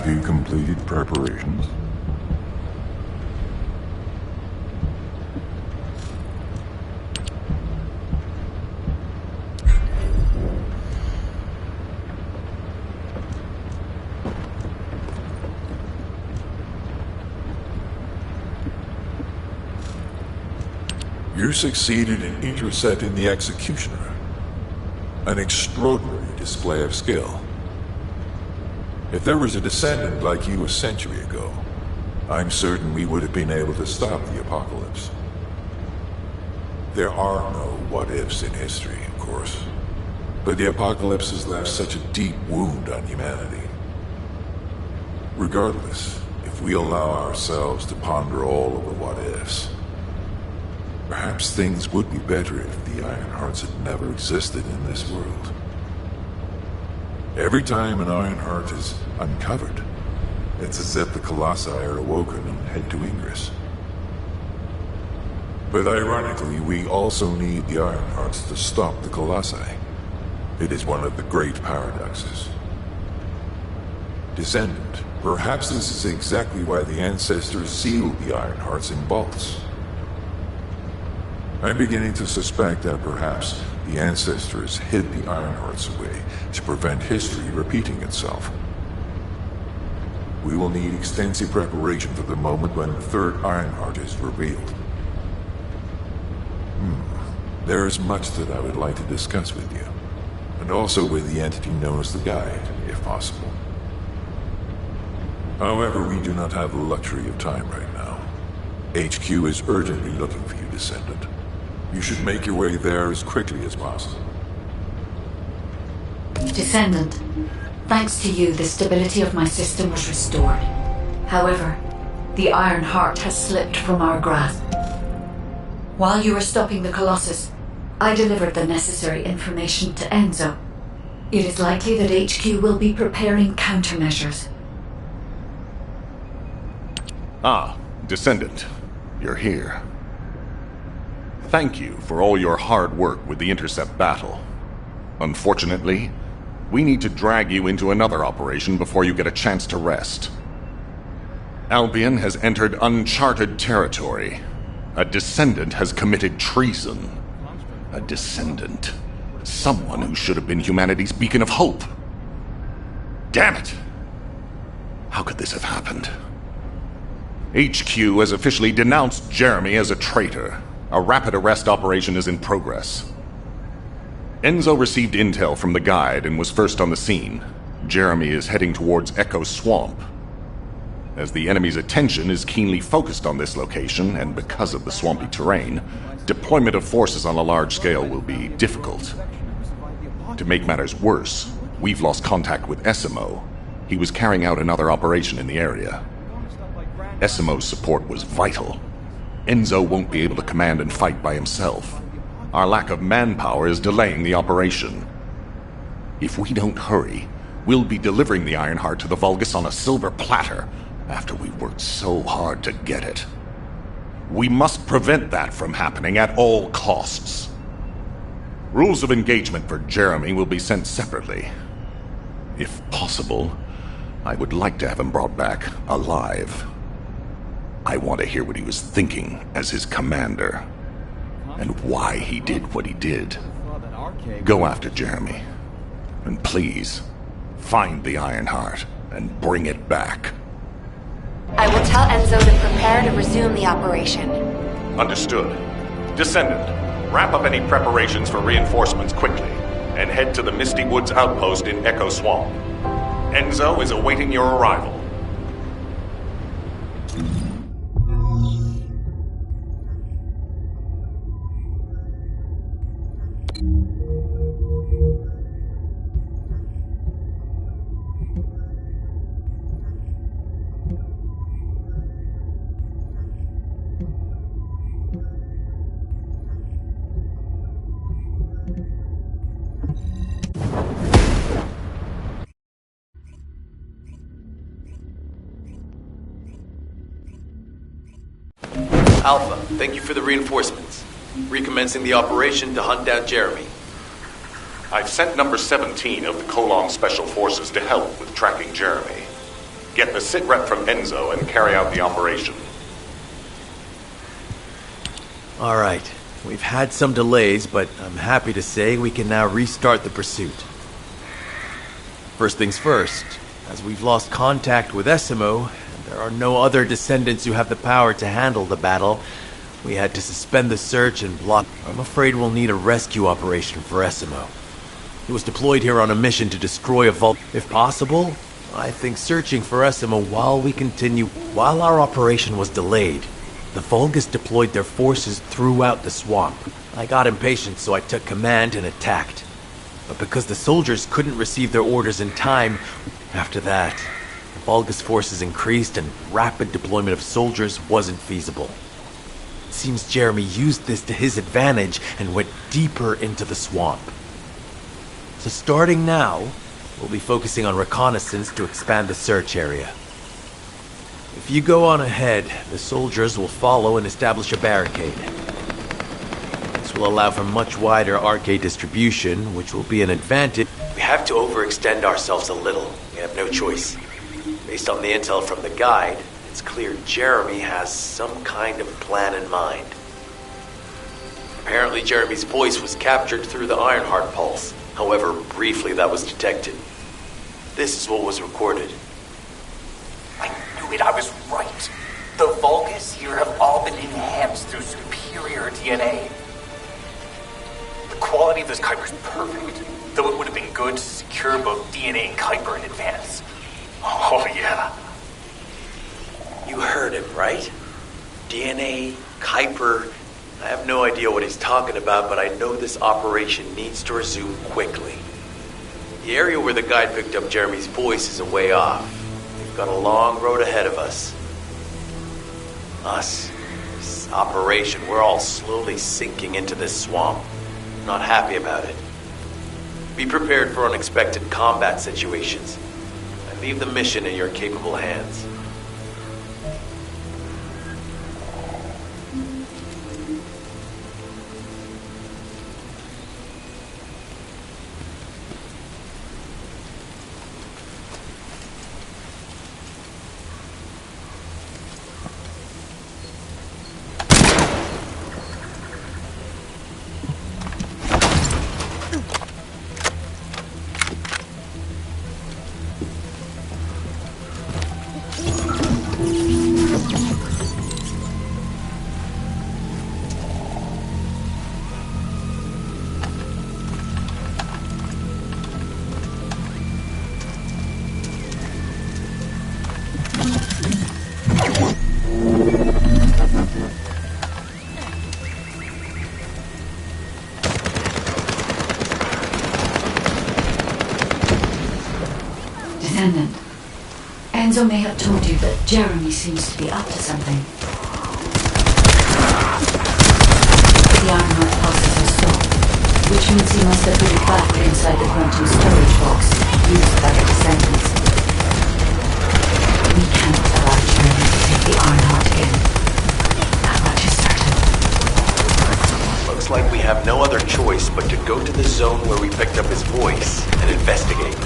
[SPEAKER 11] you completed preparations? You succeeded in intercepting the Executioner. An extraordinary display of skill. If there was a descendant like you a century ago, I'm certain we would have been able to stop the apocalypse. There are no what-ifs in history, of course. But the apocalypse has left such a deep wound on humanity. Regardless, if we allow ourselves to ponder all of the what-ifs, perhaps things would be better if the Ironhearts had never existed in this world. Every time an Ironheart is uncovered, it's as if the Colossi are awoken and head to Ingress. But ironically, we also need the Ironhearts to stop the Colossi. It is one of the great paradoxes. Descendant, perhaps this is exactly why the ancestors sealed the Ironhearts in vaults. I'm beginning to suspect that perhaps the ancestors hid the Ironhearts away to prevent history repeating itself. We will need extensive preparation for the moment when the third Ironheart is revealed. There is much that I would like to discuss with you, and also with the entity known as the Guide, if possible. However, we do not have the luxury of time right now. HQ is urgently looking for you, Descendant. You should make your way there as quickly as possible.
[SPEAKER 1] Descendant, thanks to you, the stability of my system was restored. However, the Iron Heart has slipped from our grasp. While you were stopping the Colossus, I delivered the necessary information to Enzo. It is likely that HQ will be preparing countermeasures.
[SPEAKER 2] Ah, Descendant, you're here. Thank you for all your hard work with the Intercept battle. Unfortunately, we need to drag you into another operation before you get a chance to rest. Albion has entered uncharted territory. A Descendant has committed treason. A Descendant. Someone who should have been humanity's beacon of hope. Damn it! How could this have happened? HQ has officially denounced Jeremy as a traitor. A rapid arrest operation is in progress. Enzo received intel from the Guide and was first on the scene. Jeremy is heading towards Echo Swamp. As the enemy's attention is keenly focused on this location, and because of the swampy terrain, deployment of forces on a large scale will be difficult. To make matters worse, we've lost contact with Essimo. He was carrying out another operation in the area. Essimo's support was vital. Enzo won't be able to command and fight by himself. Our lack of manpower is delaying the operation. If we don't hurry, we'll be delivering the Ironheart to the Vulgus on a silver platter after we worked so hard to get it. We must prevent that from happening at all costs. Rules of engagement for Jeremy will be sent separately. If possible, I would like to have him brought back alive. I want to hear what he was thinking as his commander, and why he did what he did. Go after Jeremy, and please, find the Ironheart and bring it back.
[SPEAKER 4] I will tell Enzo to prepare to resume the operation.
[SPEAKER 2] Understood. Descendant, wrap up any preparations for reinforcements quickly, and head to the Misty Woods outpost in Echo Swamp. Enzo is awaiting your arrival.
[SPEAKER 15] Alpha, thank you for the reinforcements. Recommencing the operation to hunt down Jeremy.
[SPEAKER 2] I've sent number 17 of the Colon Special Forces to help with tracking Jeremy. Get the sitrep from Enzo and carry out the operation.
[SPEAKER 15] Alright, we've had some delays, but I'm happy to say we can now restart the pursuit. First things first, as we've lost contact with Essimo, and there are no other descendants who have the power to handle the battle, we had to suspend the search and block. I'm afraid we'll need a rescue operation for Essimo. He was deployed here on a mission to destroy a vault. If possible, I think searching for Essimo while our operation was delayed, the Vulgus deployed their forces throughout the swamp. I got impatient, so I took command and attacked. But because the soldiers couldn't receive their orders in time, after that, the Vulgus forces increased and rapid deployment of soldiers wasn't feasible. It seems Jeremy used this to his advantage and went deeper into the swamp. So starting now, we'll be focusing on reconnaissance to expand the search area. If you go on ahead, the soldiers will follow and establish a barricade. This will allow for much wider arcade distribution, which will be an advantage. We have to overextend ourselves a little. We have no choice. Based on the intel from the guide, it's clear Jeremy has some kind of plan in mind. Apparently Jeremy's voice was captured through the Ironheart pulse. However, briefly that was detected. This is what was recorded.
[SPEAKER 8] I knew it, I was right. The Vulgus here have all been enhanced through superior DNA. The quality of this Kuiper's perfect, though it would have been good to secure both DNA and Kuiper in advance. Oh yeah.
[SPEAKER 15] You heard him, right? DNA, Kuiper. I have no idea what he's talking about, but I know this operation needs to resume quickly. The area where the guide picked up Jeremy's voice is a way off. We've got a long road ahead of us. This operation, we're all slowly sinking into this swamp. Not happy about it. Be prepared for unexpected combat situations. I leave the mission in your capable hands.
[SPEAKER 1] Descendant, Enzo may have told you that Jeremy seems to be up to something. The Ironheart pulses are stopped, which means he must have put it back inside the quantum storage box used by the Descendants. We cannot allow Jeremy to take the Ironheart again. That much is certain.
[SPEAKER 15] Looks like we have no other choice but to go to the zone where we picked up his voice and investigate.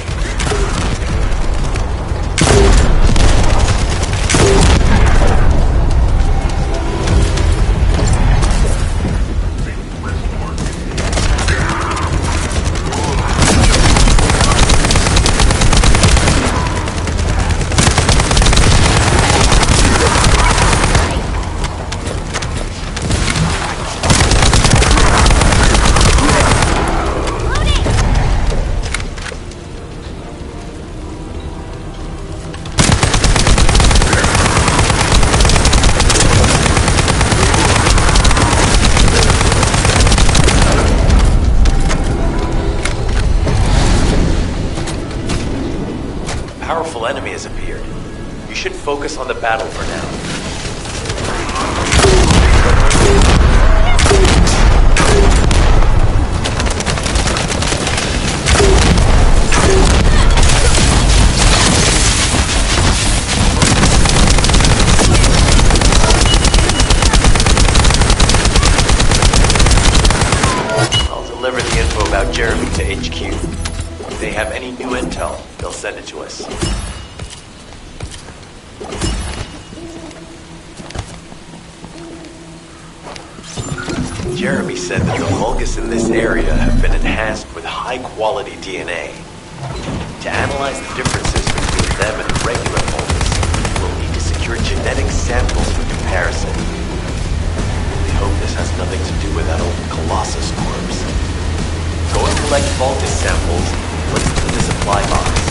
[SPEAKER 15] Powerful enemy has appeared. You should focus on the battle for now. Jeremy to HQ. If they have any new intel, they'll send it to us. Jeremy said that the Vulgus in this area have been enhanced with high-quality DNA. To analyze the differences between them and regular Vulgus, we'll need to secure genetic samples for comparison. We hope this has nothing to do with that old Colossus corpse. Go and collect Vulgus samples and place them in the supply box.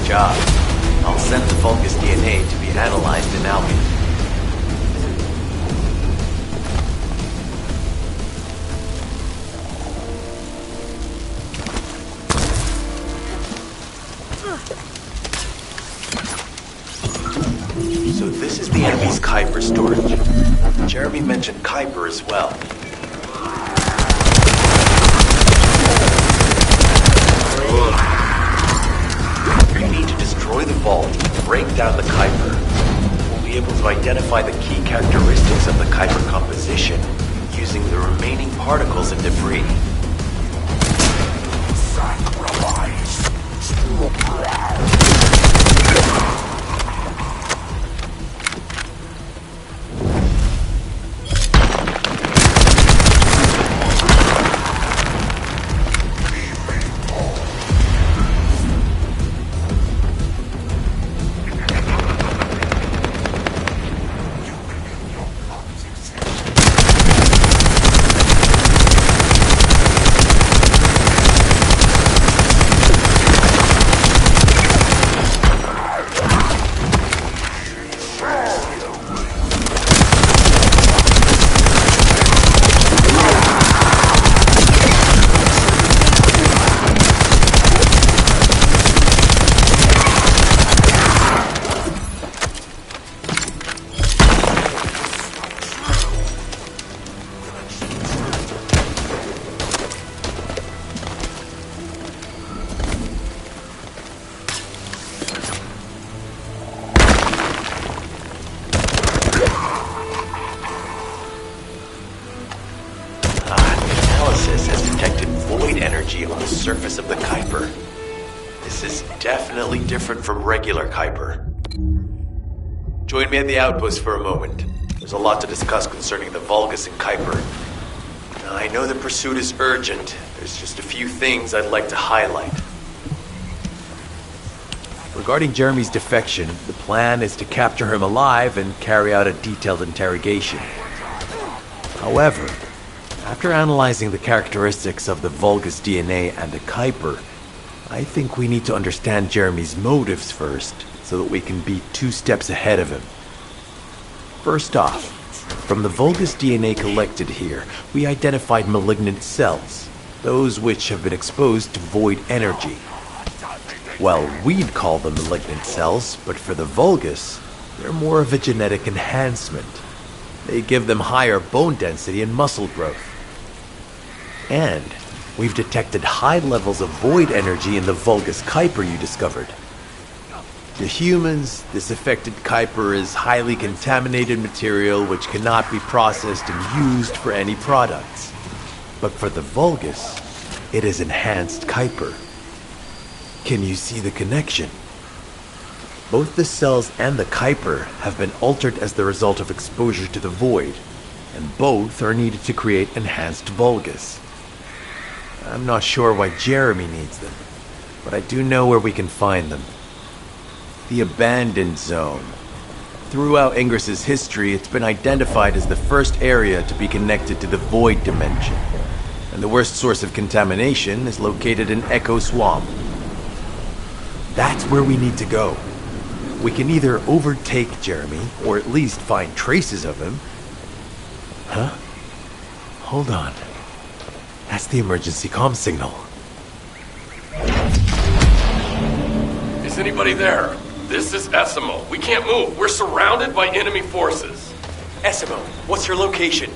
[SPEAKER 15] Job. I'll send the Vulgus DNA to be analyzed in Albion. So this is the enemy's Kuiper storage. Jeremy mentioned Kuiper as well. Destroy the vault and break down the Kuiper. We'll be able to identify the key characteristics of the Kuiper composition using the remaining particles and debris. On the surface of the Kuiper. This is definitely different from regular Kuiper. Join me at the outpost for a moment. There's a lot to discuss concerning the Vulgus and Kuiper. Now, I know the pursuit is urgent. There's just a few things I'd like to highlight. Regarding Jeremy's defection, the plan is to capture him alive and carry out a detailed interrogation. However, After analyzing the characteristics of the Vulgus DNA and the Kuiper, I think we need to understand Jeremy's motives first, so that we can be 2 steps ahead of him. First off, from the Vulgus DNA collected here, we identified malignant cells, those which have been exposed to void energy. Well, we'd call them malignant cells, but for the Vulgus, they're more of a genetic enhancement. They give them higher bone density and muscle growth. And we've detected high levels of void energy in the Vulgus Kuiper you discovered. To humans, this affected Kuiper is highly contaminated material which cannot be processed and used for any products. But for the Vulgus, it is enhanced Kuiper. Can you see the connection? Both the cells and the Kuiper have been altered as the result of exposure to the void, and both are needed to create enhanced Vulgus. I'm not sure why Jeremy needs them, but I do know where we can find them. The Abandoned Zone. Throughout Ingris's history, it's been identified as the first area to be connected to the Void Dimension, and the worst source of contamination is located in Echo Swamp. That's where we need to go. We can either overtake Jeremy, or at least find traces of him. Huh? Hold on. That's the emergency comm signal.
[SPEAKER 13] Is anybody there? This is Essimo. We can't move. We're surrounded by enemy forces.
[SPEAKER 15] Essimo, what's your location?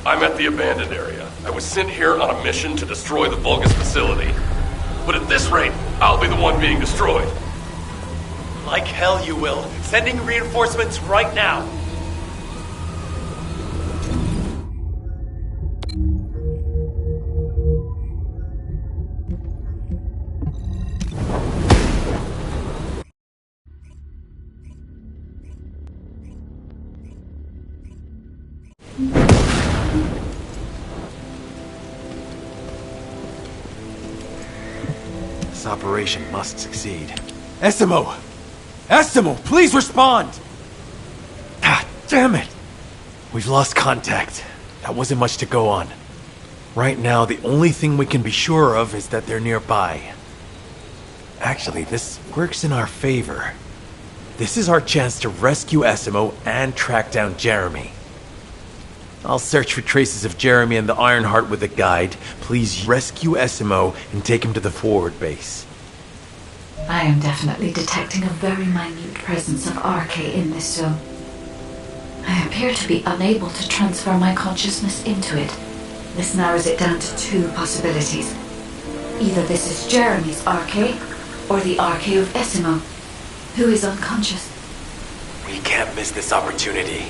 [SPEAKER 13] I'm at the abandoned area. I was sent here on a mission to destroy the Vulgus facility. But at this rate, I'll be the one being destroyed.
[SPEAKER 15] Like hell you will. Sending reinforcements right now. This operation must succeed. Essimo! Essimo, please respond! Ah, damn it! We've lost contact. That wasn't much to go on. Right now, the only thing we can be sure of is that they're nearby. Actually, this works in our favor. This is our chance to rescue Essimo and track down Jeremy. I'll search for traces of Jeremy and the Ironheart with a guide. Please rescue Essimo and take him to the forward base.
[SPEAKER 1] I am definitely detecting a very minute presence of RK in this zone. I appear to be unable to transfer my consciousness into it. This narrows it down to 2 possibilities. Either this is Jeremy's RK, or the RK of Essimo, who is unconscious.
[SPEAKER 15] We can't miss this opportunity.